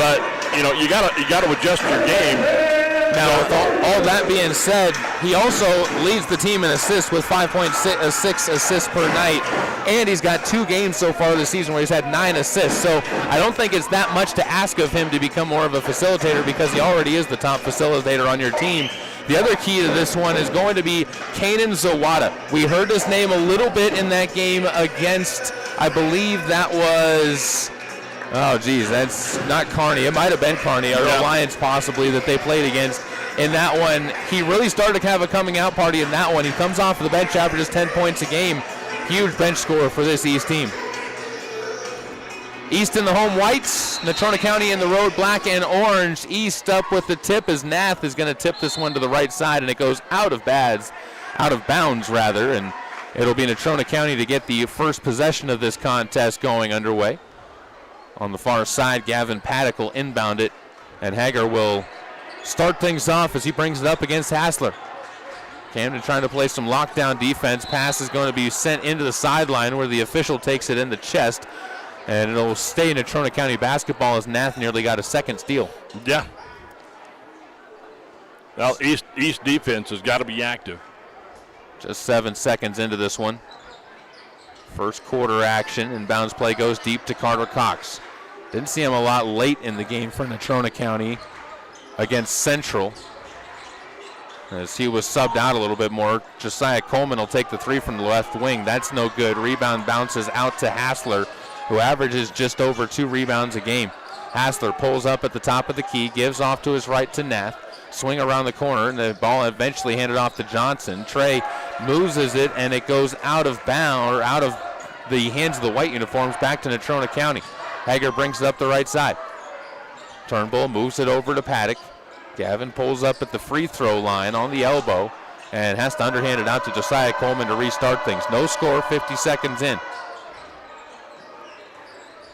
but you gotta adjust your game. Now, with all that being said, he also leads the team in assists with 5.6 assists per night, and he's got 2 games so far this season where he's had 9 assists. So I don't think it's that much to ask of him to become more of a facilitator because he already is the top facilitator on your team. The other key to this one is going to be Kanan Zawada. We heard his name a little bit in that game against, I believe that was, that's not Kearney. It might have been Kearney or Alliance possibly that they played against. in that one. He really started to have a coming out party in that one. He comes off the bench, averages 10 points a game. Huge bench scorer for this East team. East in the home whites, Natrona County in the road black and orange. East up with the tip as Nath is going to tip this one to the right side, and it goes out of bounds, and it'll be Natrona County to get the first possession of this contest going underway. On the far side, Gavin Paddock will inbound it, and Hager will start things off as he brings it up against Hassler. Camden trying to play some lockdown defense. Pass is going to be sent into the sideline where the official takes it in the chest. And it'll stay in Natrona County basketball as Nath nearly got a second steal. Yeah. Well, East defense has got to be active. Just 7 seconds into this one. First quarter action. Inbounds play goes deep to Carter Cox. Didn't see him a lot late in the game for Natrona County against Central, as he was subbed out a little bit more. Josiah Coleman will take the three from the left wing. That's no good. Rebound bounces out to Hassler, who averages just over 2 rebounds a game. Hassler pulls up at the top of the key, gives off to his right to Nath. Swing around the corner, and the ball eventually handed off to Johnson. Trey moves it, and it goes out of bounds, or out of the hands of the white uniforms, back to Natrona County. Hager brings it up the right side. Turnbull moves it over to Paddock. Gavin pulls up at the free throw line on the elbow and has to underhand it out to Josiah Coleman to restart things. No score, 50 seconds in.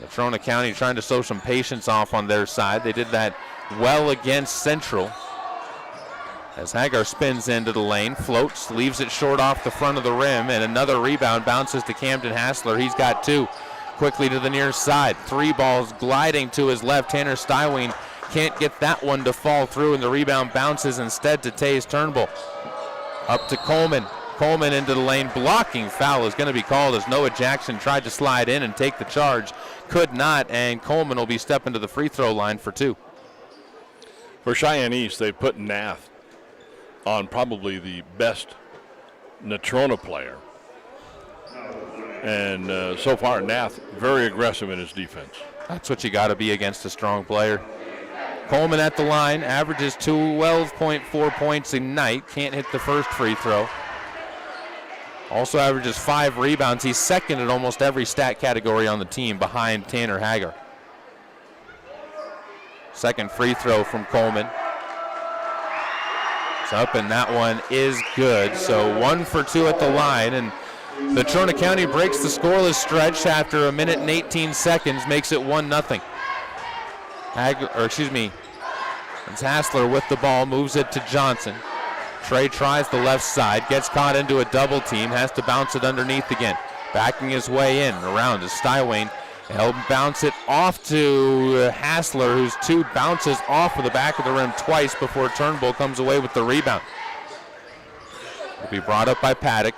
Natrona County trying to show some patience off on their side. They did that well against Central. As Hagar spins into the lane, floats, leaves it short off the front of the rim, and another rebound bounces to Camden Hassler. He's got 2. Quickly to the near side. 3 balls gliding to his left. Tanner Stywing can't get that one to fall through, and the rebound bounces instead to Taze Turnbull. Up to Coleman. Coleman into the lane. Blocking foul is going to be called as Noah Jackson tried to slide in and take the charge. Could not, and Coleman will be stepping to the free throw line for 2. For Cheyenne East, they put Nath on probably the best Natrona player. And so far, Nath very aggressive in his defense. That's what you got to be against a strong player. Coleman at the line, averages 12.4 points a night. Can't hit the first free throw. Also averages 5 rebounds. He's second in almost every stat category on the team behind Tanner Hager. Second free throw from Coleman. It's up, and that one is good. So 1 for 2 at the line, and Natrona County breaks the scoreless stretch after 1 minute and 18 seconds, makes it 1-0. It's Hassler with the ball, moves it to Johnson. Trey tries the left side, gets caught into a double team, has to bounce it underneath again. Backing his way in and around is Stywayne. He'll bounce it off to Hassler, whose 2 bounces off of the back of the rim twice before Turnbull comes away with the rebound. It'll be brought up by Paddock.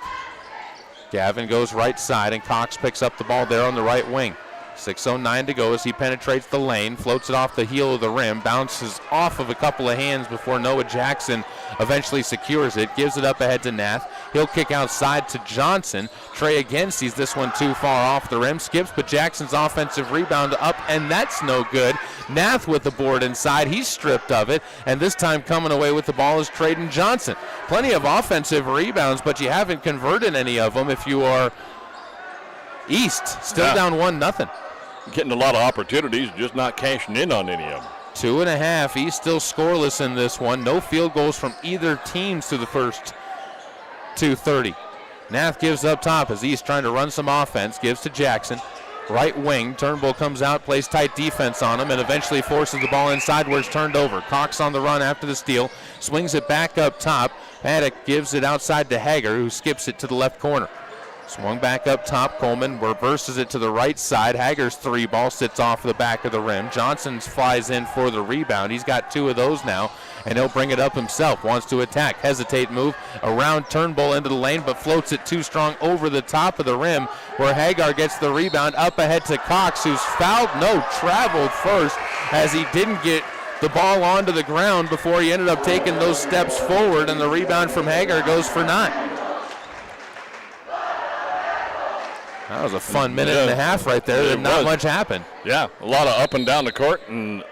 Gavin goes right side, and Cox picks up the ball there on the right wing. 6:09 to go as he penetrates the lane, floats it off the heel of the rim, bounces off of a couple of hands before Noah Jackson eventually secures it, gives it up ahead to Nath. He'll kick outside to Johnson. Trey again sees this one too far off the rim, skips, but Jackson's offensive rebound up, and that's no good. Nath with the board inside. He's stripped of it, and this time coming away with the ball is Trayden Johnson. Plenty of offensive rebounds, but you haven't converted any of them if you are East. Still down 1-0. Getting a lot of opportunities, just not cashing in on any of them. 2.5. East still scoreless in this one. No field goals from either team through the first 2:30. Nath gives up top as East trying to run some offense. Gives to Jackson. Right wing. Turnbull comes out, plays tight defense on him, and eventually forces the ball inside where it's turned over. Cox on the run after the steal. Swings it back up top. Paddock gives it outside to Hager, who skips it to the left corner. Swung back up top. Coleman reverses it to the right side. Hager's 3 ball sits off the back of the rim. Johnson flies in for the rebound. He's got 2 of those now, and he'll bring it up himself. Wants to attack. Hesitate move around Turnbull into the lane, but floats it too strong over the top of the rim where Hagar gets the rebound up ahead to Cox, who's fouled. No, traveled first as he didn't get the ball onto the ground before he ended up taking those steps forward, and the rebound from Hagar goes for 9. That was a fun minute and a half right there. Not much happened. Yeah, a lot of up and down the court, and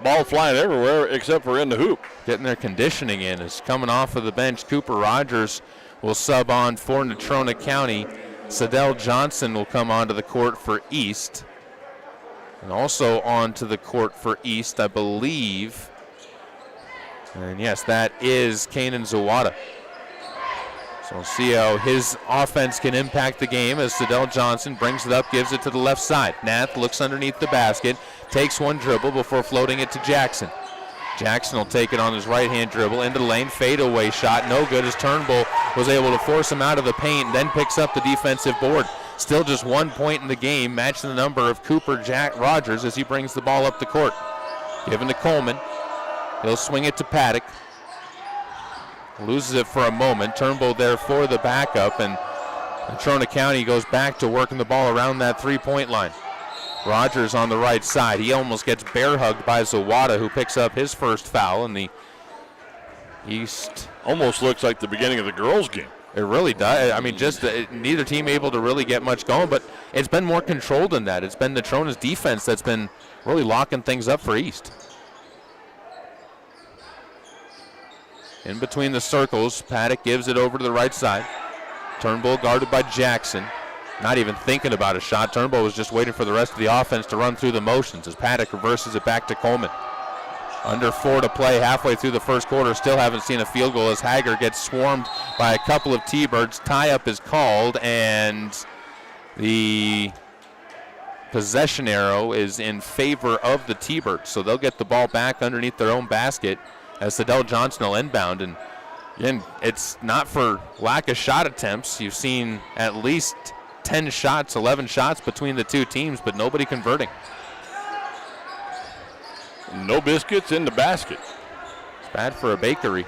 Ball flying everywhere except for in the hoop. Getting their conditioning in is coming off of the bench. Cooper Rogers will sub on for Natrona County. Sadell Johnson will come onto the court for East. And also onto the court for East, I believe. And yes, that is Kanan Zawada. So we'll see how his offense can impact the game as Sadell Johnson brings it up, gives it to the left side. Nath looks underneath the basket, takes one dribble before floating it to Jackson. Jackson will take it on his right-hand dribble into the lane, fadeaway shot, no good as Turnbull was able to force him out of the paint and then picks up the defensive board. Still just 1 point in the game, matching the number of Cooper Rogers as he brings the ball up the court. Given to Coleman. He'll swing it to Paddock. Loses it for a moment. Turnbull there for the backup, and Natrona County goes back to working the ball around that three-point line. Rogers on the right side. He almost gets bear hugged by Zawada, who picks up his first foul in the East. Almost looks like the beginning of the girls' game. It really does. I mean, just neither team able to really get much going, but it's been more controlled than that. It's been Natrona's defense that's been really locking things up for East. In between the circles, Paddock gives it over to the right side. Turnbull guarded by Jackson. Not even thinking about a shot. Turnbull was just waiting for the rest of the offense to run through the motions as Paddock reverses it back to Coleman. Under 4 to play halfway through the first quarter. Still haven't seen a field goal as Hager gets swarmed by a couple of T-Birds. Tie-up is called, and the possession arrow is in favor of the T-Birds. So they'll get the ball back underneath their own basket as Sadell Johnson will inbound. And again, it's not for lack of shot attempts. You've seen at least 10 shots, 11 shots between the two teams, but nobody converting. No biscuits in the basket. It's bad for a bakery.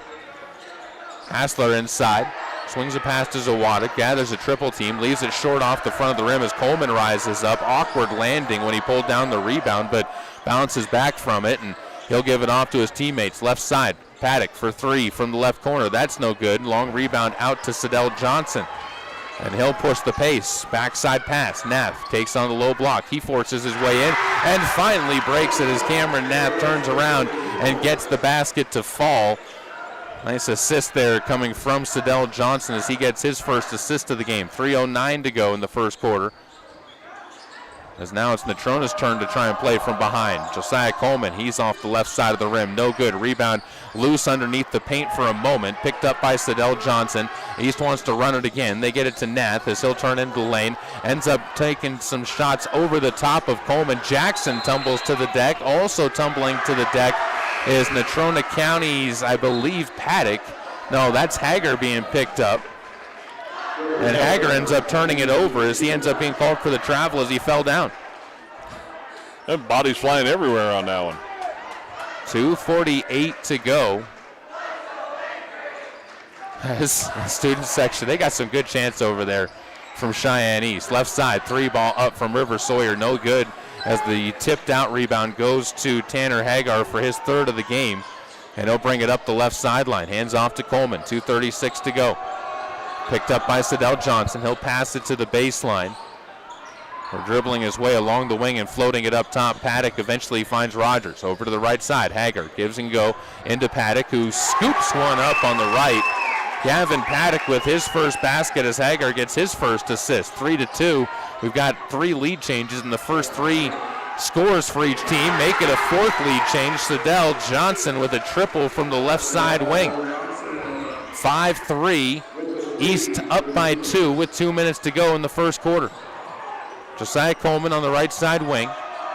Hassler inside. Swings a pass to Zawada. Gathers a triple team. Leaves it short off the front of the rim as Coleman rises up. Awkward landing when he pulled down the rebound, but bounces back from it, and he'll give it off to his teammates. Left side. Paddock for 3 from the left corner. That's no good. Long rebound out to Sadell Johnson. And he'll push the pace. Backside pass. Nath takes on the low block. He forces his way in and finally breaks it as Cameron Nath turns around and gets the basket to fall. Nice assist there coming from Sadell Johnson as he gets his first assist of the game. 3:09 to go in the first quarter. As now it's Natrona's turn to try and play from behind. Josiah Coleman, he's off the left side of the rim. No good. Rebound loose underneath the paint for a moment. Picked up by Sadell Johnson. East wants to run it again. They get it to Nath as he'll turn into the lane. Ends up taking some shots over the top of Coleman. Jackson tumbles to the deck. Also tumbling to the deck is Natrona County's, I believe, Paddock. No, that's Hager being picked up. And Hager ends up turning it over as he ends up being called for the travel as he fell down. That body's flying everywhere on that one. 2:48 to go. As student section, they got some good chance over there from Cheyenne East. Left side, 3-ball up from River Sawyer, no good as the tipped out rebound goes to Tanner Hagar for his third of the game. And he'll bring it up the left sideline. Hands off to Coleman, 2:36 to go. Picked up by Sadell Johnson. He'll pass it to the baseline. We're dribbling his way along the wing and floating it up top. Paddock eventually finds Rogers. Over to the right side. Hager gives and go into Paddock, who scoops one up on the right. Gavin Paddock with his first basket as Hager gets his first assist. 3-2. We've got 3 lead changes in the first 3 scores for each team. Make it a 4th lead change. Sadell Johnson with a triple from the left side wing. 5-3. East up by 2 with 2 minutes to go in the first quarter. Josiah Coleman on the right side wing.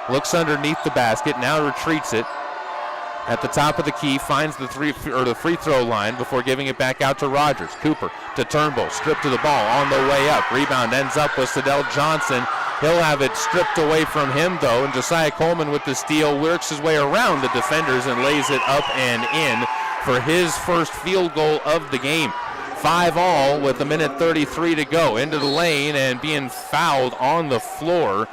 Looks underneath the basket, now retreats it. At the top of the key, finds the free throw line before giving it back out to Rogers. Cooper to Turnbull, stripped to the ball on the way up. Rebound ends up with Sadell Johnson. He'll have it stripped away from him though, and Josiah Coleman with the steal works his way around the defenders and lays it up and in for his first field goal of the game. 5-all with 1:33 to go. Into the lane and being fouled on the floor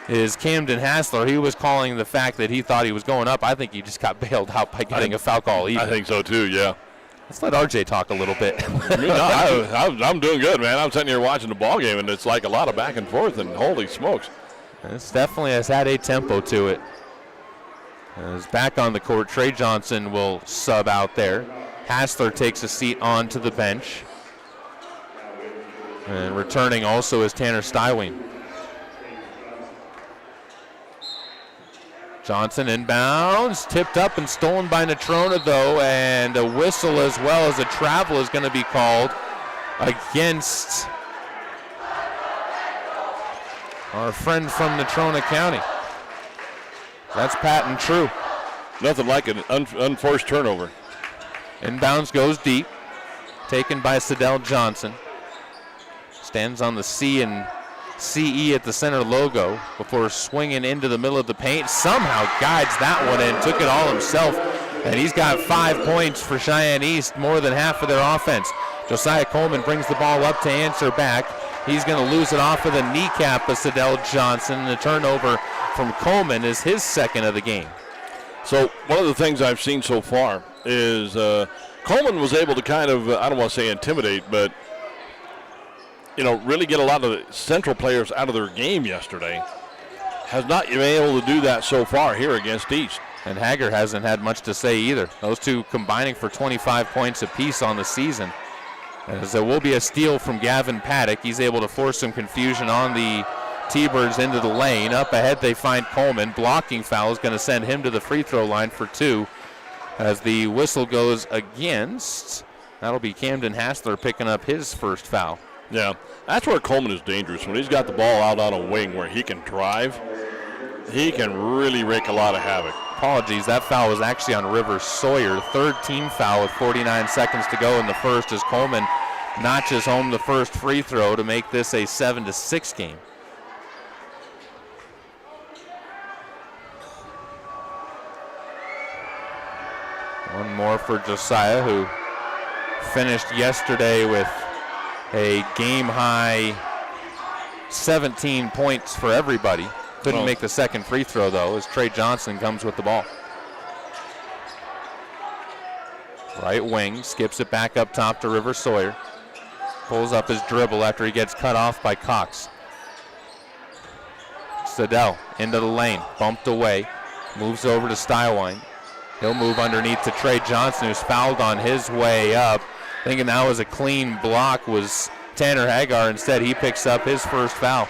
is Camden Hassler. He was calling the fact that he thought he was going up. I think he just got bailed out by getting a foul call even. I think so too, yeah. Let's let RJ talk a little bit. I'm doing good, man. I'm sitting here watching the ball game, and it's like a lot of back and forth, and holy smokes. This definitely has had a tempo to it. As back on the court, Trey Johnson will sub out there. Hassler takes a seat onto the bench. And returning also is Tanner Stywing. Johnson inbounds, tipped up and stolen by Natrona though, and a whistle as well as a travel is going to be called against our friend from Natrona County. That's Patton True. Nothing like an unforced turnover. Inbounds goes deep, taken by Sidell Johnson. Stands on the C and CE at the center logo before swinging into the middle of the paint. Somehow guides that one in, took it all himself, and he's got 5 points for Cheyenne East, more than half of their offense. Josiah Coleman brings the ball up to answer back. He's going to lose it off of the kneecap of Sidell Johnson. The turnover from Coleman is his second of the game. So one of the things I've seen so far is Coleman was able to kind of, I don't want to say intimidate, but really get a lot of the Central players out of their game yesterday. Has not been able to do that so far here against East. And Hager hasn't had much to say either. Those two combining for 25 points apiece on the season. As there will be a steal from Gavin Paddock. He's able to force some confusion on the T-Birds into the lane. Up ahead they find Coleman. Blocking foul is going to send him to the free throw line for 2. As the whistle goes against, that'll be Camden Hassler picking up his first foul. Yeah, that's where Coleman is dangerous. When he's got the ball out on a wing where he can drive, he can really wreak a lot of havoc. Apologies, that foul was actually on Rivers Sawyer. Third team foul with 49 seconds to go in the first as Coleman notches home the first free throw to make this a 7-6 game. One more for Josiah, who finished yesterday with a game-high 17 points for everybody. Couldn't make the second free throw, though, as Trey Johnson comes with the ball. Right wing, skips it back up top to Rivers Sawyer. Pulls up his dribble after he gets cut off by Cox. Sidell into the lane, bumped away, moves over to Stywine. He'll move underneath to Trey Johnson, who's fouled on his way up. Thinking that was a clean block was Tanner Hagar. Instead, he picks up his first foul.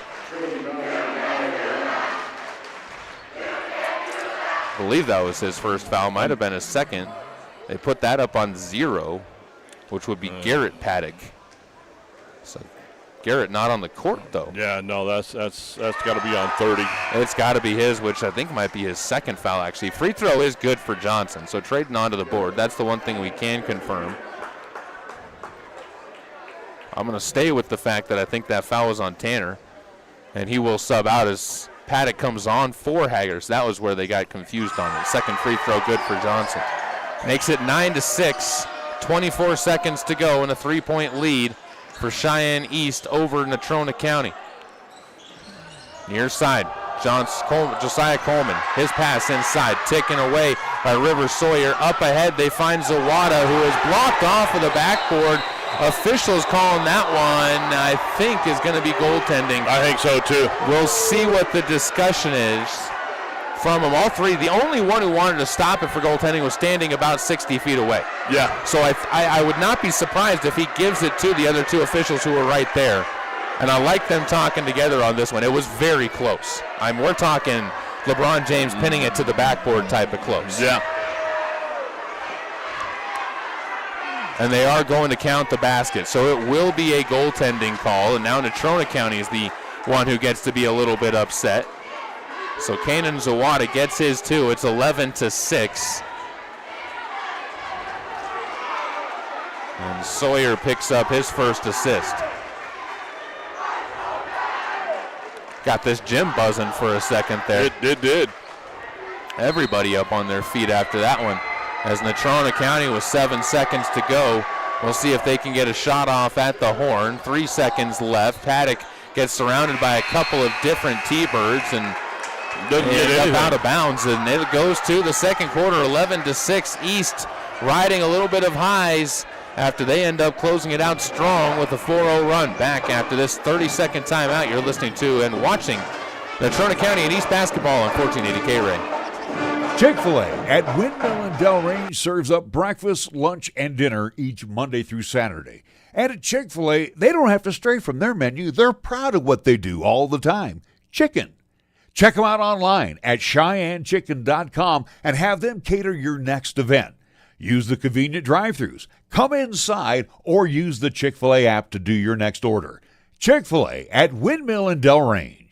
I believe that was his first foul. Might have been his second. They put that up on 0, which would be Garrett Paddock. So Garrett not on the court, though. Yeah, no, that's got to be on 30. It's got to be his, which I think might be his second foul, actually. Free throw is good for Johnson, so trading onto the board. That's the one thing we can confirm. I'm going to stay with the fact that I think that foul was on Tanner, and he will sub out as Paddock comes on for Hager. So that was where they got confused on it. Second free throw good for Johnson. Makes it 9-6, 24 seconds to go, and a 3-point lead for Cheyenne East over Natrona County. Near side, Josiah Coleman, his pass inside, taken away by Rivers Sawyer. Up ahead, they find Zawada, who is blocked off of the backboard. Officials calling that one, I think, is going to be goaltending. I think so, too. We'll see what the discussion is from them. All three, the only one who wanted to stop it for goaltending was standing about 60 feet away. Yeah. So I would not be surprised if he gives it to the other two officials who were right there. And I like them talking together on this one. It was very close. We're talking LeBron James pinning it to the backboard type of close. Yeah. And they are going to count the basket. So it will be a goaltending call. And now Natrona County is the one who gets to be a little bit upset. So Kanan Zawada gets his too. It's 11-6. And Sawyer picks up his first assist. Got this gym buzzing for a second there. It did. Everybody up on their feet after that one. As Natrona County with 7 seconds to go, we'll see if they can get a shot off at the horn. 3 seconds left. Paddock gets surrounded by a couple of different T-Birds and doesn't get out of bounds. And it goes to the second quarter, 11-6. East riding a little bit of highs after they end up closing it out strong with a 4-0 run. Back after this 30-second timeout, you're listening to and watching Natrona County and East basketball on 1480 K-Ray. Chick-fil-A at Windmill and Delrange serves up breakfast, lunch, and dinner each Monday through Saturday. And at Chick-fil-A, they don't have to stray from their menu. They're proud of what they do all the time. Chicken. Check them out online at CheyenneChicken.com and have them cater your next event. Use the convenient drive-thrus. Come inside or use the Chick-fil-A app to do your next order. Chick-fil-A at Windmill and Delrange.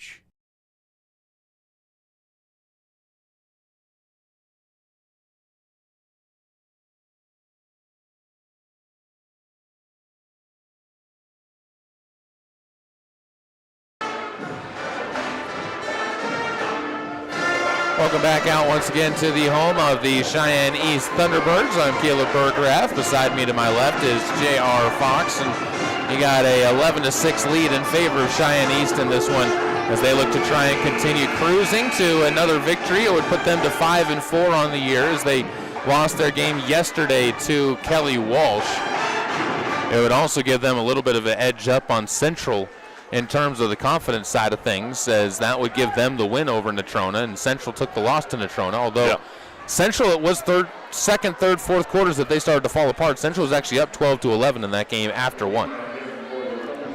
Welcome back out once again to the home of the Cheyenne East Thunderbirds. I'm Caleb Berggraf. Beside me to my left is J.R. Fox, and he got a 11-6 lead in favor of Cheyenne East in this one as they look to try and continue cruising to another victory. It would put them to 5-4 on the year as they lost their game yesterday to Kelly Walsh. It would also give them a little bit of an edge up on Central in terms of the confidence side of things, as that would give them the win over Natrona, and Central took the loss to Natrona, although Central, it was second, third, fourth quarters that they started to fall apart. Central was actually up 12-11 in that game after one.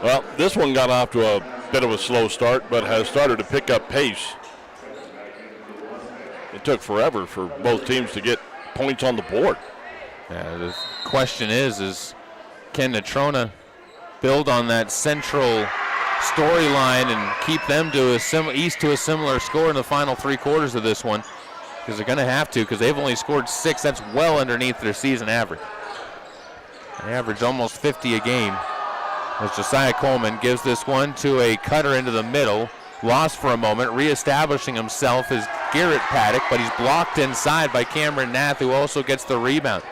Well, this one got off to a bit of a slow start, but has started to pick up pace. It took forever for both teams to get points on the board. Yeah, the question is can Natrona build on that Central storyline and keep them to East to a similar score in the final three quarters of this one? Because they're going to have to, because they've only scored 6. That's well underneath their season average. They average almost 50 a game. As Josiah Coleman gives this one to a cutter into the middle. Lost for a moment, reestablishing himself is Garrett Paddock, but he's blocked inside by Cameron Nath, who also gets the rebound.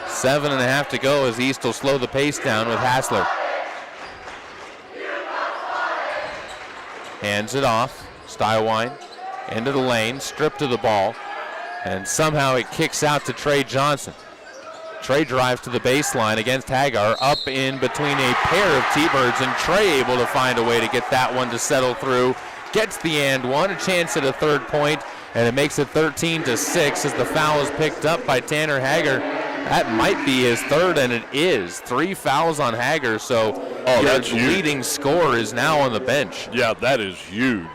7.5 to go as East will slow the pace down with Hassler. Hands it off. Stywine into the lane, stripped of the ball, and somehow it kicks out to Trey Johnson. Trey drives to the baseline against Hagar, up in between a pair of T-Birds, and Trey able to find a way to get that one to settle through. Gets the and one, a chance at a third point, and it makes it 13-6 as the foul is picked up by Tanner Hagar. That might be his third, and it is. 3 fouls on Hagar, so your leading scorer is now on the bench. Yeah, that is huge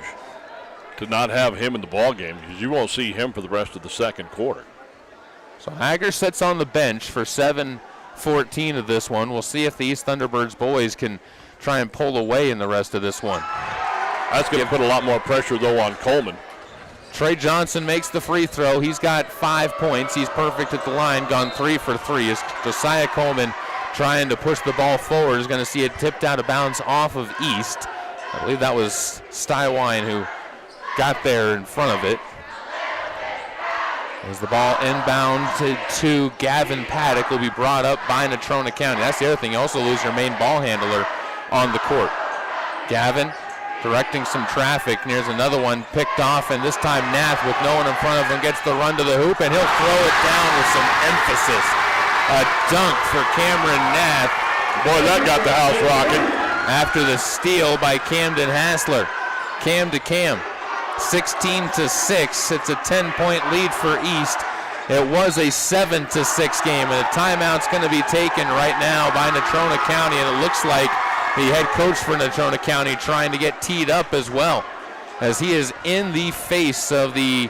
to not have him in the ball game, because you won't see him for the rest of the second quarter. So Hagar sits on the bench for 7:14 of this one. We'll see if the East Thunderbirds boys can try and pull away in the rest of this one. That's going to put a lot more pressure, though, on Coleman. Trey Johnson makes the free throw. He's got 5 points. He's perfect at the line, gone 3 for 3. As Josiah Coleman trying to push the ball forward is going to see it tipped out of bounds off of East. I believe that was Stywine who got there in front of it. As the ball inbound to Gavin Paddock, will be brought up by Natrona County. That's the other thing. You also lose your main ball handler on the court. Gavin directing some traffic. Here's another one picked off, and this time Nath, with no one in front of him, gets the run to the hoop, and he'll throw it down with some emphasis. A dunk for Cameron Nath. Boy, that got the house rocking. After the steal by Camden Hassler. Cam to Cam. 16-6. It's a 10-point lead for East. It was a 7-6 game, and a timeout's going to be taken right now by Natrona County, and it looks like the head coach for Natrona County trying to get teed up as well, as he is in the face of the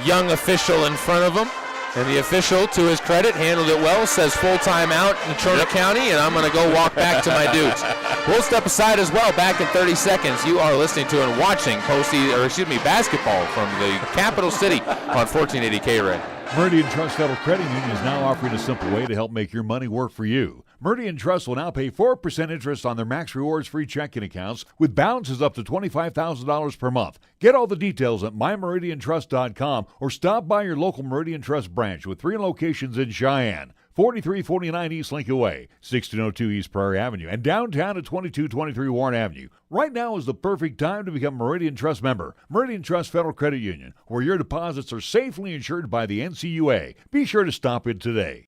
young official in front of him. And the official, to his credit, handled it well, says full timeout, Natrona County, and I'm going to go walk back to my dudes. We'll step aside as well, back in 30 seconds. You are listening to and watching basketball from the capital city on 1480 K-Ray. Meridian Trust Federal Credit Union is now offering a simple way to help make your money work for you. Meridian Trust will now pay 4% interest on their Max Rewards free checking accounts with balances up to $25,000 per month. Get all the details at mymeridiantrust.com or stop by your local Meridian Trust branch with 3 locations in Cheyenne. 4349 East Lincoln Way, 1602 East Prairie Avenue, and downtown at 2223 Warren Avenue. Right now is the perfect time to become a Meridian Trust member. Meridian Trust Federal Credit Union, where your deposits are safely insured by the NCUA. Be sure to stop in today.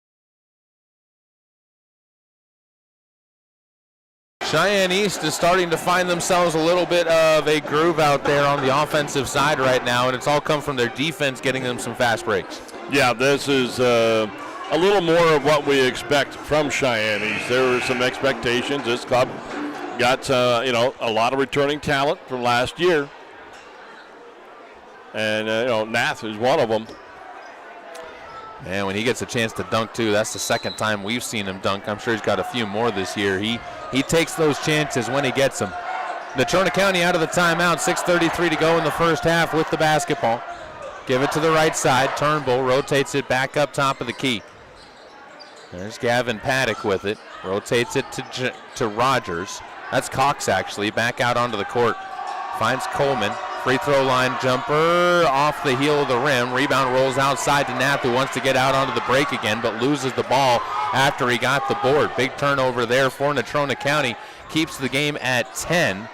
Cheyenne East is starting to find themselves a little bit of a groove out there on the offensive side right now, and it's all come from their defense getting them some fast breaks. Yeah, this is a little more of what we expect from Cheyenne East. There were some expectations. This club got a lot of returning talent from last year, and Nath is one of them. And when he gets a chance to dunk, too, that's the second time we've seen him dunk. I'm sure he's got a few more this year. He takes those chances when he gets them. Natrona County out of the timeout, 6:33 to go in the first half with the basketball. Give it to the right side. Turnbull rotates it back up top of the key. There's Gavin Paddock with it. Rotates it to Rogers. That's Cox, actually, back out onto the court. Finds Coleman. Free throw line jumper off the heel of the rim. Rebound rolls outside to Nath, who wants to get out onto the break again, but loses the ball after he got the board. Big turnover there for Natrona County. Keeps the game at 10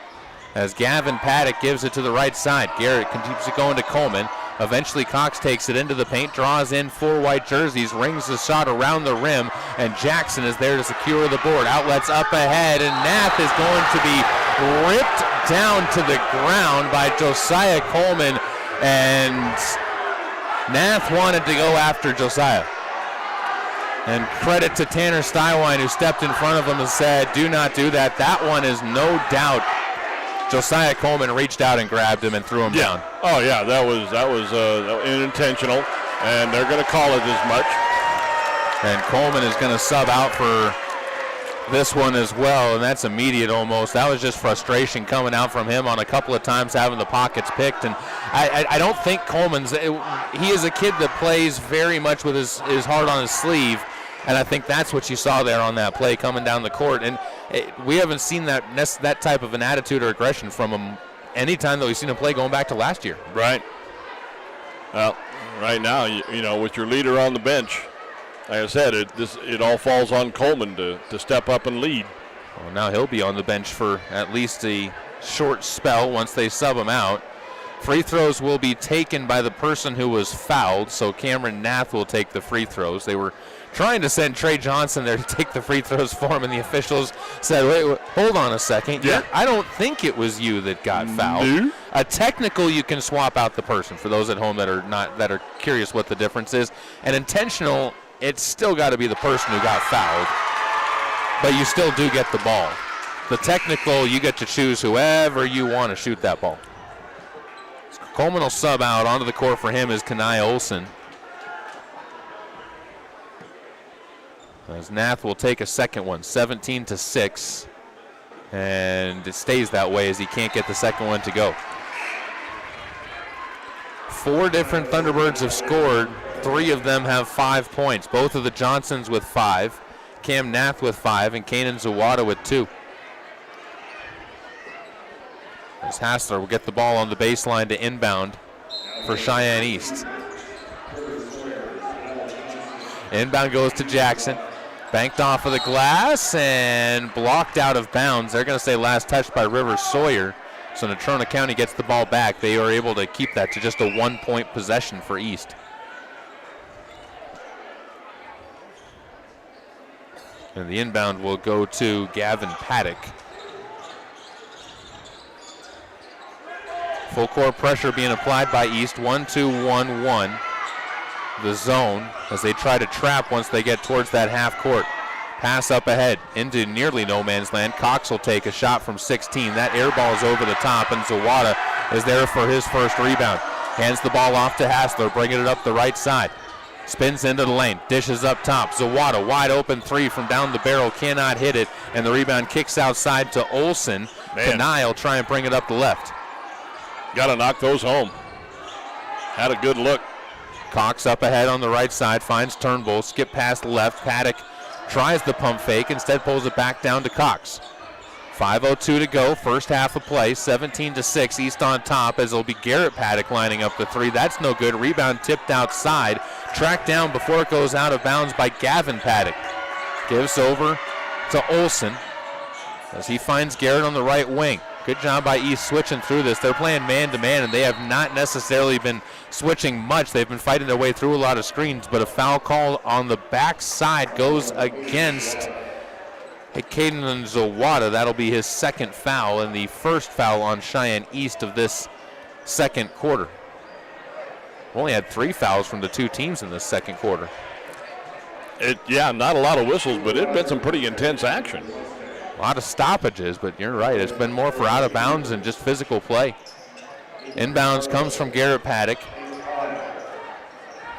as Gavin Paddock gives it to the right side. Garrett keeps it going to Coleman. Eventually Cox takes it into the paint, draws in 4 white jerseys, rings the shot around the rim, and Jackson is there to secure the board. Outlets up ahead, and Nath is going to be ripped down to the ground by Josiah Coleman, and Nath wanted to go after Josiah. And credit to Tanner Stywine, who stepped in front of him and said, do not do that. That one is no doubt. Josiah Coleman reached out and grabbed him and threw him down. Oh yeah, that was unintentional, and they're going to call it as much. And Coleman is going to sub out for this one as well, and that's immediate almost. That was just frustration coming out from him on a couple of times having the pockets picked. And I don't think he is a kid that plays very much with his heart on his sleeve. And I think that's what you saw there on that play coming down the court. And we haven't seen that type of an attitude or aggression from him anytime that we've seen him play going back to last year. Right. Well, right now, with your leader on the bench, like I said, it all falls on Coleman to step up and lead. Well, now he'll be on the bench for at least a short spell once they sub him out. Free throws will be taken by the person who was fouled, so Cameron Nath will take the free throws. They were trying to send Trey Johnson there to take the free throws for him, and the officials said, wait, hold on a second. Yeah. I don't think it was you that got fouled. No. A technical, you can swap out the person for those at home that are curious what the difference is. An intentional, it's still got to be the person who got fouled, but you still do get the ball. The technical, you get to choose whoever you want to shoot that ball. Coleman will sub out. Onto the court for him is Kanai Olsen. As Nath will take a second one, 17-6. And it stays that way as he can't get the second one to go. 4 different Thunderbirds have scored. 3 of them have 5 points. Both of the Johnsons with 5. Cam Nath with 5 and Kanan Zawada with 2. As Hassler will get the ball on the baseline to inbound for Cheyenne East. Inbound goes to Jackson. Banked off of the glass and blocked out of bounds. They're going to say last touched by Rivers Sawyer. So Natrona County gets the ball back. They are able to keep that to just a 1-point possession for East. And the inbound will go to Gavin Paddock. Full court pressure being applied by East. 1-2-1-1. The zone as they try to trap once they get towards that half court. Pass up ahead into nearly no man's land. Cox will take a shot from 16. That air ball is over the top, and Zawada is there for his first rebound. Hands the ball off to Hassler, bringing it up the right side. Spins into the lane, dishes up top. Zawada, wide open 3 from down the barrel, cannot hit it, and the rebound kicks outside to Olsen. Kanai will try and bring it up the left. Got to knock those home. Had a good look. Cox up ahead on the right side, finds Turnbull, skip past left. Paddock tries the pump fake, instead pulls it back down to Cox. 5:02 to go, first half of play, 17-6, East on top as it'll be Garrett Paddock lining up the 3. That's no good. Rebound tipped outside, tracked down before it goes out of bounds by Gavin Paddock. Gives over to Olsen as he finds Garrett on the right wing. Good job by East switching through this. They're playing man-to-man, and they have not necessarily been switching much. They've been fighting their way through a lot of screens, but a foul call on the back side goes against hit Caden Zawada. That'll be his second foul and the first foul on Cheyenne East of this second quarter. We only had 3 fouls from the two teams in this second quarter. Not a lot of whistles, but it's been some pretty intense action. A lot of stoppages, but you're right. It's been more for out of bounds and just physical play. Inbounds comes from Garrett Paddock.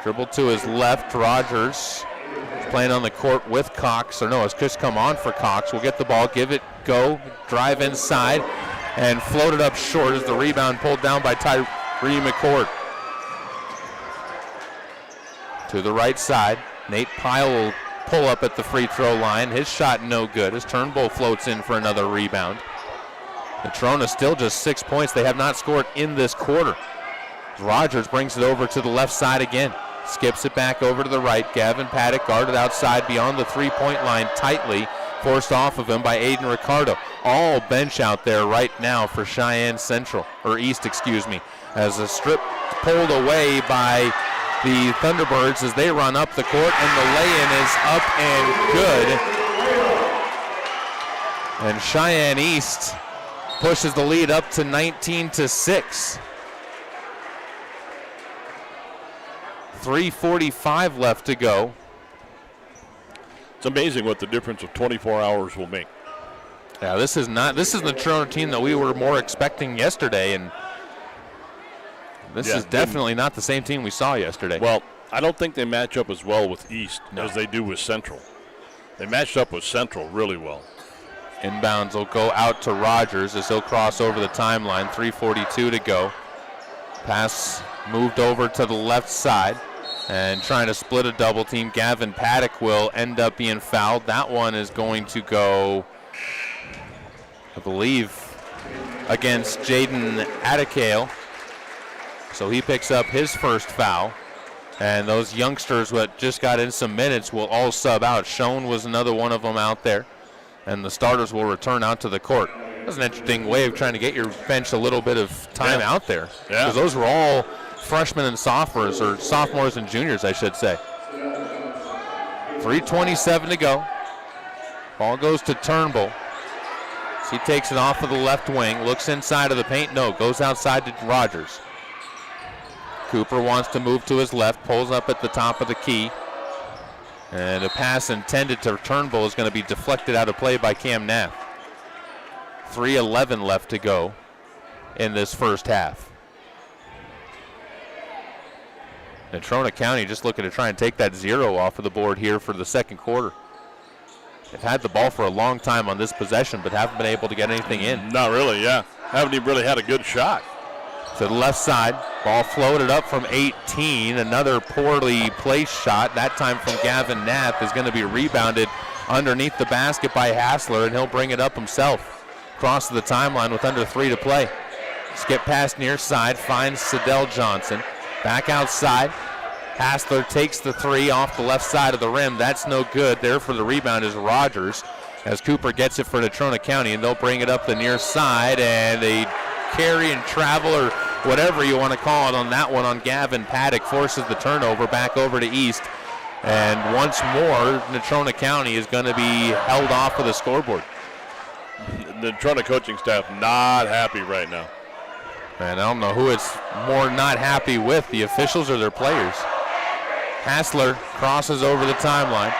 Dribble to his left. Rogers is playing on the court with Cox. Or no, it's just come on for Cox. Will get the ball, give it, go, drive inside, and float it up short as the rebound pulled down by Tyree McCord. To the right side. Nate Pyle will pull up at the free throw line. His shot no good as Turnbull floats in for another rebound. Natrona still just 6 points. They have not scored in this quarter. Rogers brings it over to the left side again. Skips it back over to the right. Gavin Paddock guarded outside beyond the three-point line tightly. Forced off of him by Aiden Ricardo. All bench out there right now for Cheyenne Central, or East, excuse me, as a strip pulled away by the Thunderbirds as they run up the court, and the lay-in is up and good. And Cheyenne East pushes the lead up to 19-6. 3:45 left to go. It's amazing what the difference of 24 hours will make. Yeah, this is the Natrona team that we were more expecting yesterday, and this is definitely not the same team we saw yesterday. Well, I don't think they match up as well with East as they do with Central. They matched up with Central really well. Inbounds will go out to Rogers as he'll cross over the timeline. 3:42 to go. Pass moved over to the left side and trying to split a double team. Gavin Paddock will end up being fouled. That one is going to go, I believe, against Jaden Atticale. So he picks up his first foul. And those youngsters that just got in some minutes will all sub out. Schoen was another one of them out there. And the starters will return out to the court. That's an interesting way of trying to get your bench a little bit of time out there. Because those were all freshmen and sophomores, or sophomores and juniors, I should say. 3:27 to go. Ball goes to Turnbull. He takes it off of the left wing, looks inside of the paint. No, goes outside to Rogers. Cooper wants to move to his left, pulls up at the top of the key. And a pass intended to Turnbull is going to be deflected out of play by Cam Nath. 3:11 left to go in this first half. Natrona County just looking to try and take that 0 off of the board here for the second quarter. They've had the ball for a long time on this possession, but haven't been able to get anything in. Not really, haven't even really had a good shot. To the left side, ball floated up from 18. Another poorly placed shot, that time from Gavin Nath, is going to be rebounded underneath the basket by Hassler, and he'll bring it up himself. Across the timeline with under 3 to play. Skip pass near side, finds Sidell Johnson. Back outside. Hassler takes the 3 off the left side of the rim. That's no good. There for the rebound is Rogers as Cooper gets it for Natrona County, and they'll bring it up the near side, and they carry and travel, or whatever you want to call it, on that one on Gavin Paddock. Forces the turnover back over to East. And once more, Natrona County is going to be held off of the scoreboard. The Natrona coaching staff not happy right now. And I don't know who it's more not happy with, the officials or their players. Hassler crosses over the timeline,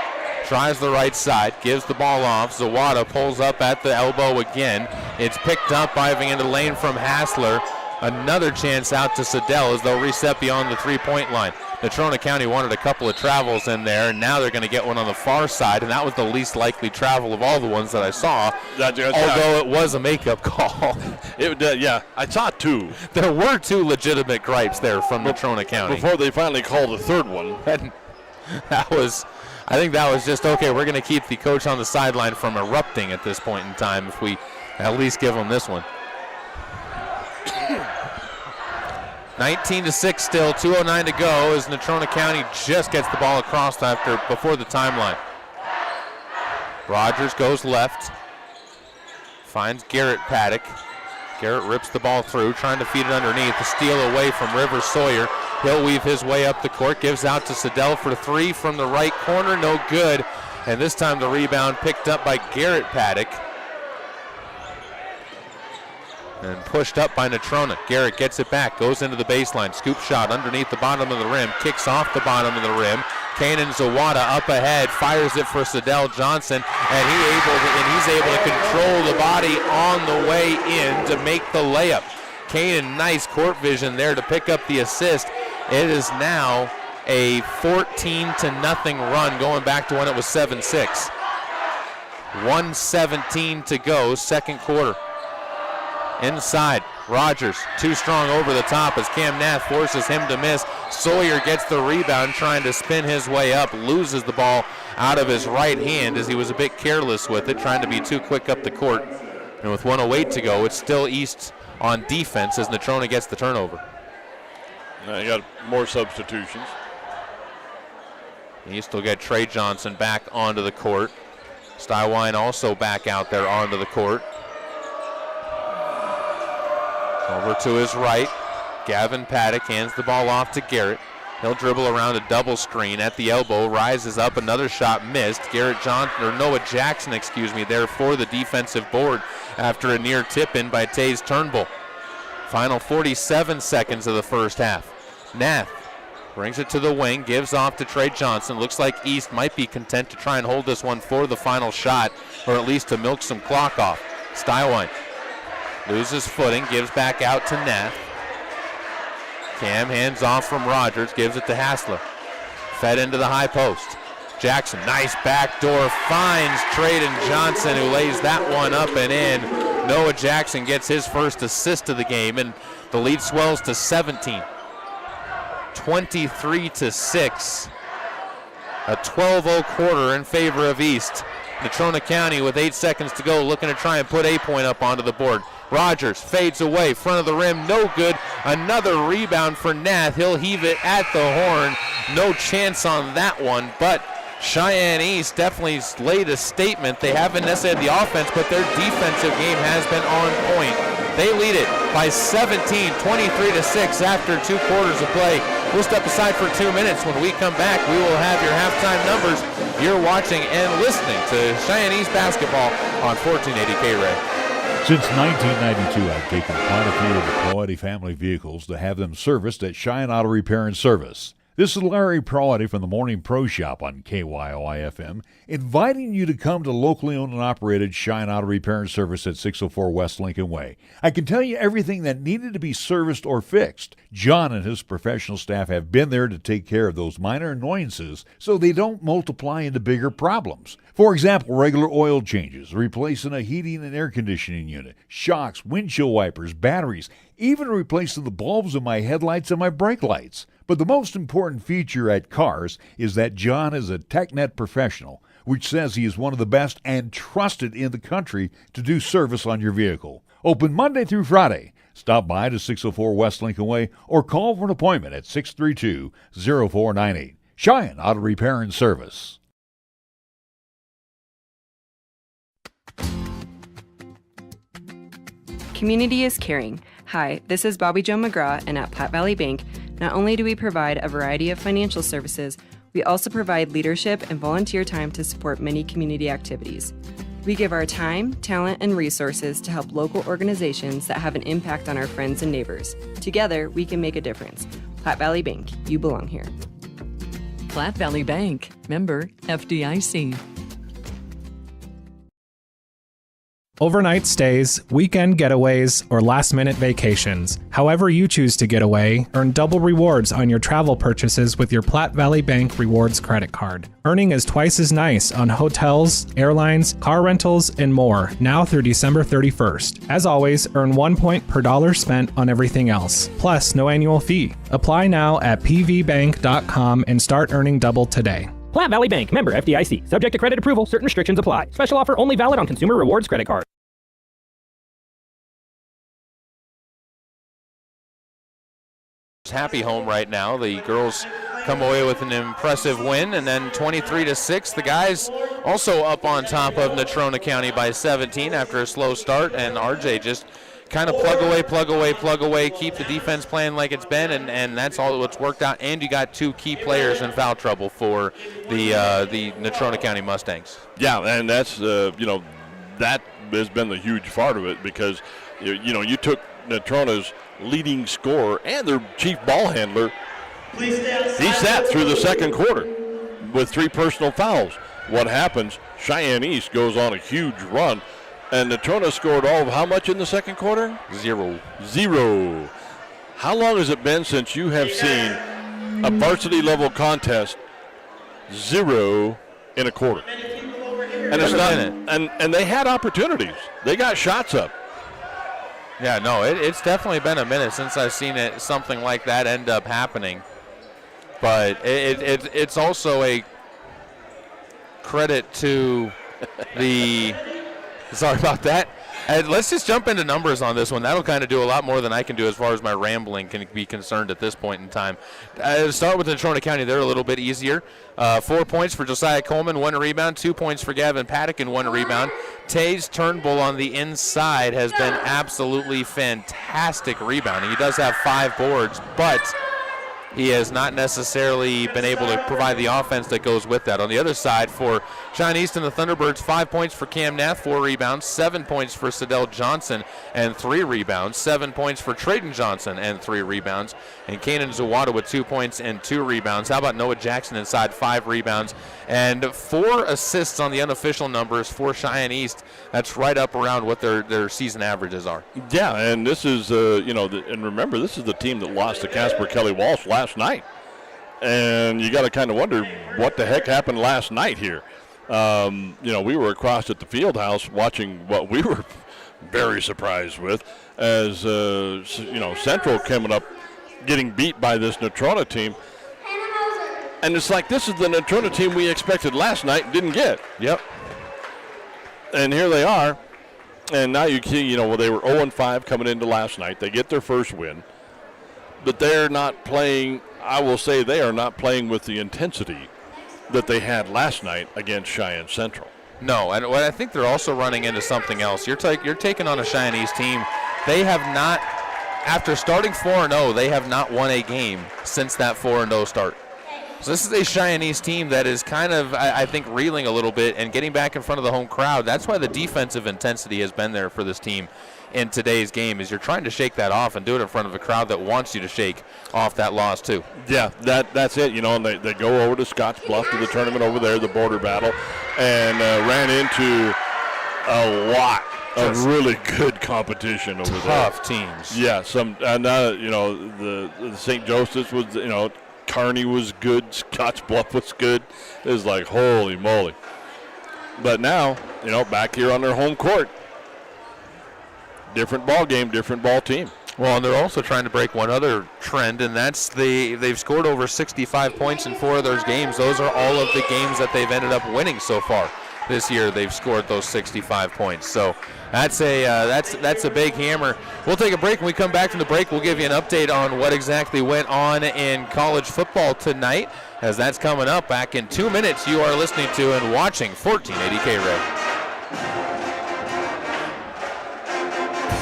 tries the right side, gives the ball off. Zawada pulls up at the elbow again. It's picked up, diving into the lane from Hassler. Another chance out to Sidell as they'll reset beyond the three-point line. Natrona County wanted a couple of travels in there, and now they're going to get one on the far side, and that was the least likely travel of all the ones that I saw, although it was a makeup call. I saw 2. There were 2 legitimate gripes there from Natrona County. Before they finally called the third one. And I think that was just, okay, we're going to keep the coach on the sideline from erupting at this point in time if we at least give him this one. 19-6 still, 2:09 to go as Natrona County just gets the ball across before the timeline. Rogers goes left, finds Garrett Paddock. Garrett rips the ball through, trying to feed it underneath. The steal away from Rivers Sawyer. He'll weave his way up the court, gives out to Sidell for 3 from the right corner, no good. And this time the rebound picked up by Garrett Paddock. And pushed up by Natrona. Garrett gets it back, goes into the baseline. Scoop shot underneath the bottom of the rim. Kicks off the bottom of the rim. Kanan Zawada up ahead, fires it for Sadell Johnson, and he's able to control the body on the way in to make the layup. Kanan, nice court vision there to pick up the assist. It is now a 14-0 run, going back to when it was 7-6. 1:17 to go, second quarter. Inside, Rogers, too strong over the top as Cam Nath forces him to miss. Sawyer gets the rebound, trying to spin his way up, loses the ball out of his right hand as he was a bit careless with it, trying to be too quick up the court. And with 1:08 to go, it's still East on defense as Natrona gets the turnover. Now you got more substitutions. East will get Trey Johnson back onto the court. Stywine also back out there onto the court. Over to his right, Gavin Paddock hands the ball off to Garrett. He'll dribble around a double screen at the elbow, rises up, another shot missed. Noah Jackson, there for the defensive board after a near tip-in by Taze Turnbull. Final 47 seconds of the first half. Nath brings it to the wing, gives off to Trey Johnson. Looks like East might be content to try and hold this one for the final shot, or at least to milk some clock off. Stywine loses footing, gives back out to Nath. Cam hands off from Rogers, gives it to Hassler. Fed into the high post. Jackson, nice backdoor, finds Trayden Johnson, who lays that one up and in. Noah Jackson gets his first assist of the game, and the lead swells to 17. 23-6. A 12-0 quarter in favor of East. Natrona County with 8 seconds to go, looking to try and put a point up onto the board. Rogers fades away, front of the rim, no good. Another rebound for Nath. He'll heave it at the horn. No chance on that one, but Cheyenne East definitely laid a statement. They haven't necessarily the offense, but their defensive game has been on point. They lead it by 17, 23-6 after 2 quarters of play. We'll step aside for 2 minutes. When we come back, we will have your halftime numbers. You're watching and listening to Cheyenne East basketball on 1480 K-Ray. Since 1992, I've taken quite a few of the Proetti family vehicles to have them serviced at Cheyenne Auto Repair and Service. This is Larry Proetti from the Morning Pro Shop on KYOI-FM, inviting you to come to locally owned and operated Cheyenne Auto Repair and Service at 604 West Lincoln Way. I can tell you everything that needed to be serviced or fixed. John and his professional staff have been there to take care of those minor annoyances so they don't multiply into bigger problems. For example, regular oil changes, replacing a heating and air conditioning unit, shocks, windshield wipers, batteries, even replacing the bulbs in my headlights and my brake lights. But the most important feature at Cars is that John is a TechNet professional, which says he is one of the best and trusted in the country to do service on your vehicle. Open Monday through Friday. Stop by to 604 West Lincoln Way or call for an appointment at 632-0498. Cheyenne Auto Repair and Service. Community is caring. Hi, this is Bobby Jo McGraw, and at Platte Valley Bank, not only do we provide a variety of financial services, we also provide leadership and volunteer time to support many community activities. We give our time, talent, and resources to help local organizations that have an impact on our friends and neighbors. Together, we can make a difference. Platte Valley Bank, you belong here. Platte Valley Bank, member FDIC. Overnight stays, weekend getaways, or last-minute vacations. However you choose to get away, earn double rewards on your travel purchases with your Platte Valley Bank Rewards credit card. Earning is twice as nice on hotels, airlines, car rentals, and more, now through December 31st. As always, earn 1 point per dollar spent on everything else, plus no annual fee. Apply now at pvbank.com and start earning double today. Platte Valley Bank, member FDIC. Subject to credit approval, certain restrictions apply. Special offer only valid on consumer rewards credit card. Happy home right now. The girls come away with an impressive win, and then 23-6. The guys also up on top of Natrona County by 17 after a slow start, and RJ just kind of plug away, keep the defense playing like it's been, and that's all what's worked out. And you got 2 key players in foul trouble for the Natrona County Mustangs. Yeah, and that's that has been the huge part of it, because you took Natrona's leading scorer and their chief ball handler. He sat through the second quarter with 3 personal fouls. What happens? Cheyenne East goes on a huge run, and Natrona scored all of how much in the second quarter? 0. How long has it been since you have seen a varsity level contest 0 in a quarter? And it's not, and they had opportunities. They got shots up. Yeah, no, it's definitely been a minute since I've seen something like that end up happening. But it's also a credit to the – sorry about that. And let's just jump into numbers on this one. That'll kind of do a lot more than I can do as far as my rambling can be concerned at this point in time. To start with Natrona County, they're a little bit easier. 4 points for Josiah Coleman, 1 rebound. 2 points for Gavin Paddock and 1 rebound. Taze Turnbull on the inside has been absolutely fantastic rebounding. He does have 5 boards, but he has not necessarily been able to provide the offense that goes with that. On the other side, for Cheyenne East and the Thunderbirds, 5 points for Cam Nath, 4 rebounds, 7 points for Sidell Johnson and 3 rebounds, 7 points for Trayden Johnson and 3 rebounds, and Kanan Zawada with 2 points and 2 rebounds. How about Noah Jackson inside, 5 rebounds and 4 assists on the unofficial numbers for Cheyenne East. That's right up around what their season averages are. Yeah, and this is, and remember, this is the team that lost to Casper Kelly Walsh last night. And you got to kind of wonder what the heck happened last night here. We were across at the field house watching what we were very surprised with as, Central coming up, getting beat by this Natrona team. And it's like, this is the Natrona team we expected last night and didn't get. Yep. And here they are. And now you see, they were 0-5 coming into last night. They get their first win. But they're not playing, I will say they are not playing with the intensity that they had last night against Cheyenne Central. No, and I think they're also running into something else. You're taking on a Cheyenne East team. They have not, after starting 4-0, they have not won a game since that 4-0 start. So this is a Cheyenne East team that is kind of, I think, reeling a little bit and getting back in front of the home crowd. That's why the defensive intensity has been there for this team in today's game, is you're trying to shake that off and do it in front of a crowd that wants you to shake off that loss too. Yeah, that's it. And they go over to Scotts Bluff to the tournament over there, the border battle, and ran into a lot of really good competition over there. Tough teams. Yeah, the St. Joseph's was, Kearney was good, Scotts Bluff was good. It was like, holy moly. But now, back here on their home court, different ball game, different ball team. Well, and they're also trying to break one other trend, and that's they've scored over 65 points in 4 of those games. Those are all of the games that they've ended up winning so far this year. They've scored those 65 points. So that's a big hammer. We'll take a break. When we come back from the break, we'll give you an update on what exactly went on in college football tonight, as that's coming up back in 2 minutes. You are listening to and watching 1480 K-Red.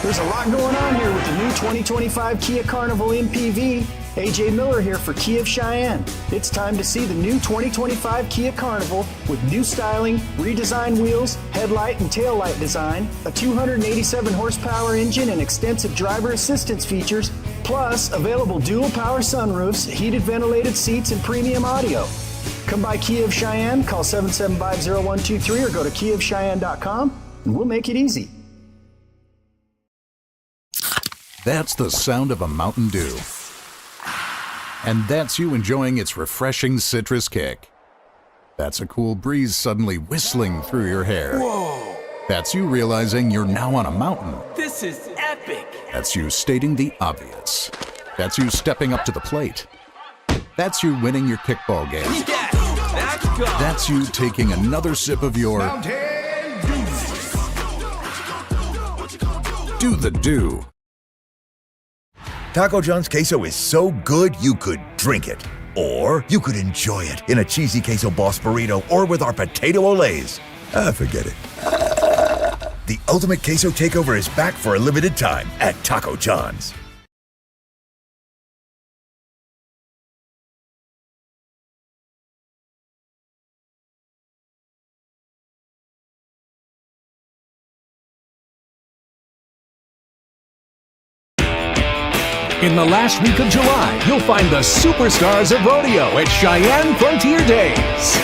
There's a lot going on here with the new 2025 Kia Carnival MPV. AJ Miller here for Kia of Cheyenne. It's time to see the new 2025 Kia Carnival with new styling, redesigned wheels, headlight and taillight design, a 287 horsepower engine and extensive driver assistance features, plus available dual power sunroofs, heated ventilated seats, and premium audio. Come by Kia of Cheyenne, call 775-0123 or go to kiaofcheyenne.com and we'll make it easy. That's the sound of a Mountain Dew. And that's you enjoying its refreshing citrus kick. That's a cool breeze suddenly whistling through your hair. Whoa! That's you realizing you're now on a mountain. This is epic! That's you stating the obvious. That's you stepping up to the plate. That's you winning your kickball game. Yes! Let's go! That's you taking another sip of your Do the Do. Taco John's queso is so good you could drink it. Or you could enjoy it in a cheesy queso boss burrito or with our potato olays. Forget it. The ultimate queso takeover is back for a limited time at Taco John's. In the last week of July, you'll find the superstars of rodeo at Cheyenne Frontier Days.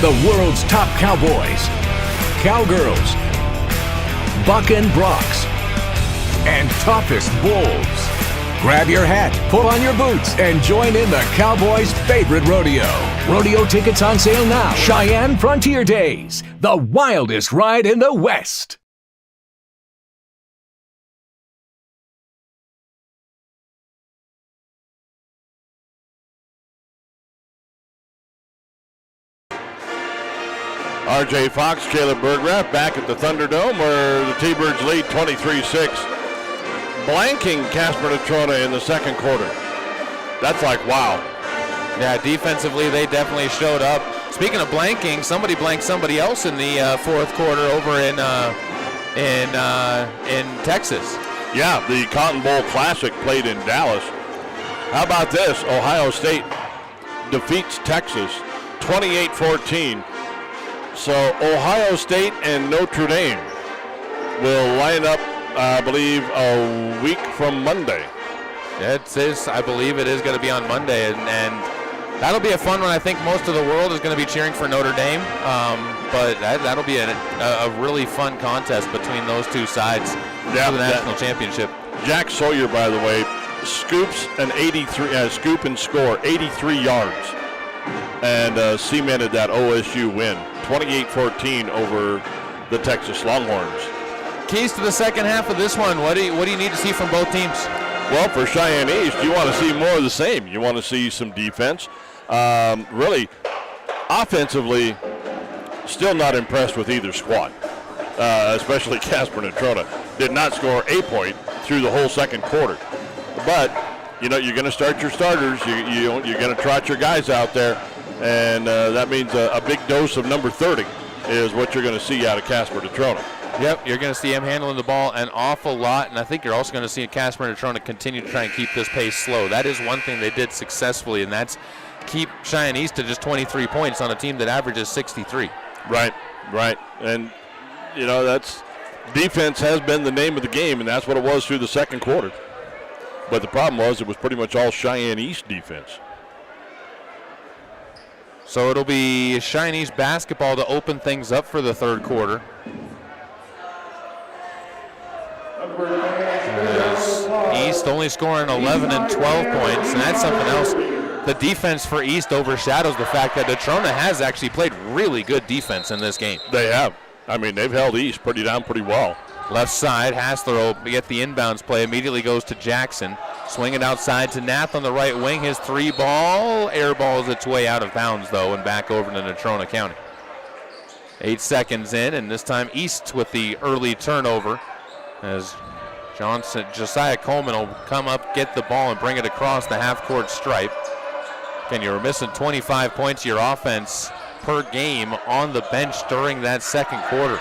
The world's top cowboys, cowgirls, buck and brocks, and toughest bulls. Grab your hat, pull on your boots, and join in the Cowboys' favorite rodeo. Rodeo tickets on sale now. Cheyenne Frontier Days, the wildest ride in the West. R.J. Fox, Caleb Berggraf back at the Thunderdome where the T-Birds lead 23-6, blanking Casper Natrona in the second quarter. That's like, wow. Yeah, defensively they definitely showed up. Speaking of blanking, somebody blanked somebody else in the fourth quarter over in Texas. Yeah, the Cotton Bowl Classic played in Dallas. How about this? Ohio State defeats Texas 28-14. So Ohio State and Notre Dame will line up, I believe, a week from Monday. I believe it is going to be on Monday, and that'll be a fun one. I think most of the world is going to be cheering for Notre Dame, but that'll be a really fun contest between those two sides for the national championship. Jack Sawyer, by the way, scoops an 83, scoop and score 83 yards, and cemented that OSU win, 28-14 over the Texas Longhorns. Keys to the second half of this one. What do you need to see from both teams? Well, for Cheyenne East, you want to see more of the same. You want to see some defense. Really, offensively, still not impressed with either squad, especially Casper Natrona. Did not score a point through the whole second quarter. But, you're going to start your starters. You're going to trot your guys out there. And that means a big dose of number 30 is what you're going to see out of Casper Natrona. Yep, you're going to see him handling the ball an awful lot, and I think you're also going to see Casper Natrona continue to try and keep this pace slow. That is one thing they did successfully, and that's keep Cheyenne East to just 23 points on a team that averages 63. Right. And, that's defense has been the name of the game, and that's what it was through the second quarter. But the problem was it was pretty much all Cheyenne East defense. So it'll be Cheyenne East basketball to open things up for the third quarter. East only scoring 11 and 12 points, and that's something else. The defense for East overshadows the fact that Natrona has actually played really good defense in this game. They have. I mean, they've held East pretty well. Left side, Hassler will get the inbounds play, immediately goes to Jackson. Swing it outside to Nath on the right wing. His three ball airballs its way out of bounds, though, and back over to Natrona County. 8 seconds in, and this time East with the early turnover as Josiah Coleman will come up, get the ball, and bring it across the half-court stripe. Again, you were missing 25 points of your offense per game on the bench during that second quarter.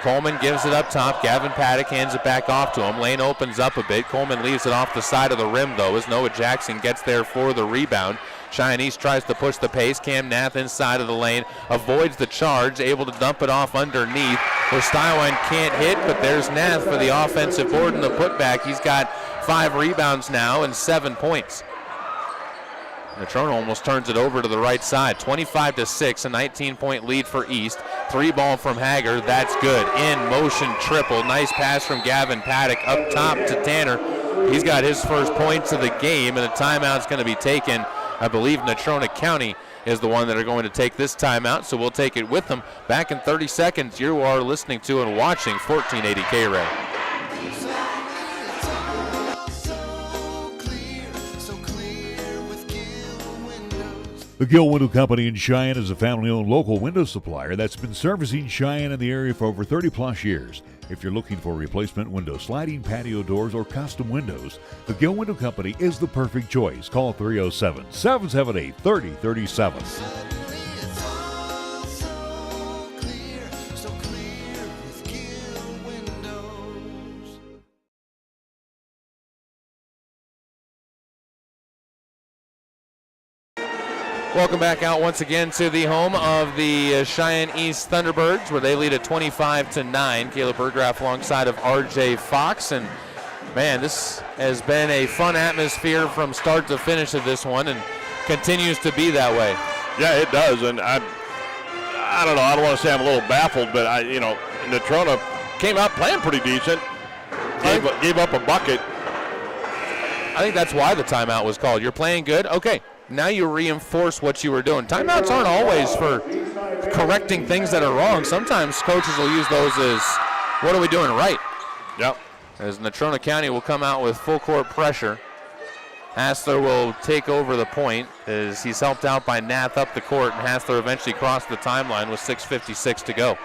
Coleman gives it up top. Gavin Paddock hands it back off to him. Lane opens up a bit. Coleman leaves it off the side of the rim, though, as Noah Jackson gets there for the rebound. Cheyenne East tries to push the pace. Cam Nath inside of the lane, avoids the charge, able to dump it off underneath, where Stywine can't hit, but there's Nath for the offensive board and the putback. He's got 5 rebounds now and 7 points. Natrona almost turns it over to the right side. 25-6, a 19-point lead for East. 3 ball from Hager, that's good. In motion triple, nice pass from Gavin Paddock up top to Tanner. He's got his first points of the game, and a timeout's going to be taken. I believe Natrona County is the one that are going to take this timeout, so we'll take it with them. Back in 30 seconds, you are listening to and watching 1480 K-Ray. The Gill Window Company in Cheyenne is a family-owned local window supplier that's been servicing Cheyenne and the area for over 30-plus years. If you're looking for replacement windows, sliding patio doors, or custom windows, the Gill Window Company is the perfect choice. Call 307-778-3037. Welcome back out once again to the home of the Cheyenne East Thunderbirds, where they lead at 25-9. Caleb Burgraff alongside of R.J. Fox. And, man, this has been a fun atmosphere from start to finish of this one and continues to be that way. Yeah, it does. And I don't know. I don't want to say I'm a little baffled, but, Natrona came out playing pretty decent. Gave up a bucket. I think that's why the timeout was called. You're playing good? Okay. Now you reinforce what you were doing. Timeouts aren't always for correcting things that are wrong. Sometimes coaches will use those as, what are we doing right? Yep. As Natrona County will come out with full court pressure. Hassler will take over the point as he's helped out by Nath up the court, and Hassler eventually crossed the timeline with 6:56 to go.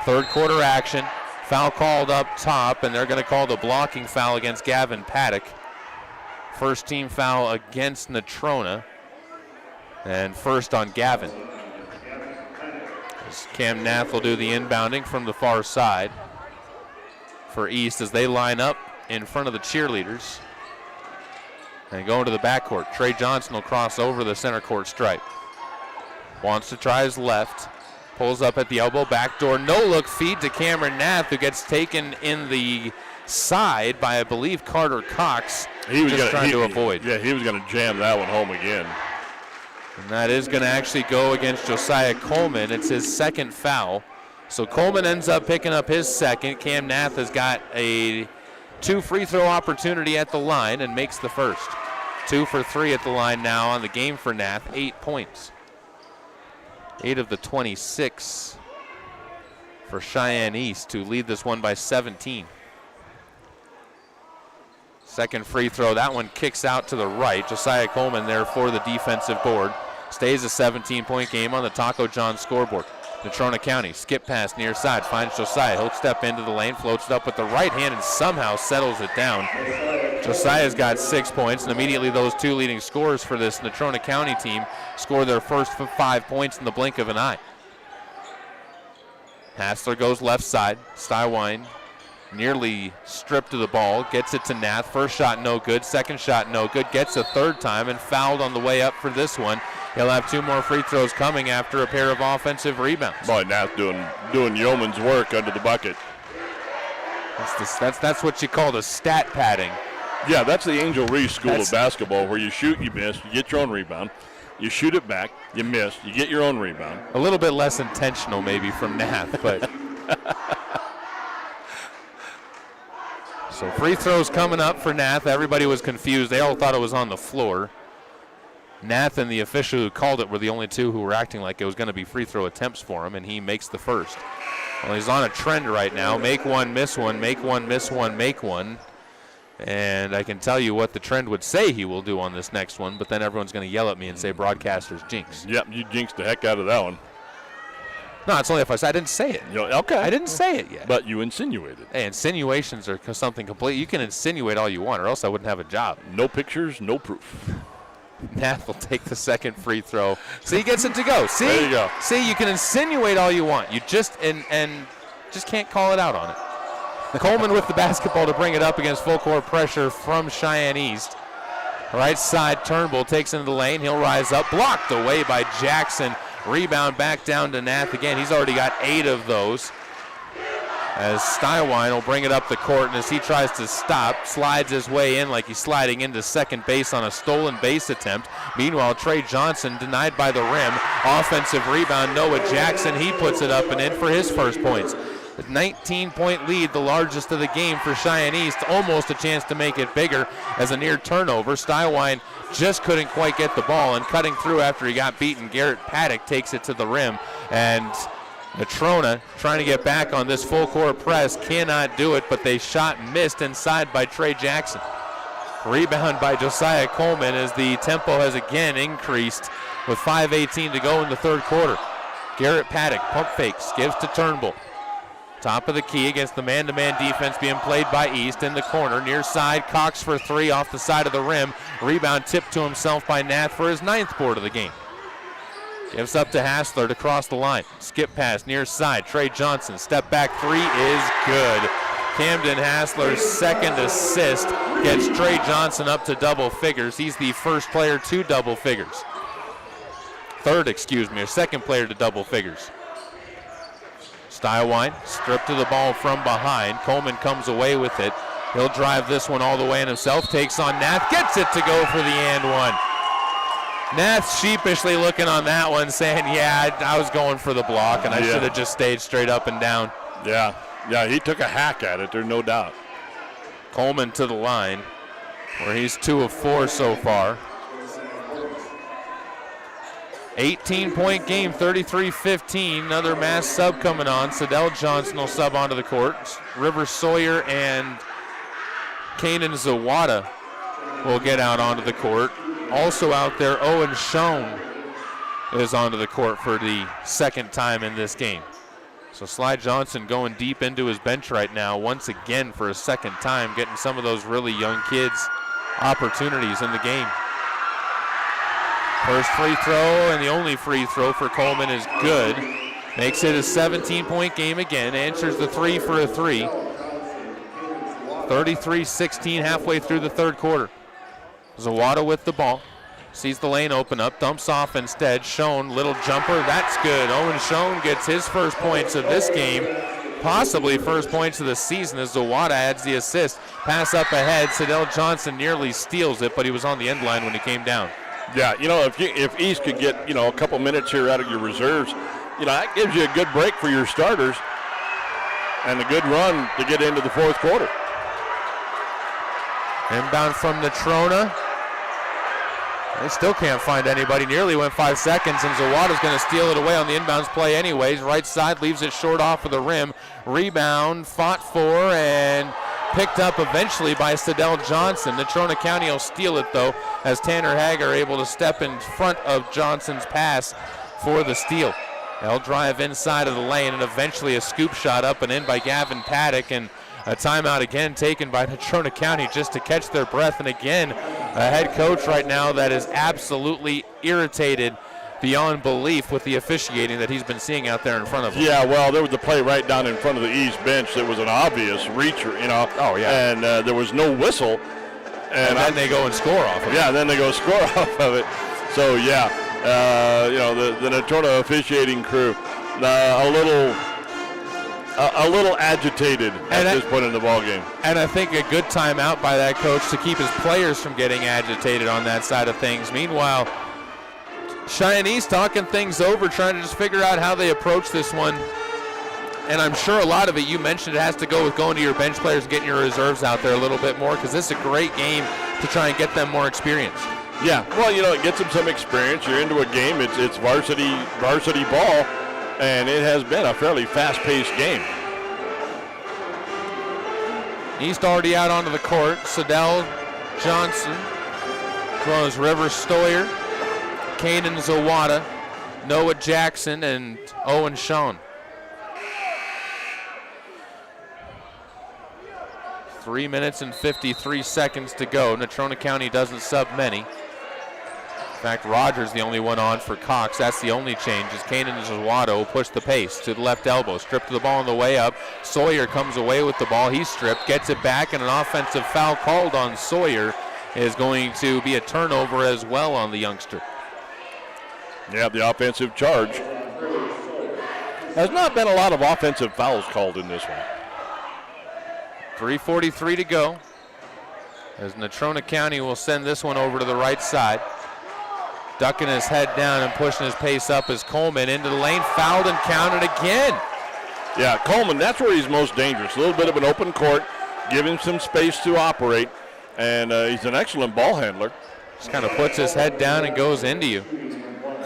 Third quarter action. Foul called up top, and they're going to call the blocking foul against Gavin Paddock. First team foul against Natrona. And first on Gavin. As Cam Nath will do the inbounding from the far side for East as they line up in front of the cheerleaders. And go into the backcourt. Trey Johnson will cross over the center court stripe. Wants to try his left. Pulls up at the elbow, backdoor, no-look feed to Cameron Nath, who gets taken in the side by, I believe, Carter Cox. He was trying to avoid. Yeah, he was going to jam that one home again. And that is going to actually go against Josiah Coleman. It's his second foul. So Coleman ends up picking up his second. Cam Nath has got a 2 free throw opportunity at the line and makes the first. 2 for 3 at the line now on the game for Nath, 8 points. 8 of the 26 for Cheyenne East to lead this one by 17. Second free throw, that one kicks out to the right. Josiah Coleman there for the defensive board. Stays a 17-point game on the Taco John scoreboard. Natrona County, skip pass near side, finds Josiah. He'll step into the lane, floats it up with the right hand, and somehow settles it down. Josiah's got 6 points, and immediately those 2 leading scorers for this Natrona County team score their first 5 points in the blink of an eye. Hassler goes left side. Stywine nearly stripped of the ball, gets it to Nath. First shot no good, second shot no good, gets a third time and fouled on the way up for this one. He'll have 2 more free throws coming after a pair of offensive rebounds. Boy, Nath doing yeoman's work under the bucket. That's what you call the stat padding. Yeah, that's the Angel Reese School of Basketball, where you shoot, you miss, you get your own rebound. You shoot it back, you miss, you get your own rebound. A little bit less intentional maybe from Nath, but... So free throws coming up for Nath. Everybody was confused. They all thought it was on the floor. Nath and the official who called it were the only 2 who were acting like it was going to be free throw attempts for him, and he makes the first. Well, he's on a trend right now. Make one, miss one, make one, miss one, make one. And I can tell you what the trend would say he will do on this next one, but then everyone's going to yell at me and say broadcasters jinx. Yep, you jinxed the heck out of that one. No, it's only if I said I didn't say it. Okay. I didn't say it yet. But you insinuated. Hey, insinuations are something complete. You can insinuate all you want, or else I wouldn't have a job. No pictures, no proof. Nath will take the second free throw. See, he gets it to go. See, there you go. See, you can insinuate all you want. You just and just can't call it out on it. Coleman with the basketball to bring it up against full court pressure from Cheyenne East. Right side, Turnbull takes into the lane. He'll rise up, blocked away by Jackson. Rebound back down to Nath again. He's already got 8 of those. As Stywine will bring it up the court, and as he tries to stop, slides his way in like he's sliding into second base on a stolen base attempt. Meanwhile, Trey Johnson denied by the rim. Offensive rebound, Noah Jackson. He puts it up and in for his first points. 19-point lead, the largest of the game for Cheyenne East. Almost a chance to make it bigger as a near turnover. Stywine just couldn't quite get the ball, and cutting through after he got beaten, Garrett Paddock takes it to the rim. And Natrona trying to get back on this full court press, cannot do it, but they shot missed inside by Trey Jackson. Rebound by Josiah Coleman as the tempo has again increased with 5:18 to go in the third quarter. Garrett Paddock pump fakes, gives to Turnbull. Top of the key against the man-to-man defense being played by East in the corner. Near side, Cox for 3 off the side of the rim. Rebound tipped to himself by Nath for his 9th board of the game. Gives up to Hassler to cross the line. Skip pass near side. Trey Johnson, step back 3 is good. Camden Hassler's second assist gets Trey Johnson up to double figures. He's the first player to double figures. second player to double figures. Stylewine stripped to the ball from behind. Coleman comes away with it. He'll drive this one all the way in himself, takes on Nath, gets it to go for the and one. Nath sheepishly looking on that one, saying, yeah, I was going for the block, and I should have just stayed straight up and down. Yeah, he took a hack at it, there's no doubt. Coleman to the line, where he's 2 of 4 so far. 18-point game, 33-15. Another mass sub coming on. Sadell Johnson will sub onto the court. River Sawyer and Kanan Zawada will get out onto the court. Also out there, Owen Schoen is onto the court for the second time in this game. So Sly Johnson going deep into his bench right now, once again for a second time, getting some of those really young kids opportunities in the game. First free throw and the only free throw for Coleman is good. Makes it a 17-point game again. Answers the 3 for a 3. 33-16 halfway through the third quarter. Zawada with the ball. Sees the lane open up. Dumps off instead. Schoen, little jumper. That's good. Owen Schoen gets his first points of this game. Possibly first points of the season as Zawada adds the assist. Pass up ahead. Sadell Johnson nearly steals it, but he was on the end line when he came down. Yeah, if East could get, a couple minutes here out of your reserves, that gives you a good break for your starters and a good run to get into the fourth quarter. Inbound from Natrona. They still can't find anybody. Nearly went 5 seconds, and Zawada's going to steal it away on the inbounds play anyways. Right side leaves it short off of the rim. Rebound, fought for, and picked up eventually by Sadell Johnson. Natrona County will steal it, though, as Tanner Hager able to step in front of Johnson's pass for the steal. They'll drive inside of the lane, and eventually a scoop shot up and in by Gavin Paddock, and a timeout again taken by Natrona County just to catch their breath. And again, a head coach right now that is absolutely irritated beyond belief with the officiating that he's been seeing out there in front of him. Yeah, well, there was a play right down in front of the East bench that was an obvious reacher, Oh, yeah. And there was no whistle. And then they go and score off of it. Yeah, then they go score off of it. So, yeah, the Natrona officiating crew, a little agitated at this point in the ball game. And I think a good timeout by that coach to keep his players from getting agitated on that side of things. Meanwhile, Cheyenne East talking things over, trying to just figure out how they approach this one. And I'm sure a lot of it, you mentioned, it has to go with going to your bench players and getting your reserves out there a little bit more, because this is a great game to try and get them more experience. Yeah, well, it gets them some experience. You're into a game. It's varsity ball, and it has been a fairly fast-paced game. East already out onto the court. Sadell Johnson, as well as River Stoyer, Kanan Zawada, Noah Jackson, and Owen Schoen. 3 minutes and 53 seconds to go. Natrona County doesn't sub many. In fact, Rogers the only one on for Cox. That's the only change, as Kanan Zawada will push the pace to the left elbow. Stripped to the ball on the way up. Sawyer comes away with the ball. He's stripped, gets it back, and an offensive foul called on Sawyer is going to be a turnover as well on the youngster. Yeah, the offensive charge. Has not been a lot of offensive fouls called in this one. 3:43 to go, as Natrona County will send this one over to the right side. Ducking his head down and pushing his pace up is Coleman into the lane, fouled and counted again. Yeah, Coleman, that's where he's most dangerous. A little bit of an open court, give him some space to operate, and he's an excellent ball handler. Just kind of puts his head down and goes into you.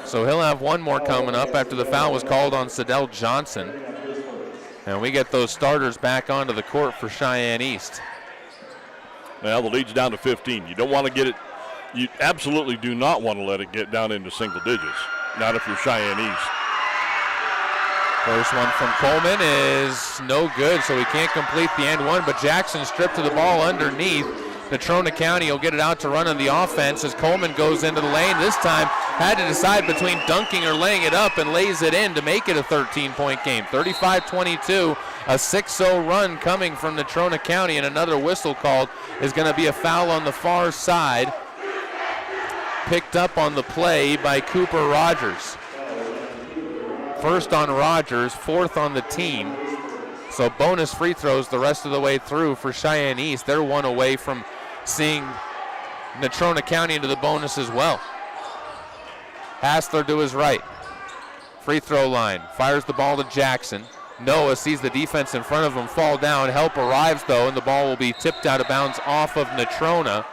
So he'll have one more coming up after the foul was called on Sadell Johnson. And we get those starters back onto the court for Cheyenne East. Well, the lead's down to 15. You don't want to get it. You absolutely do not want to let it get down into single digits. Not if you're Cheyenne East. First one from Coleman is no good, so he can't complete the and one, but Jackson stripped to the ball underneath. Natrona County will get it out to run on the offense as Coleman goes into the lane. This time had to decide between dunking or laying it up, and lays it in to make it a 13-point game. 35-22, a 6-0 run coming from Natrona County, and another whistle called is going to be a foul on the far side. picked up on the play by Cooper Rogers. First on Rogers, fourth on the team. So bonus free throws the rest of the way through for Cheyenne East. They're one away from seeing Natrona County into the bonus as well. Hassler to his right. Free throw line. Fires the ball to Jackson. Noah sees the defense in front of him fall down. Help arrives, though, and the ball will be tipped out of bounds off of Natrona.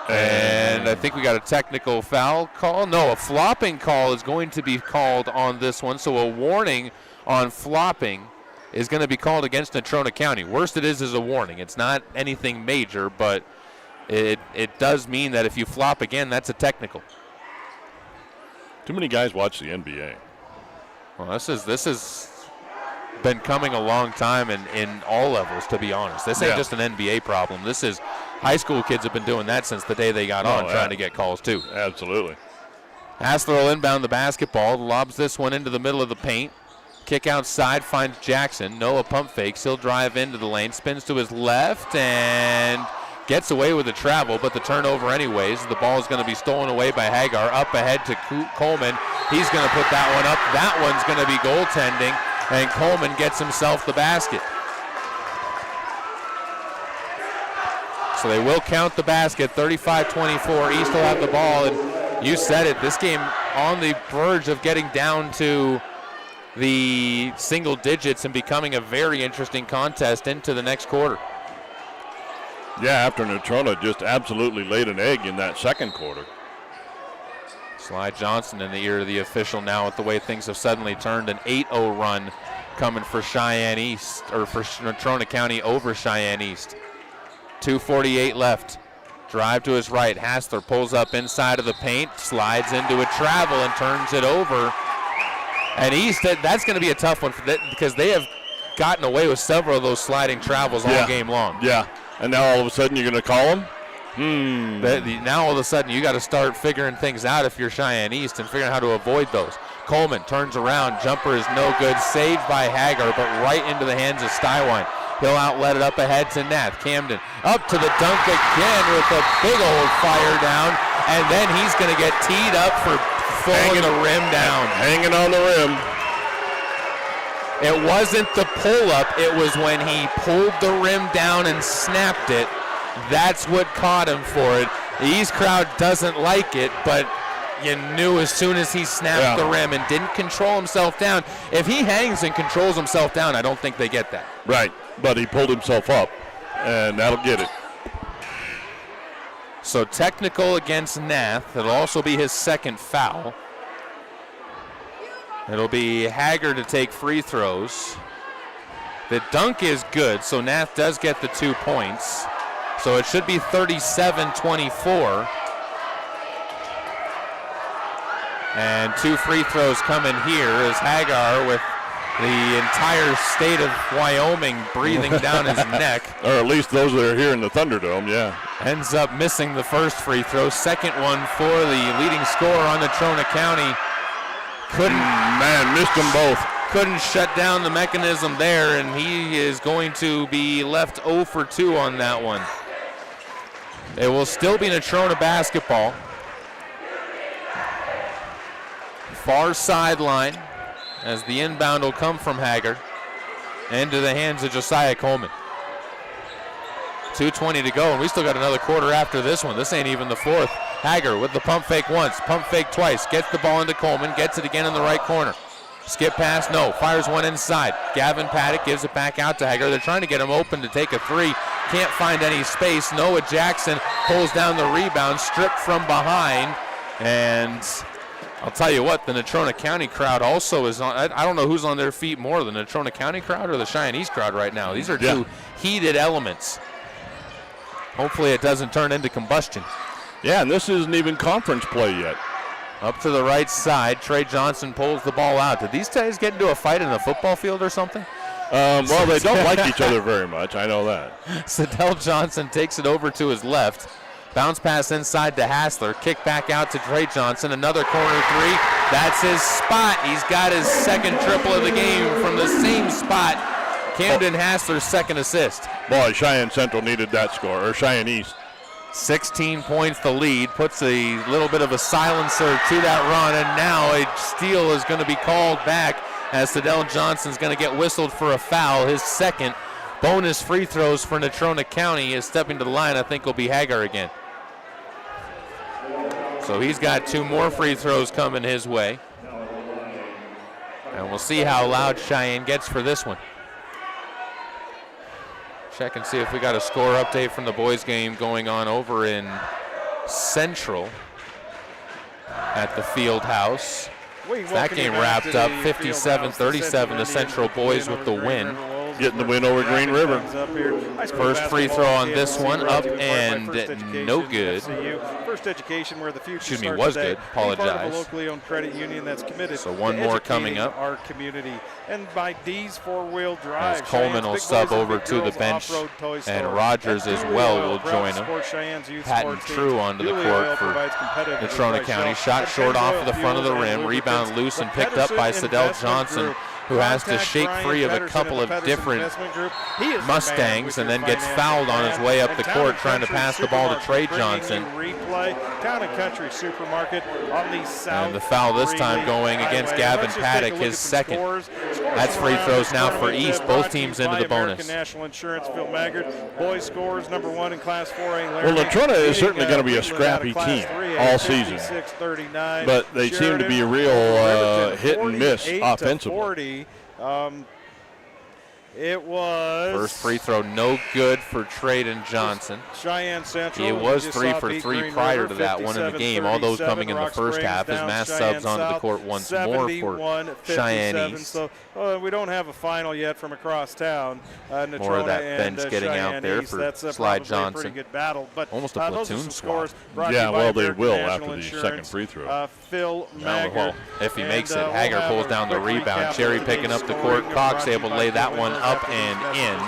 And I think we got a technical foul call. No, a flopping call is going to be called on this one. So a warning on flopping is going to be called against Natrona County. Worst it is a warning. It's not anything major, but it does mean that if you flop again, that's a technical. Too many guys watch the NBA. Well, this has been coming a long time in all levels, to be honest. This ain't just an NBA problem. This is high school kids have been doing that since the day they got on, trying to get calls too. Absolutely. Hassler will inbound the basketball, lobs this one into the middle of the paint. Kick outside, finds Jackson. Noah pump fakes. He'll drive into the lane, spins to his left, and gets away with the travel, but the turnover anyways. The ball is going to be stolen away by Hagar. Up ahead to Coleman. He's going to put that one up. That one's going to be goaltending, and Coleman gets himself the basket. So they will count the basket. 35-24. East will have the ball, and you said it. This game on the verge of getting down to the single digits and becoming a very interesting contest into the next quarter. Yeah, after Natrona just absolutely laid an egg in that second quarter. Sly Johnson in the ear of the official now with the way things have suddenly turned. An 8-0 run coming for Cheyenne East, or for Natrona County over Cheyenne East. 2:48 left. Drive to his right. Hassler pulls up inside of the paint, slides into a travel and turns it over. And East, that's going to be a tough one for that because they have gotten away with several of those sliding travels all game long. Yeah, and now all of a sudden you're going to call them? Now all of a sudden you got to start figuring things out if you're Cheyenne East and figuring out how to avoid those. Coleman turns around, jumper is no good, saved by Hagar, but right into the hands of Stywine. He'll outlet it up ahead to Nath. Camden up to the dunk again with a big old fire down, and then he's going to get teed up for throwing the rim down. Hanging on the rim. It wasn't the pull-up, it was when he pulled the rim down and snapped it. That's what caught him for it. The East crowd doesn't like it, but you knew as soon as he snapped the rim and didn't control himself down. If he hangs and controls himself down, I don't think they get that. Right, but he pulled himself up, and that'll get it. So technical against Nath. It'll also be his second foul. It'll be Hagar to take free throws. The dunk is good, so Nath does get the 2 points. So it should be 37-24. And 2 free throws coming here as Hagar, with the entire state of Wyoming breathing down his neck. Or at least those that are here in the Thunderdome, yeah. Ends up missing the first free throw. Second one for the leading scorer on Natrona County. Missed them both. Couldn't shut down the mechanism there, and he is going to be left 0 for 2 on that one. It will still be Natrona basketball. Far sideline as the inbound will come from Haggard into the hands of Josiah Coleman. 2:20 to go, and we still got another quarter after this one. This ain't even the fourth. Haggard with the pump fake once, pump fake twice, gets the ball into Coleman, gets it again in the right corner. Skip pass, no, fires one inside. Gavin Paddock gives it back out to Haggard. They're trying to get him open to take a three. Can't find any space. Noah Jackson pulls down the rebound, stripped from behind, and I'll tell you what, the Natrona County crowd also is on. I don't know who's on their feet more, the Natrona County crowd or the Cheyenne East crowd right now. These are two heated elements. Hopefully it doesn't turn into combustion. Yeah, and this isn't even conference play yet. Up to the right side, Trey Johnson pulls the ball out. Did these guys get into a fight in the football field or something? Well, they don't like each other very much. I know that. Sadell Johnson takes it over to his left. Bounce pass inside to Hassler. Kick back out to Trey Johnson. Another corner three. That's his spot. He's got his second triple of the game from the same spot. Camden Hassler's second assist. Boy, Cheyenne Central needed that score, or Cheyenne East. 16 points the lead, puts a little bit of a silencer to that run, and now a steal is going to be called back as Sadell Johnson's going to get whistled for a foul. His second bonus free throws for Natrona County is stepping to the line. I think will be Hagar again. So he's got 2 more free throws coming his way. And we'll see how loud Cheyenne gets for this one. Check and see if we got a score update from the boys game going on over in Central at the field house. That game wrapped up 57-37. The Central boys with the win. Getting the win over Green River. First free throw on this one, up and no good. First Education, where the future Excuse me, was good. Apologize. Locally owned credit union that's committed. So one more coming up. Our community, and by D's four-wheel drive. As Coleman will sub over to the bench, and Rogers as well will join him. Patton True onto the court for Natrona County. Shot short off of the front of the rim. Rebound loose and picked up by Sadell Johnson, who has to shake free of a couple of different Mustangs and then gets fouled on his way up the court trying to pass the ball to Trey Johnson. Town and Country Supermarket on the south. And the foul this time going against Gavin Paddock, his second. That's free throws now for East. Both teams into the bonus. National Insurance, Phil Maggard. Boys scores #1 in Class 4A. Well, Natrona is certainly going to be a scrappy team all season, but they seem to be a real hit and miss offensively. It was first free throw no good for Trayden Johnson. Cheyenne Central. He was 3 for 3 prior to that one in the game. All those coming in the first half as mass subs onto the court once more for Cheyenne East. So we don't have a final yet from across town. More of that bench getting Cheyenne out there East. for That's Slide probably Johnson. A pretty good battle, but almost a platoon squad. Yeah, well, they will after the second free throw. Phil Maggard. Well, if he makes it, Hager pulls down the rebound. Cherry picking up the court. Cox able to lay that one up and in.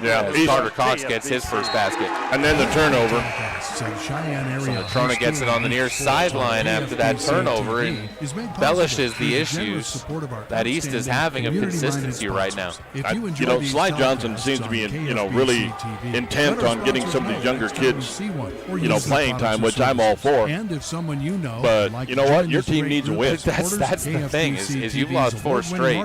Yeah, Carter Cox gets his first basket. And then the turnover. So Natrona gets it on the near sideline after that turnover and embellishes the issues that East is having of consistency right now. Slide Johnson seems to be, really intent on getting some of these younger kids, playing time, which I'm all for. But you know what? Your team needs a win. That's the thing is you've lost 4 straight,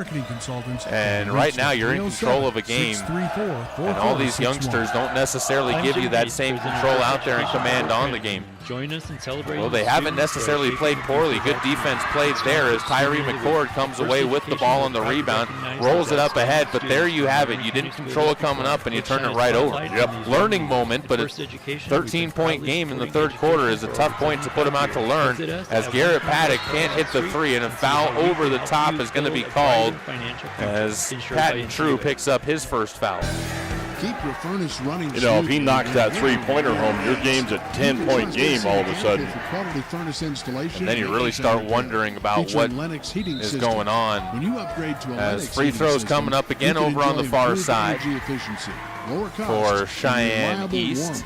and right now you're in control of a game, and all these youngsters don't necessarily give you that same control out there and command on the game. Join us and celebrate. Well, they haven't necessarily played poorly. Good defense played there as Tyree McCord comes away with the ball on the rebound, rolls it up ahead, but there you have it. You didn't control it coming up, and you turn it right over. Yep. Learning moment, but a 13-point game in the third quarter is a tough point to put him out to learn, as Garrett Paddock can't hit the 3, and a foul over the top is going to be called as Patton True picks up his first foul. Keep your furnace running. If he knocks that 3-pointer home, your game's a 10-point game all of a sudden. And then you really start wondering about what is going on. As free throws coming up again over on the far side for Cheyenne East.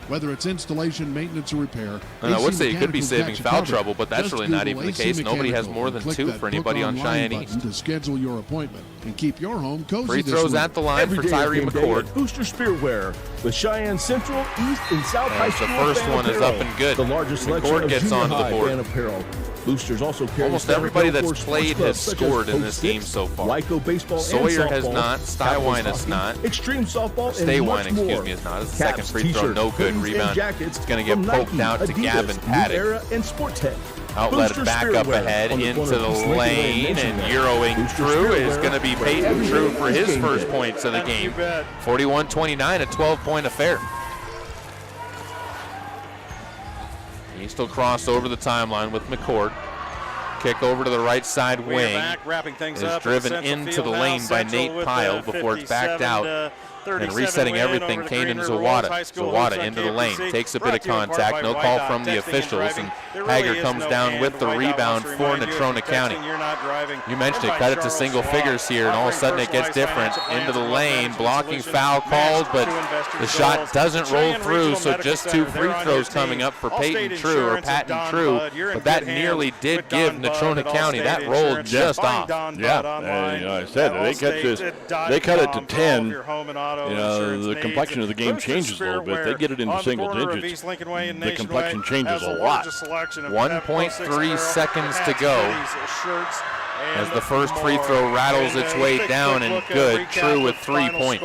Whether it's installation, maintenance, or repair. And I would say you could be saving foul trouble, but that's really not even the case. Nobody has more than 2 for anybody on Cheyenne East. To schedule your appointment and keep your home cozy. Free throws at the line for Tyree McCord. Booster Spearwear with Cheyenne Central, East, and South High School. The first one is up and good. The largest selection McCord of gets onto the board. fan apparel. Boosters also carry almost everybody that's played has scored in this game so far. Lyco baseball Sawyer and has not. Stywine has not. Extreme softball Staywine, and much more. is not. It's the second free throw, no good. Rebound. It's going to get poked out to Gavin Paddock. And Sport Tech. Outlet back up ahead into the lane, and Euroing True is going to be Peyton True for his first points of the game. 41-29, a 12-point affair. East will cross over the timeline with McCord. Kick over to the right side wing. Is driven into the lane by Nate Pyle before it's backed out. And resetting everything, Kanan Zawada. Zawada into the lane, takes a bit of contact, no call from the officials, and Hager comes down with the rebound for Natrona County. You mentioned it, cut it to single figures here, and all of a sudden it gets different. Into the lane, blocking foul called, but the shot doesn't roll through, so just 2 free throws coming up for Peyton True, or Patton True, but that nearly did give Natrona County. That rolled just off. Yeah, I said, they cut it to 10. the complexion of the game changes a little bit. They get it into single digits. The complexion changes a lot. 1.3 seconds to go as the first free throw rattles its way down and good. True with 3 points.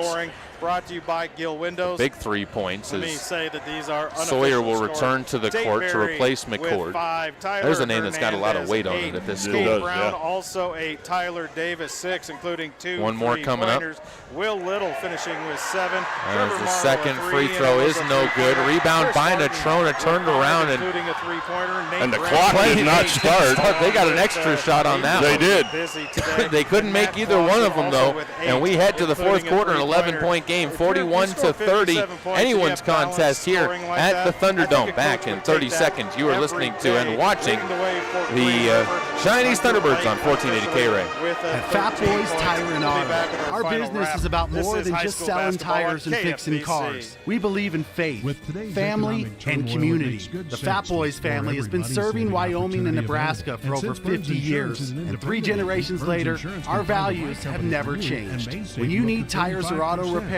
Brought to you by Gill Windows. Big 3 points Let me as say that these are Sawyer will return to the court to replace McCord. There's a name that's got a lot of weight on it at this school. Brown, also a Tyler Davis 6, including 2 One more coming up. Will Little finishing with 7. As the second free throw is no good. Rebound by Natrona, turned around, and the clock did not start. They got an extra shot on that. They did. They couldn't make either one of them though, and we head to the fourth quarter, an 11-point game, 41-30. Anyone's contest here at the Thunderdome. Back in 30 seconds. You are listening to and watching the Cheyenne East Thunderbirds on 1480 K-Ray. At Fat Boys Tire and Auto, our business is about more than just selling tires and fixing cars. We believe in faith, family, and community. The Fat Boys family has been serving Wyoming and Nebraska for over 50 years, and 3 generations later, our values have never changed. When you need tires or auto repairs,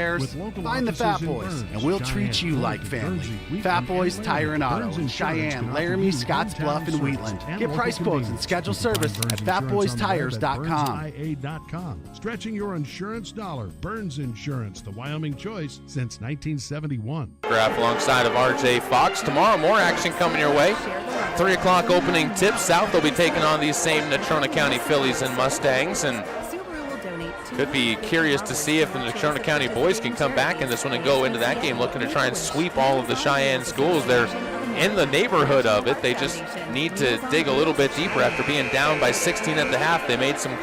find the Fat Boys, and we'll treat you like family. Fat Boys Tire and Auto in Cheyenne, Laramie, Scottsbluff, and Wheatland. Get price quotes and schedule service at fatboystires.com. Stretching your insurance dollar. Burns Insurance, the Wyoming choice since 1971. Graph alongside of RJ Fox. Tomorrow, more action coming your way. 3 o'clock opening tip. South will be taking on these same Natrona County Phillies and Mustangs, and could be curious to see if the Natrona County boys can come back in this one and go into that game looking to try and sweep all of the Cheyenne schools. They're in the neighborhood of it. They just need to dig a little bit deeper. After being down by 16 at the half, they made some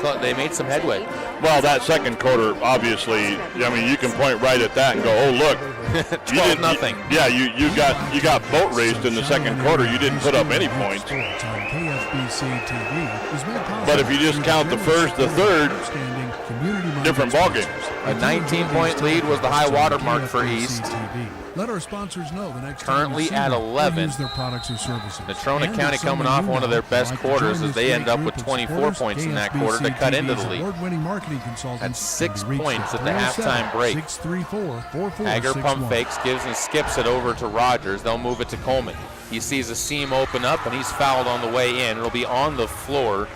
headway. Well, that second quarter, obviously, I mean, you can point right at that and go, oh, look. 12-0. You got boat raced in the second quarter. You didn't put up any points. But if you just count the first, the third, different ballgame. A 19-point lead was the high water mark for East. Let our sponsors know the next currently time at 11. their products or services. Natrona County coming off one of their best quarters as they end up with 24 points in that quarter to cut into the lead. At 6 points at the halftime break. Hager pump fakes, gives and skips it over to Rogers. They'll move it to Coleman. He sees a seam open up and he's fouled on the way in. It'll be on the floor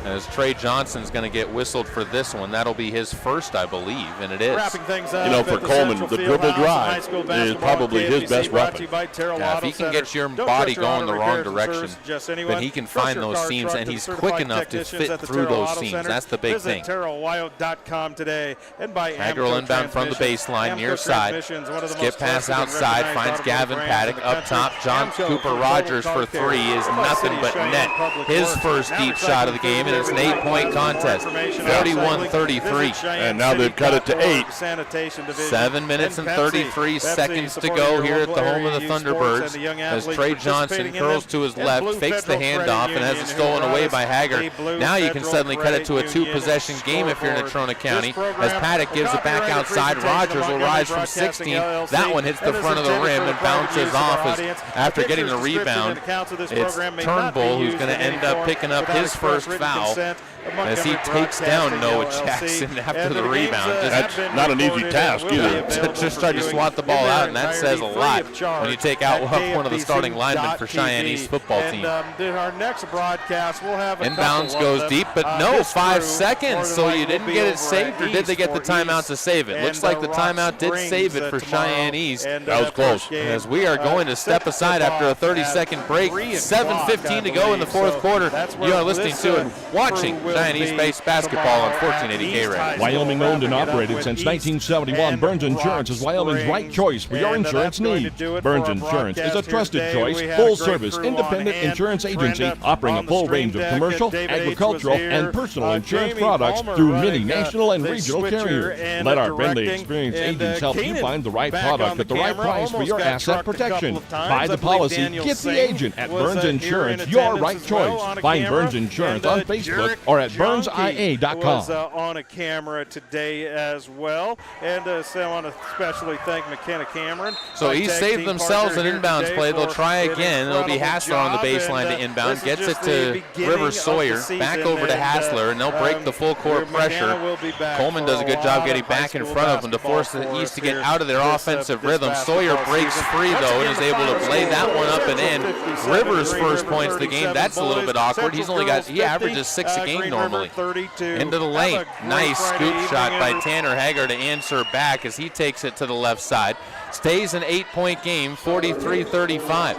as Trey Johnson's going to get whistled for this one. That'll be his first, I believe, and it is. For Coleman, the dribble drive is probably his best weapon. Yeah, if he can get your body going the wrong direction, then he can find those seams, and he's quick enough to fit through those seams. That's the big thing. Hager will inbound from the baseline, near side. Skip pass outside, finds Gavin Paddock. Up top, John Cooper Rogers for 3 is nothing but net. His first deep shot of the game. It's an 8-point contest, 41-33. And now they've cut it to 8. 7 minutes and 33 seconds to go here at the home of the Thunderbirds as Trey Johnson curls to his left, fakes the handoff, and has it stolen away by Hager. Now you can suddenly cut it to a 2-possession game if you're Natrona County, as Paddock gives it back outside. Rogers will rise from 16. That one hits the front of the rim and bounces off as after getting the rebound. It's Turnbull who's going to end up picking up his first foul as he takes down Noah Jackson after the rebound. That's not an easy task either. Just tried to swat the ball out, and that says a lot when you take out one of the starting linemen for Cheyenne East football team. Our next broadcast, we'll have inbounds goes deep, but no, 5 seconds, so you didn't get it saved, or did they get the timeout to save it? Looks like the timeout did save it for Cheyenne East. That was close. As we are going to step aside after a 30-second break, 7:15 to go in the fourth quarter. You are listening to and watching Cheyenne East based basketball on 1480 K-Ray. Wyoming owned and operated since 1971, Burns Insurance is Wyoming's right choice for your insurance needs. Burns Insurance is a trusted choice, full-service, independent insurance agency offering a full range of commercial, agricultural, and personal insurance products through many national and regional carriers. Let our friendly, experienced agents help you find the right product at the right price for your asset protection. Buy the policy, get the agent at Burns Insurance, your right choice. Find Burns Insurance on Facebook Facebook or at burnsia.com. Was on a camera today as well. And so I want to especially thank McKenna Cameron. So he saved themselves an inbounds play. They'll try again. It'll be Hassler on the baseline to inbound. Gets it to Rivers Sawyer. Back over to Hassler, and they'll break the full court pressure. Coleman does a good job getting back in front of them to force the East to get out of their offensive rhythm. Sawyer breaks free, though, and is able to play that one up and in. Rivers' first points of the game. That's a little bit awkward. He averages 6 a game normally. Into the lane. Nice scoop shot by Tanner Hager to answer back as he takes it to the left side. Stays an 8-point game, 43-35.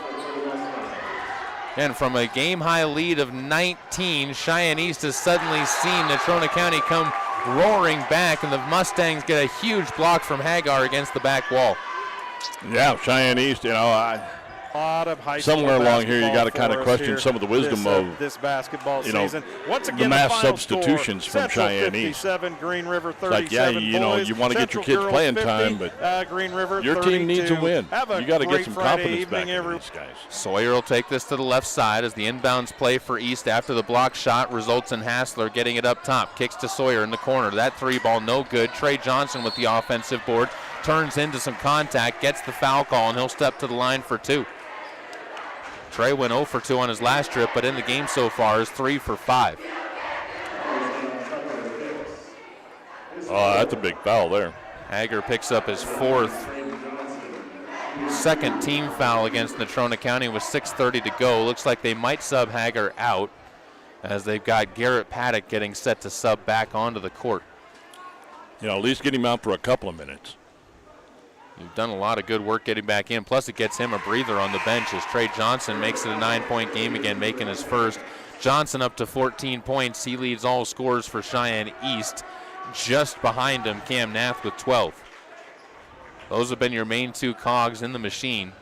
And from a game-high lead of 19, Cheyenne East has suddenly seen Natrona County come roaring back, and the Mustangs get a huge block from Hagar against the back wall. Yeah, Cheyenne East, lot of high school somewhere along here, you got to basketball kind of for us question here some of the wisdom of this basketball season. Once the again, mass final substitutions score, from Cheyenne East. 57, Green River 37. It's like, you want to get your kids playing 50, time, but Green River your 32. team needs a win. You got to get some confidence back in these guys. Sawyer will take this to the left side as the inbounds play for East after the block shot results in Hassler getting it up top. Kicks to Sawyer in the corner. That 3-ball no good. Trey Johnson with the offensive board turns into some contact, gets the foul call, and he'll step to the line for 2. Trey went 0 for 2 on his last trip, but in the game so far is 3 for 5. Oh, that's a big foul there. Hager picks up his 4th, second team foul against Natrona County with 6:30 to go. Looks like they might sub Hager out as they've got Garrett Paddock getting set to sub back onto the court. At least get him out for a couple of minutes. You've done a lot of good work getting back in. Plus, it gets him a breather on the bench as Trey Johnson makes it a 9-point game again, making his first. Johnson up to 14 points. He leads all scores for Cheyenne East. Just behind him, Cam Nath with 12. Those have been your main 2 cogs in the machine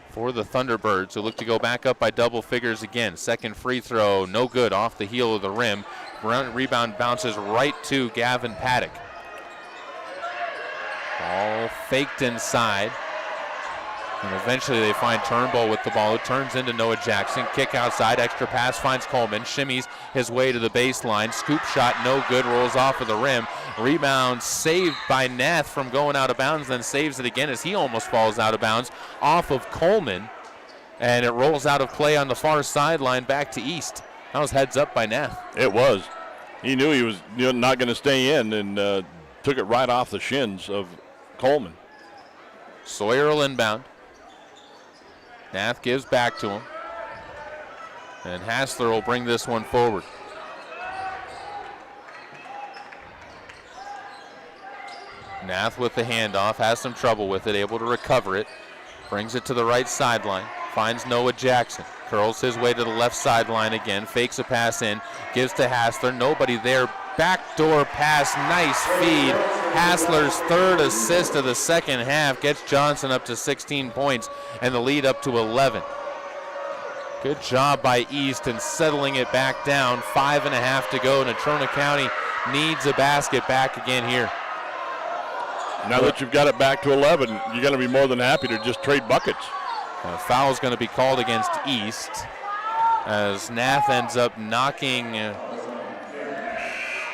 for the Thunderbirds, who look to go back up by double figures again. Second free throw, no good, off the heel of the rim. Rebound bounces right to Gavin Paddock. All faked inside. And eventually they find Turnbull with the ball. It turns into Noah Jackson. Kick outside. Extra pass finds Coleman. Shimmies his way to the baseline. Scoop shot no good. Rolls off of the rim. Rebound saved by Nath from going out of bounds. Then saves it again as he almost falls out of bounds off of Coleman. And it rolls out of play on the far sideline back to East. That was heads up by Nath. It was. He knew he was not going to stay in and took it right off the shins of Coleman. Sawyer will inbound. Nath gives back to him. And Hassler will bring this one forward. Nath with the handoff, has some trouble with it, able to recover it. Brings it to the right sideline. Finds Noah Jackson. Curls his way to the left sideline again. Fakes a pass in. Gives to Hassler. Nobody there. Backdoor pass. Nice feed. Hassler's 3rd assist of the second half gets Johnson up to 16 points and the lead up to 11. Good job by East in settling it back down. 5.5 to go. Natrona County needs a basket back again here. Now that you've got it back to 11, you're going to be more than happy to just trade buckets. A foul is going to be called against East as Nath ends up knocking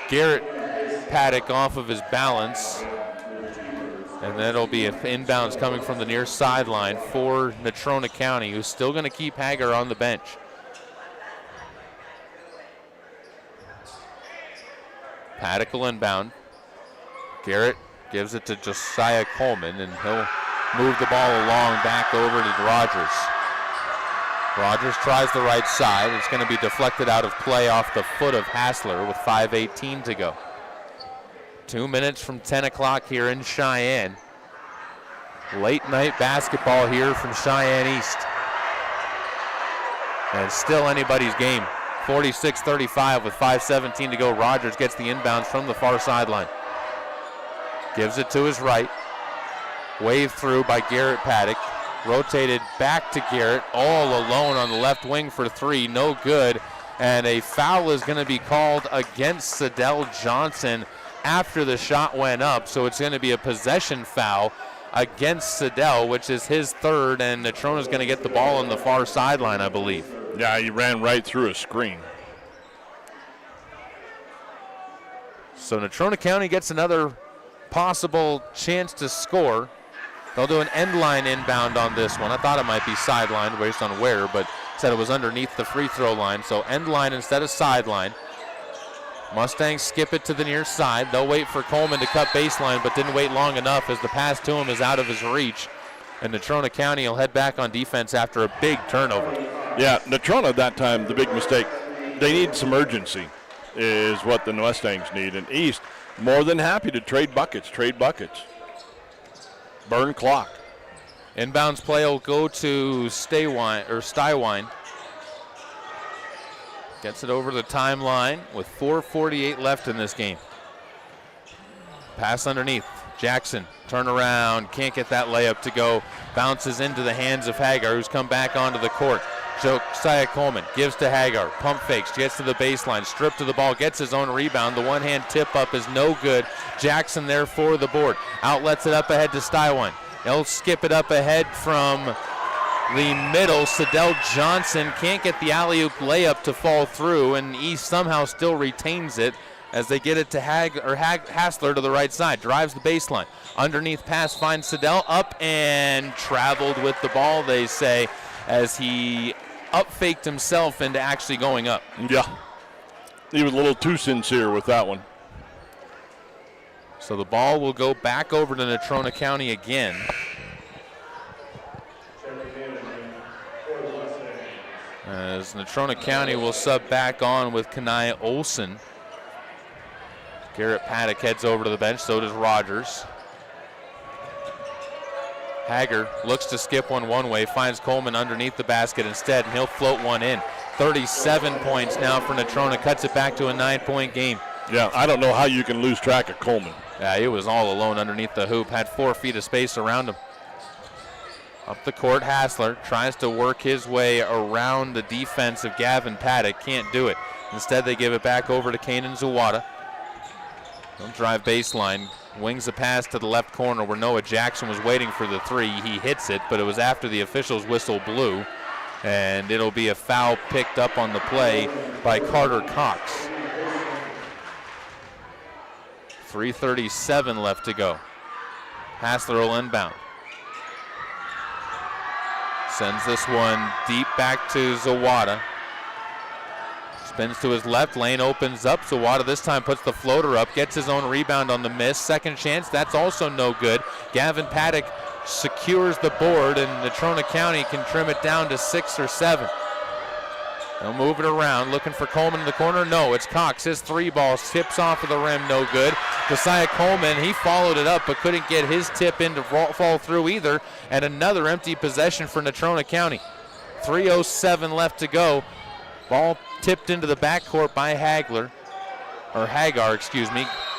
Garrett Paddock off of his balance. And that'll be an inbounds coming from the near sideline for Natrona County, who's still going to keep Hager on the bench. Paddock will inbound. Garrett gives it to Josiah Coleman, and he'll move the ball along back over to Rogers. Rogers tries the right side. It's going to be deflected out of play off the foot of Hassler with 5:18 to go. 2 minutes from 10 o'clock here in Cheyenne. Late night basketball here from Cheyenne East. And still anybody's game. 46-35 with 5:17 to go. Rogers gets the inbounds from the far sideline. Gives it to his right. Waved through by Garrett Paddock. Rotated back to Garrett, all alone on the left wing for 3. No good. And a foul is going to be called against Sidell Johnson after the shot went up. So it's going to be a possession foul against Sidell, which is his 3rd. And Natrona's going to get the ball on the far sideline, I believe. Yeah, he ran right through a screen. So Natrona County gets another possible chance to score. They'll do an end line inbound on this one. I thought it might be sideline based on where, but said it was underneath the free throw line. So end line instead of sideline. Mustangs skip it to the near side. They'll wait for Coleman to cut baseline, but didn't wait long enough as the pass to him is out of his reach. And Natrona County will head back on defense after a big turnover. Yeah, Natrona that time, the big mistake. They need some urgency is what the Mustangs need. And East, more than happy to trade buckets. Burn clock. Inbounds play will go to Stywine. Gets it over the timeline with 4:48 left in this game. Pass underneath. Jackson, turn around, can't get that layup to go. Bounces into the hands of Hagar, who's come back onto the court. Josiah Coleman gives to Hagar, pump fakes, gets to the baseline, stripped to the ball, gets his own rebound. The one-hand tip-up is no good. Jackson there for the board. Outlets it up ahead to Stywine. He'll skip it up ahead from the middle. Sidell Johnson can't get the alley-oop layup to fall through, and East somehow still retains it as they get it to Hassler to the right side. Drives the baseline. Underneath pass finds Sidell up and traveled with the ball, they say, as he up-faked himself into actually going up. Yeah. He was a little too sincere with that one. So the ball will go back over to Natrona County again. As Natrona County will sub back on with Kanai Olson. Garrett Paddock heads over to the bench, so does Rogers. Hager looks to skip one way, finds Coleman underneath the basket instead, and he'll float one in. 37 points now for Natrona, cuts it back to a 9-point game. Yeah, I don't know how you can lose track of Coleman. Yeah, he was all alone underneath the hoop, had 4 feet of space around him. Up the court, Hassler tries to work his way around the defense of Gavin Paddock, can't do it. Instead, they give it back over to Kanan Zawada. He'll drive baseline, wings a pass to the left corner where Noah Jackson was waiting for the three. He hits it, but it was after the official's whistle blew, and it'll be a foul picked up on the play by Carter Cox. 3:37 left to go. Hassler will inbound. Sends this one deep back to Zawada. Spins to his left, lane opens up. Zawada this time puts the floater up, gets his own rebound on the miss. Second chance, that's also no good. Gavin Paddock secures the board, and Natrona County can trim it down to 6 or 7. They'll move it around, looking for Coleman in the corner. No, it's Cox. His 3 ball tips off of the rim, no good. Josiah Coleman, he followed it up, but couldn't get his tip in to fall through either. And another empty possession for Natrona County. 3:07 left to go. Ball tipped into the backcourt by Hagar.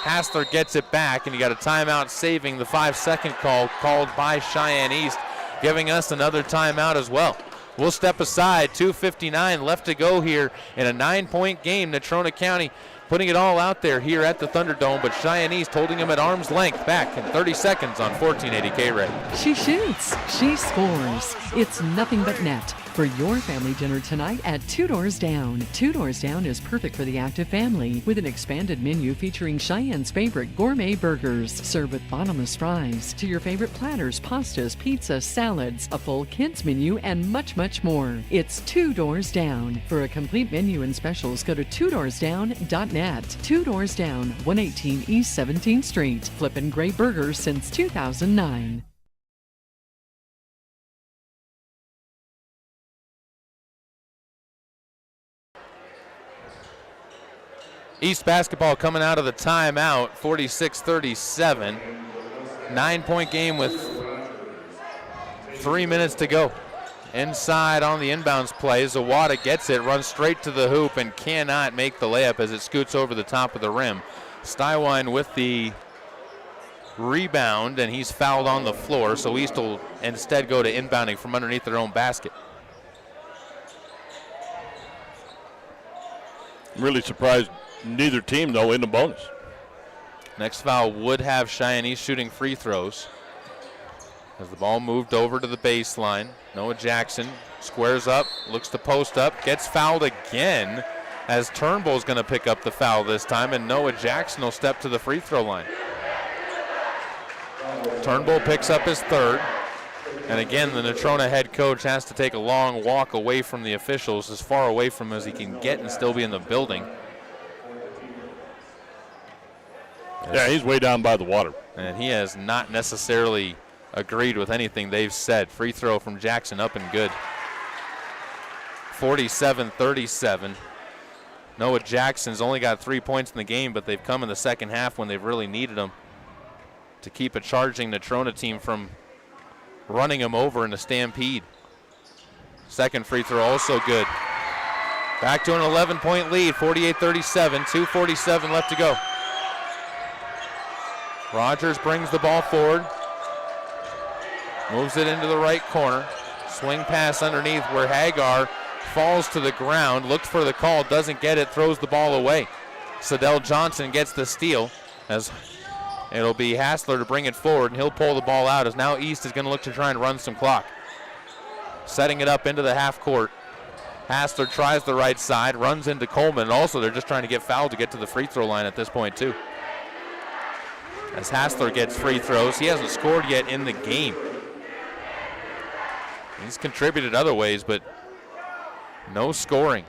Hassler gets it back, and you got a timeout saving the 5-second call called by Cheyenne East, giving us another timeout as well. We'll step aside. 2:59 left to go here in a 9-point game. Natrona County putting it all out there here at the Thunderdome, but Cheyenne East holding them at arm's length. Back in 30 seconds on 1480 K-Ray. She shoots, she scores. It's nothing but net for your family dinner tonight at Two Doors Down. Two Doors Down is perfect for the active family with an expanded menu featuring Cheyenne's favorite gourmet burgers, served with bottomless fries, to your favorite platters, pastas, pizza, salads, a full kids menu, and much, much more. It's Two Doors Down. For a complete menu and specials, go to twodoorsdown.net. Two Doors Down, 118 East 17th Street. Flippin' great burgers since 2009. East basketball coming out of the timeout, 46-37. 9-point game with 3 minutes to go. Inside on the inbounds play, Zawada gets it, runs straight to the hoop, and cannot make the layup as it scoots over the top of the rim. Stywine with the rebound, and he's fouled on the floor, so East will instead go to inbounding from underneath their own basket. I'm really surprised neither team, though, in the bonus. Next foul would have Cheyenne East shooting free throws. As the ball moved over to the baseline, Noah Jackson squares up, looks to post up, gets fouled again, as Turnbull's going to pick up the foul this time, and Noah Jackson will step to the free throw line. Turnbull picks up his third. And again, the Natrona head coach has to take a long walk away from the officials, as far away from as he can get and still be in the building. Yeah, he's way down by the water. And he has not necessarily agreed with anything they've said. Free throw from Jackson up and good. 47-37. Noah Jackson's only got 3 points in the game, but they've come in the second half when they've really needed them to keep a charging Natrona team from running him over in a stampede. Second free throw also good. Back to an 11-point lead, 48-37, 2:47 left to go. Rogers brings the ball forward, moves it into the right corner. Swing pass underneath where Hagar falls to the ground, looked for the call, doesn't get it, throws the ball away. Sadell Johnson gets the steal as it'll be Hassler to bring it forward, and he'll pull the ball out as now East is going to look to try and run some clock. Setting it up into the half court. Hassler tries the right side, runs into Coleman, and also they're just trying to get fouled to get to the free throw line at this point too. As Hassler gets free throws, he hasn't scored yet in the game. He's contributed other ways, but no scoring.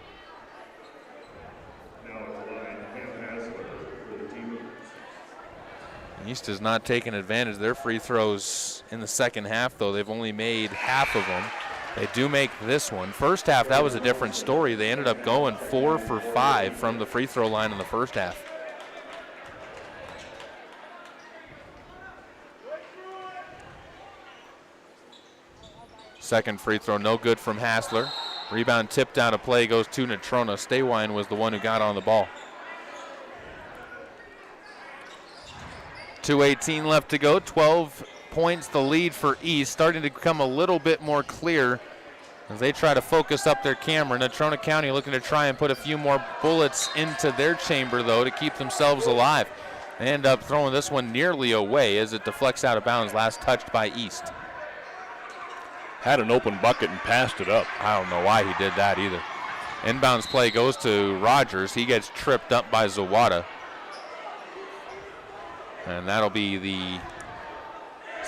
East has not taken advantage of their free throws in the second half, though. They've only made half of them. They do make this one. First half, that was a different story. They ended up going 4 for 5 from the free throw line in the first half. Second free throw, no good from Hassler. Rebound tipped out of play, goes to Natrona. Staywine was the one who got on the ball. 2:18 left to go, 12 points the lead for East, starting to become a little bit more clear as they try to focus up their camera. Natrona County looking to try and put a few more bullets into their chamber, though, to keep themselves alive. They end up throwing this one nearly away as it deflects out of bounds, last touched by East. Had an open bucket and passed it up. I don't know why he did that either. Inbounds play goes to Rogers. He gets tripped up by Zawada. And that'll be the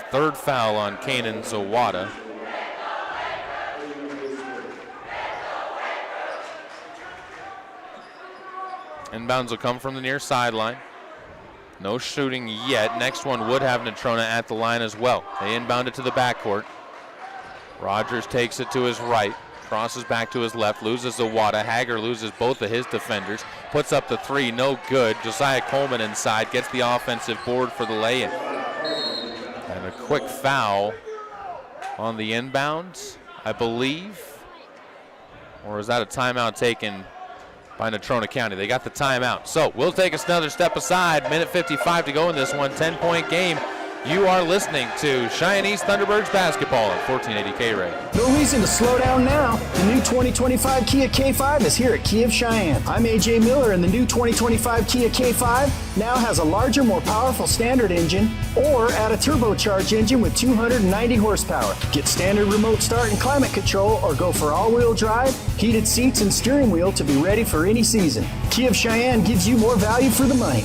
third foul on Kanan Zawada. Inbounds will come from the near sideline. No shooting yet. Next one would have Natrona at the line as well. They inbound it to the backcourt. Rogers takes it to his right, crosses back to his left, loses Zawada. Hager loses both of his defenders, puts up the three, no good. Josiah Coleman inside, gets the offensive board for the lay-in. And a quick foul on the inbounds, I believe. Or is that a timeout taken by Natrona County? They got the timeout. So we'll take us another step aside. Minute 55 to go in this one, 10-point game. You are listening to Cheyenne East Thunderbirds basketball at 1480 K-Ray. No reason to slow down now. The new 2025 Kia K5 is here at Kia of Cheyenne. I'm AJ Miller, and the new 2025 Kia K5 now has a larger, more powerful standard engine, or add a turbocharged engine with 290 horsepower. Get standard remote start and climate control, or go for all-wheel drive, heated seats, and steering wheel to be ready for any season. Kia of Cheyenne gives you more value for the money.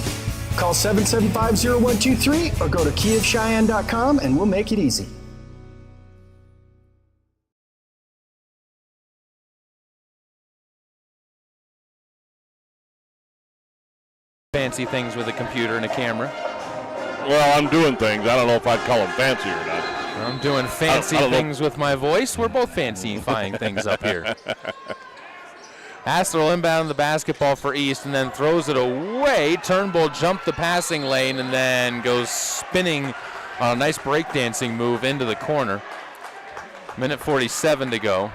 Call 775-0123 or go to KiaofCheyenne.com and we'll make it easy. Fancy things with a computer and a camera. Well, I'm doing things. I don't know if I'd call them fancy or not. I'm doing fancy things with my voice. We're both fancyifying things up here. Hassler will inbound the basketball for East and then throws it away. Turnbull jumped the passing lane and then goes spinning on a nice breakdancing move into the corner. Minute 47 to go,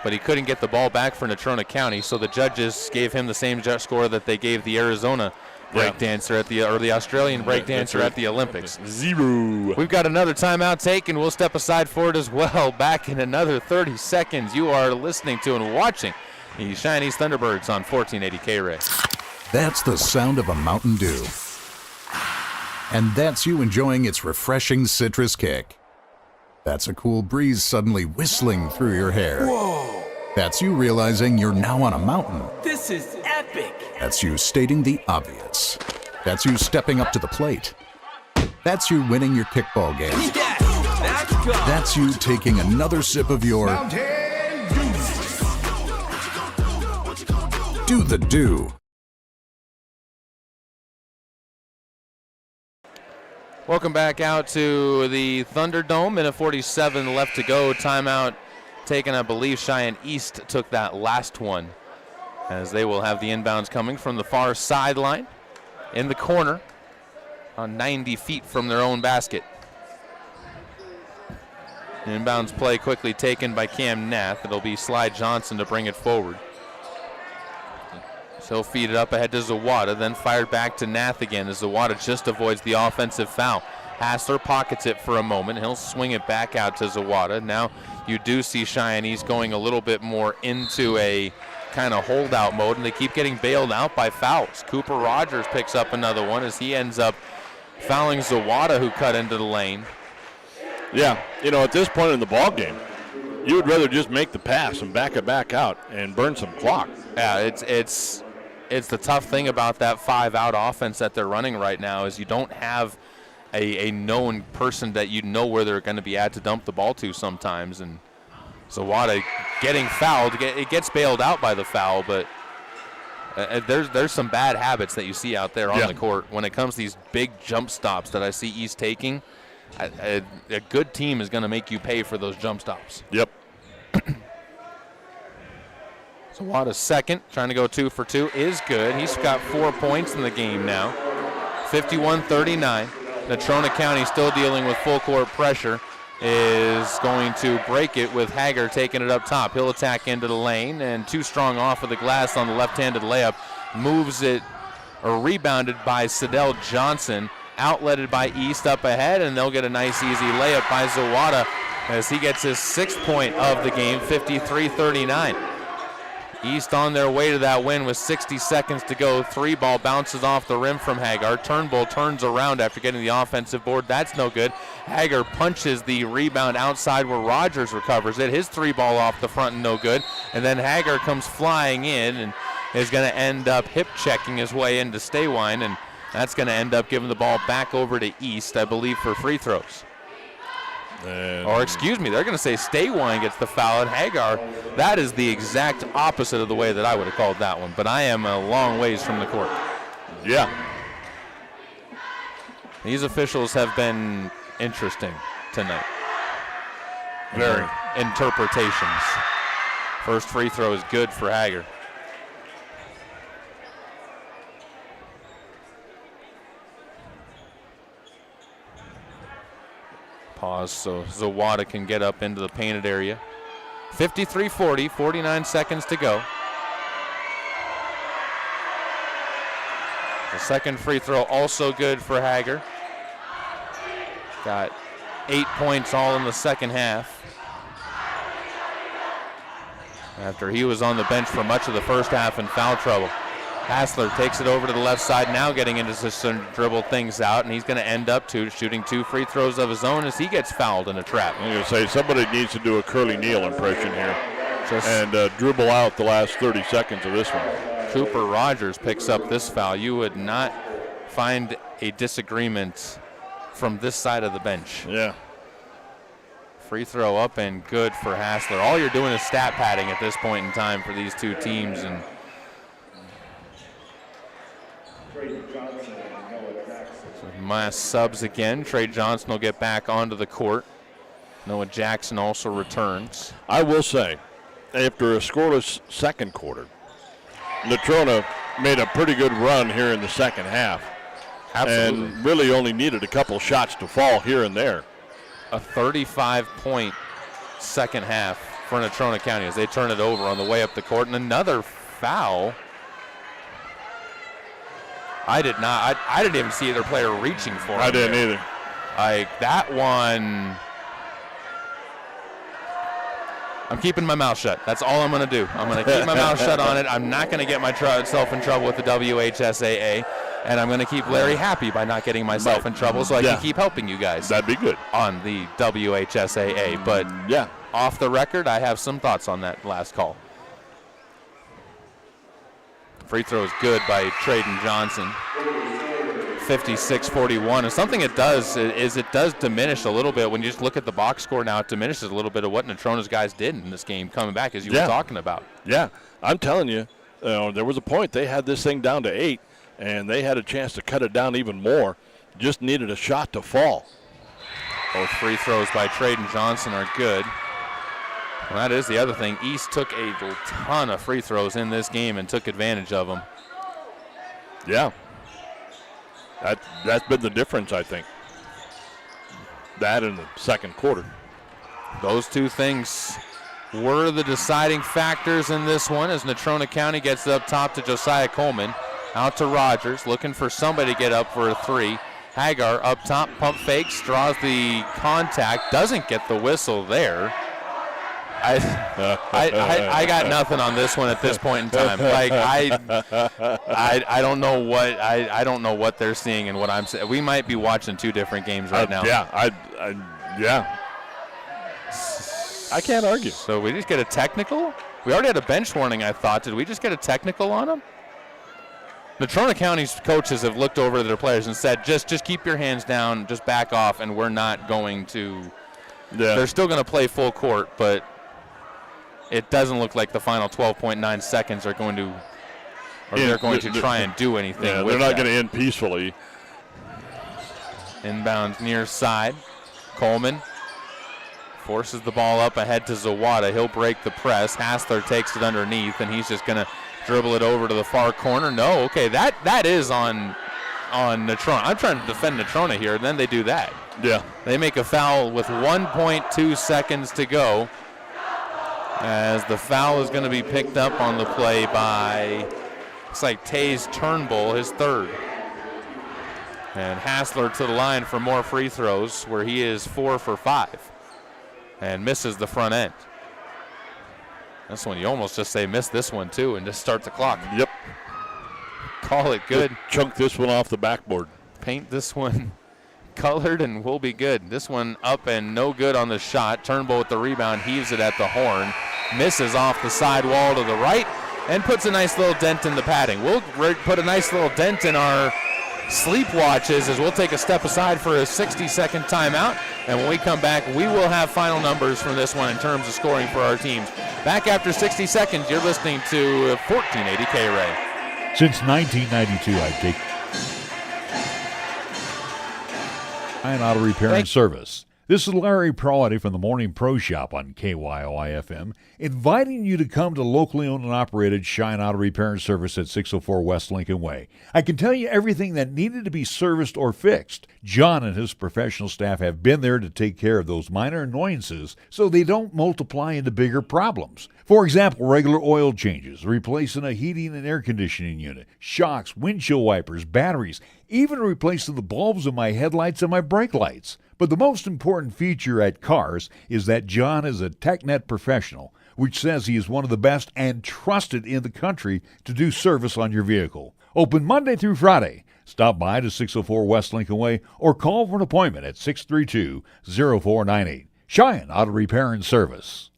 but he couldn't get the ball back for Natrona County, so the judges gave him the same score that they gave the Arizona breakdancer at the Australian breakdancer at the Olympics. 0. We've got another timeout taken. We'll step aside for it as well. Back in another 30 seconds. You are listening to and watching the Cheyenne East Thunderbirds on 1480 K-Ray. That's the sound of a Mountain Dew. And that's you enjoying its refreshing citrus kick. That's a cool breeze suddenly whistling through your hair. Whoa! That's you realizing you're now on a mountain. This is epic! That's you stating the obvious. That's you stepping up to the plate. That's you winning your kickball game. That's you taking another sip of your Do the Do. Welcome back out to the Thunderdome. Minute 47 left to go. Timeout taken, I believe Cheyenne East took that last one, as they will have the inbounds coming from the far sideline in the corner on 90 feet from their own basket. Inbounds play quickly taken by Cam Nath. It'll be Sly Johnson to bring it forward. So he'll feed it up ahead to Zawada, then fired back to Nath again as Zawada just avoids the offensive foul. Hassler pockets it for a moment. He'll swing it back out to Zawada. Now you do see Cheyenne East going a little bit more into a kind of holdout mode, and they keep getting bailed out by fouls. Cooper Rogers picks up another one as he ends up fouling Zawada, who cut into the lane. Yeah, at this point in the ball game, you would rather just make the pass and back it back out and burn some clock. Yeah, it's the tough thing about that 5-out offense that they're running right now is you don't have a known person that you know where they're going to be at to dump the ball to sometimes. And Zawada getting fouled, it gets bailed out by the foul, but there's some bad habits that you see out there on the court when it comes to these big jump stops that I see East taking. A good team is going to make you pay for those jump stops. Yep. Zawada's second, trying to go 2 for 2, is good. He's got 4 points in the game now. 51-39. Natrona County still dealing with full court pressure, is going to break it with Hager taking it up top. He'll attack into the lane, and too strong off of the glass on the left-handed layup. Moves it, or rebounded by Sidell Johnson. Outletted by East up ahead, and they'll get a nice easy layup by Zawada as he gets his 6th point of the game, 53-39. East on their way to that win with 60 seconds to go. 3 ball bounces off the rim from Hagar. Turnbull turns around after getting the offensive board. That's no good. Hagar punches the rebound outside where Rogers recovers it. His 3 ball off the front and no good. And then Hagar comes flying in and is going to end up hip checking his way into Staywine, and that's going to end up giving the ball back over to East, I believe, for free throws. Or excuse me, they're going to say Staywine gets the foul at Hagar. That is the exact opposite of the way that I would have called that one, but I am a long ways from the court. Yeah. These officials have been interesting tonight. Very. Interpretations. First free throw is good for Hagar. Pause so Zawada can get up into the painted area. 53-40, 49 seconds to go. The second free throw also good for Hagar. Got 8 points all in the second half, after he was on the bench for much of the first half in foul trouble. Hassler takes it over to the left side, now getting into some dribble things out, and he's going to end up shooting 2 free throws of his own as he gets fouled in a trap. I'm going to say somebody needs to do a Curly Neal impression here and dribble out the last 30 seconds of this one. Cooper Rogers picks up this foul. You would not find a disagreement from this side of the bench. Yeah. Free throw up and good for Hassler. All you're doing is stat padding at this point in time for these two teams. And mass subs again. Trey Johnson will get back onto the court. Noah Jackson also returns. I will say, after a scoreless second quarter, Natrona made a pretty good run here in the second half. Absolutely. And really only needed a couple shots to fall here and there. A 35-point second half for Natrona County as they turn it over on the way up the court. And another foul. I didn't even see either player reaching for him. I didn't either. Like that one. I'm keeping my mouth shut. That's all I'm going to do. I'm going to keep my mouth shut on it. I'm not going to get myself in trouble with the WHSAA. And I'm going to keep Larry happy by not getting myself in trouble so I can keep helping you guys. That'd be good. On the WHSAA. But yeah, off the record, I have some thoughts on that last call. Free throw is good by Traden Johnson. 56-41. And something it does is it does diminish a little bit. When you just look at the box score now, it diminishes a little bit of what Natrona's guys did in this game coming back, as you were talking about. Yeah, I'm telling you, there was a point they had this thing down to 8, and they had a chance to cut it down even more. Just needed a shot to fall. Both free throws by Traden Johnson are good. Well, that is the other thing. East took a ton of free throws in this game and took advantage of them. Yeah. That's been the difference, I think. That in the second quarter. Those two things were the deciding factors in this one as Natrona County gets up top to Josiah Coleman. Out to Rogers, looking for somebody to get up for a three. Hagar up top, pump fakes, draws the contact, doesn't get the whistle there. I got nothing on this one at this point in time. Like I don't know what I don't know what they're seeing and what I'm saying. We might be watching two different games right now. Yeah, I can't argue. So we just get a technical? We already had a bench warning, I thought. Did we just get a technical on him? Natrona County's coaches have looked over their players and said, just keep your hands down, just back off, and we're not going to. Yeah. They're still going to play full court, but it doesn't look like the final 12.9 seconds are going to, or they're going to try and do anything. Yeah, with they're not going to end peacefully. Inbounds near side. Coleman forces the ball up ahead to Zawada. He'll break the press. Hassler takes it underneath, and he's just going to dribble it over to the far corner. No, okay, that is on Natrona. I'm trying to defend Natrona here, and then they do that. Yeah. They make a foul with 1.2 seconds to go, as the foul is going to be picked up on the play by, looks like Taze Turnbull, his third. And Hassler to the line for more free throws, where he is 4 for 5 and misses the front end. This one, you almost just say miss this one too and just start the clock. Yep. Call it good. Just chunk this one off the backboard. Paint this one colored and we'll be good. This one up and no good on the shot. Turnbull with the rebound, heaves it at the horn. Misses off the side wall to the right and puts a nice little dent in the padding. We'll put a nice little dent in our sleep watches as we'll take a step aside for a 60-second timeout. And when we come back, we will have final numbers from this one in terms of scoring for our teams. Back after 60 seconds, you're listening to 1480 K-Ray. Since 1992, I take Cheyenne Auto Repair and Service. This is Larry Prawley from the Morning Pro Shop on KYOI-FM, inviting you to come to locally owned and operated Cheyenne Auto Repair and Service at 604 West Lincoln Way. I can tell you everything that needed to be serviced or fixed. John and his professional staff have been there to take care of those minor annoyances so they don't multiply into bigger problems. For example, regular oil changes, replacing a heating and air conditioning unit, shocks, windshield wipers, batteries, even replacing the bulbs in my headlights and my brake lights. But the most important feature at Cars is that John is a TechNet professional, which says he is one of the best and trusted in the country to do service on your vehicle. Open Monday through Friday. Stop by to 604 West Lincoln Way or call for an appointment at 632-0498. Cheyenne Auto Repair and Service.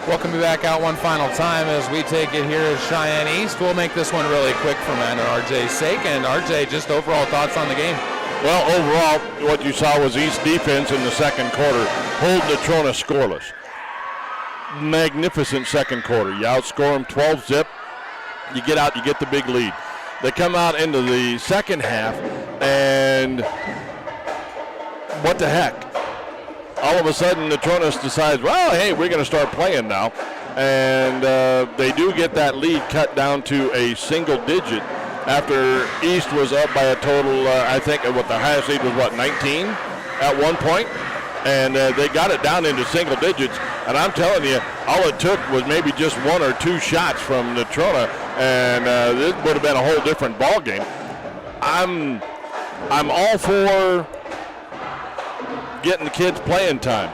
Welcome you back out one final time as we take it here at Cheyenne East. We'll make this one really quick for Matt and RJ's sake. And RJ, just overall thoughts on the game? Well, overall, what you saw was East defense in the second quarter hold Natrona scoreless. Magnificent second quarter. You outscore them 12-zip. You get out, you get the big lead. They come out into the second half, and what the heck? All of a sudden, Natrona decides, well, hey, we're going to start playing now. And they do get that lead cut down to a single digit after East was up by a total, I think, what the highest lead was, 19 at one point. And they got it down into single digits. And I'm telling you, all it took was maybe just one or two shots from Natrona, and this would have been a whole different ball game. I'm all for getting the kids playing time,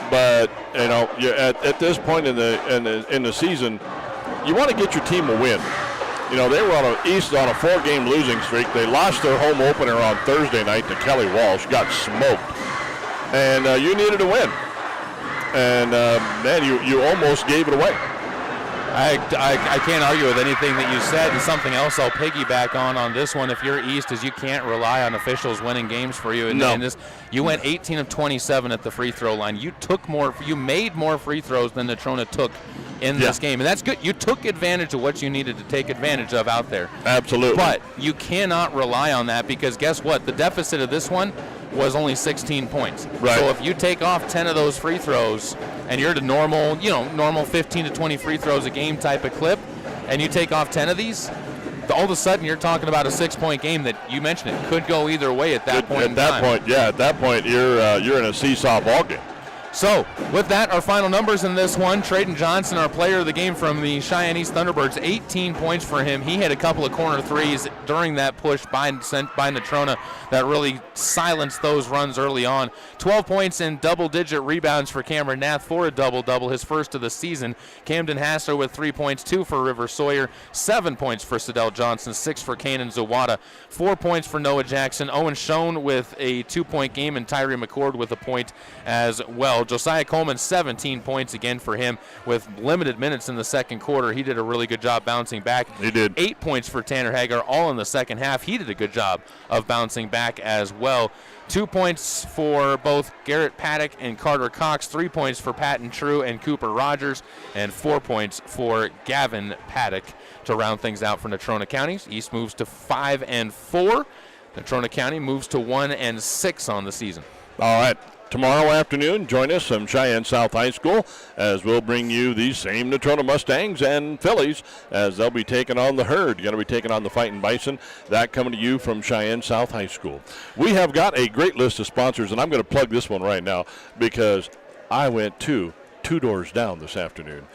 but you know, at this point in the season, you want to get your team a win. You know, they were East on a 4-game losing streak. They lost their home opener on Thursday night to Kelly Walsh, got smoked. and you needed to win. And, man, you almost gave it away. I can't argue with anything that you said, and something else I'll piggyback on this one. If you're East, is you can't rely on officials winning games for you. And you went 18 of 27 at the free throw line. You made more free throws than Natrona took in this game, and that's good. You took advantage of what you needed to take advantage of out there. Absolutely. But you cannot rely on that, because guess what? The deficit of this one was only 16 points. Right. So if you take off 10 of those free throws, and you're the normal 15 to 20 free throws a game type of clip, and you take off 10 of these, all of a sudden you're talking about a 6-point game that you mentioned it could go either way at that point. At that point, you're in a seesaw ball game. So, with that, our final numbers in this one. Trayden Johnson, our player of the game from the Cheyenne East Thunderbirds, 18 points for him. He hit a couple of corner threes during that push by Natrona that really silenced those runs early on. 12 points and double-digit rebounds for Cameron Nath for a double-double, his first of the season. Camden Hassler with 3 points, 2 for River Sawyer, 7 points for Sidell Johnson, 6 for Kanan Zawada, 4 points for Noah Jackson. Owen Schoen with a 2-point game, and Tyree McCord with a point as well. Josiah Coleman, 17 points again for him with limited minutes in the second quarter. He did a really good job bouncing back. He did. 8 points for Tanner Hagar, all in the second half. He did a good job of bouncing back as well. 2 points for both Garrett Paddock and Carter Cox, 3 points for Patton True and Cooper Rogers, and 4 points for Gavin Paddock to round things out for Natrona County. East moves to 5-4. Natrona County moves to 1-6 on the season. All right. Tomorrow afternoon, join us from Cheyenne South High School as we'll bring you these same Natrona Mustangs and Phillies as they'll be taking on the Herd. Going to be taking on the Fighting Bison. That coming to you from Cheyenne South High School. We have got a great list of sponsors, and I'm going to plug this one right now because I went to Two Doors Down this afternoon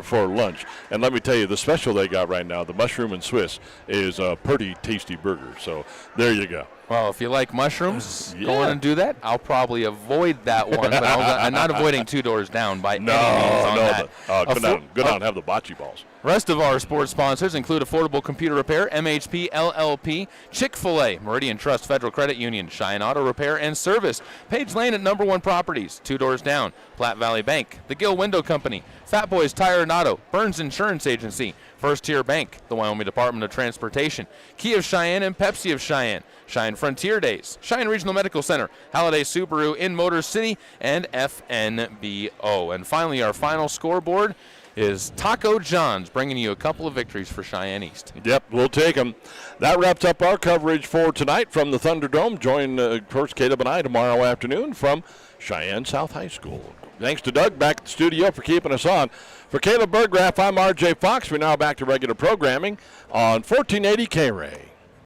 for lunch. And let me tell you, the special they got right now, the Mushroom and Swiss, is a pretty tasty burger. So there you go. Well, if you like mushrooms, go in and do that. I'll probably avoid that one, but I'm not avoiding Two Doors Down by any means on that. Go down and have the bocce balls. Rest of our sports sponsors include Affordable Computer Repair, MHP LLP, Chick-fil-A, Meridian Trust Federal Credit Union, Cheyenne Auto Repair and Service, Page Lane at Number One Properties, Two Doors Down, Platte Valley Bank, The Gill Window Company, Fat Boys Tire and Auto, Burns Insurance Agency, First Tier Bank, the Wyoming Department of Transportation, Key of Cheyenne and Pepsi of Cheyenne, Cheyenne Frontier Days, Cheyenne Regional Medical Center, Halliday Subaru in Motor City, and FNBO. And finally, our final scoreboard is Taco John's, bringing you a couple of victories for Cheyenne East. Yep, we'll take them. That wraps up our coverage for tonight from the Thunderdome. Join, of course, Caleb and I tomorrow afternoon from Cheyenne South High School. Thanks to Doug back at the studio for keeping us on. For Caleb Berggraf, I'm R.J. Fox. We're now back to regular programming on 1480 K-Ray.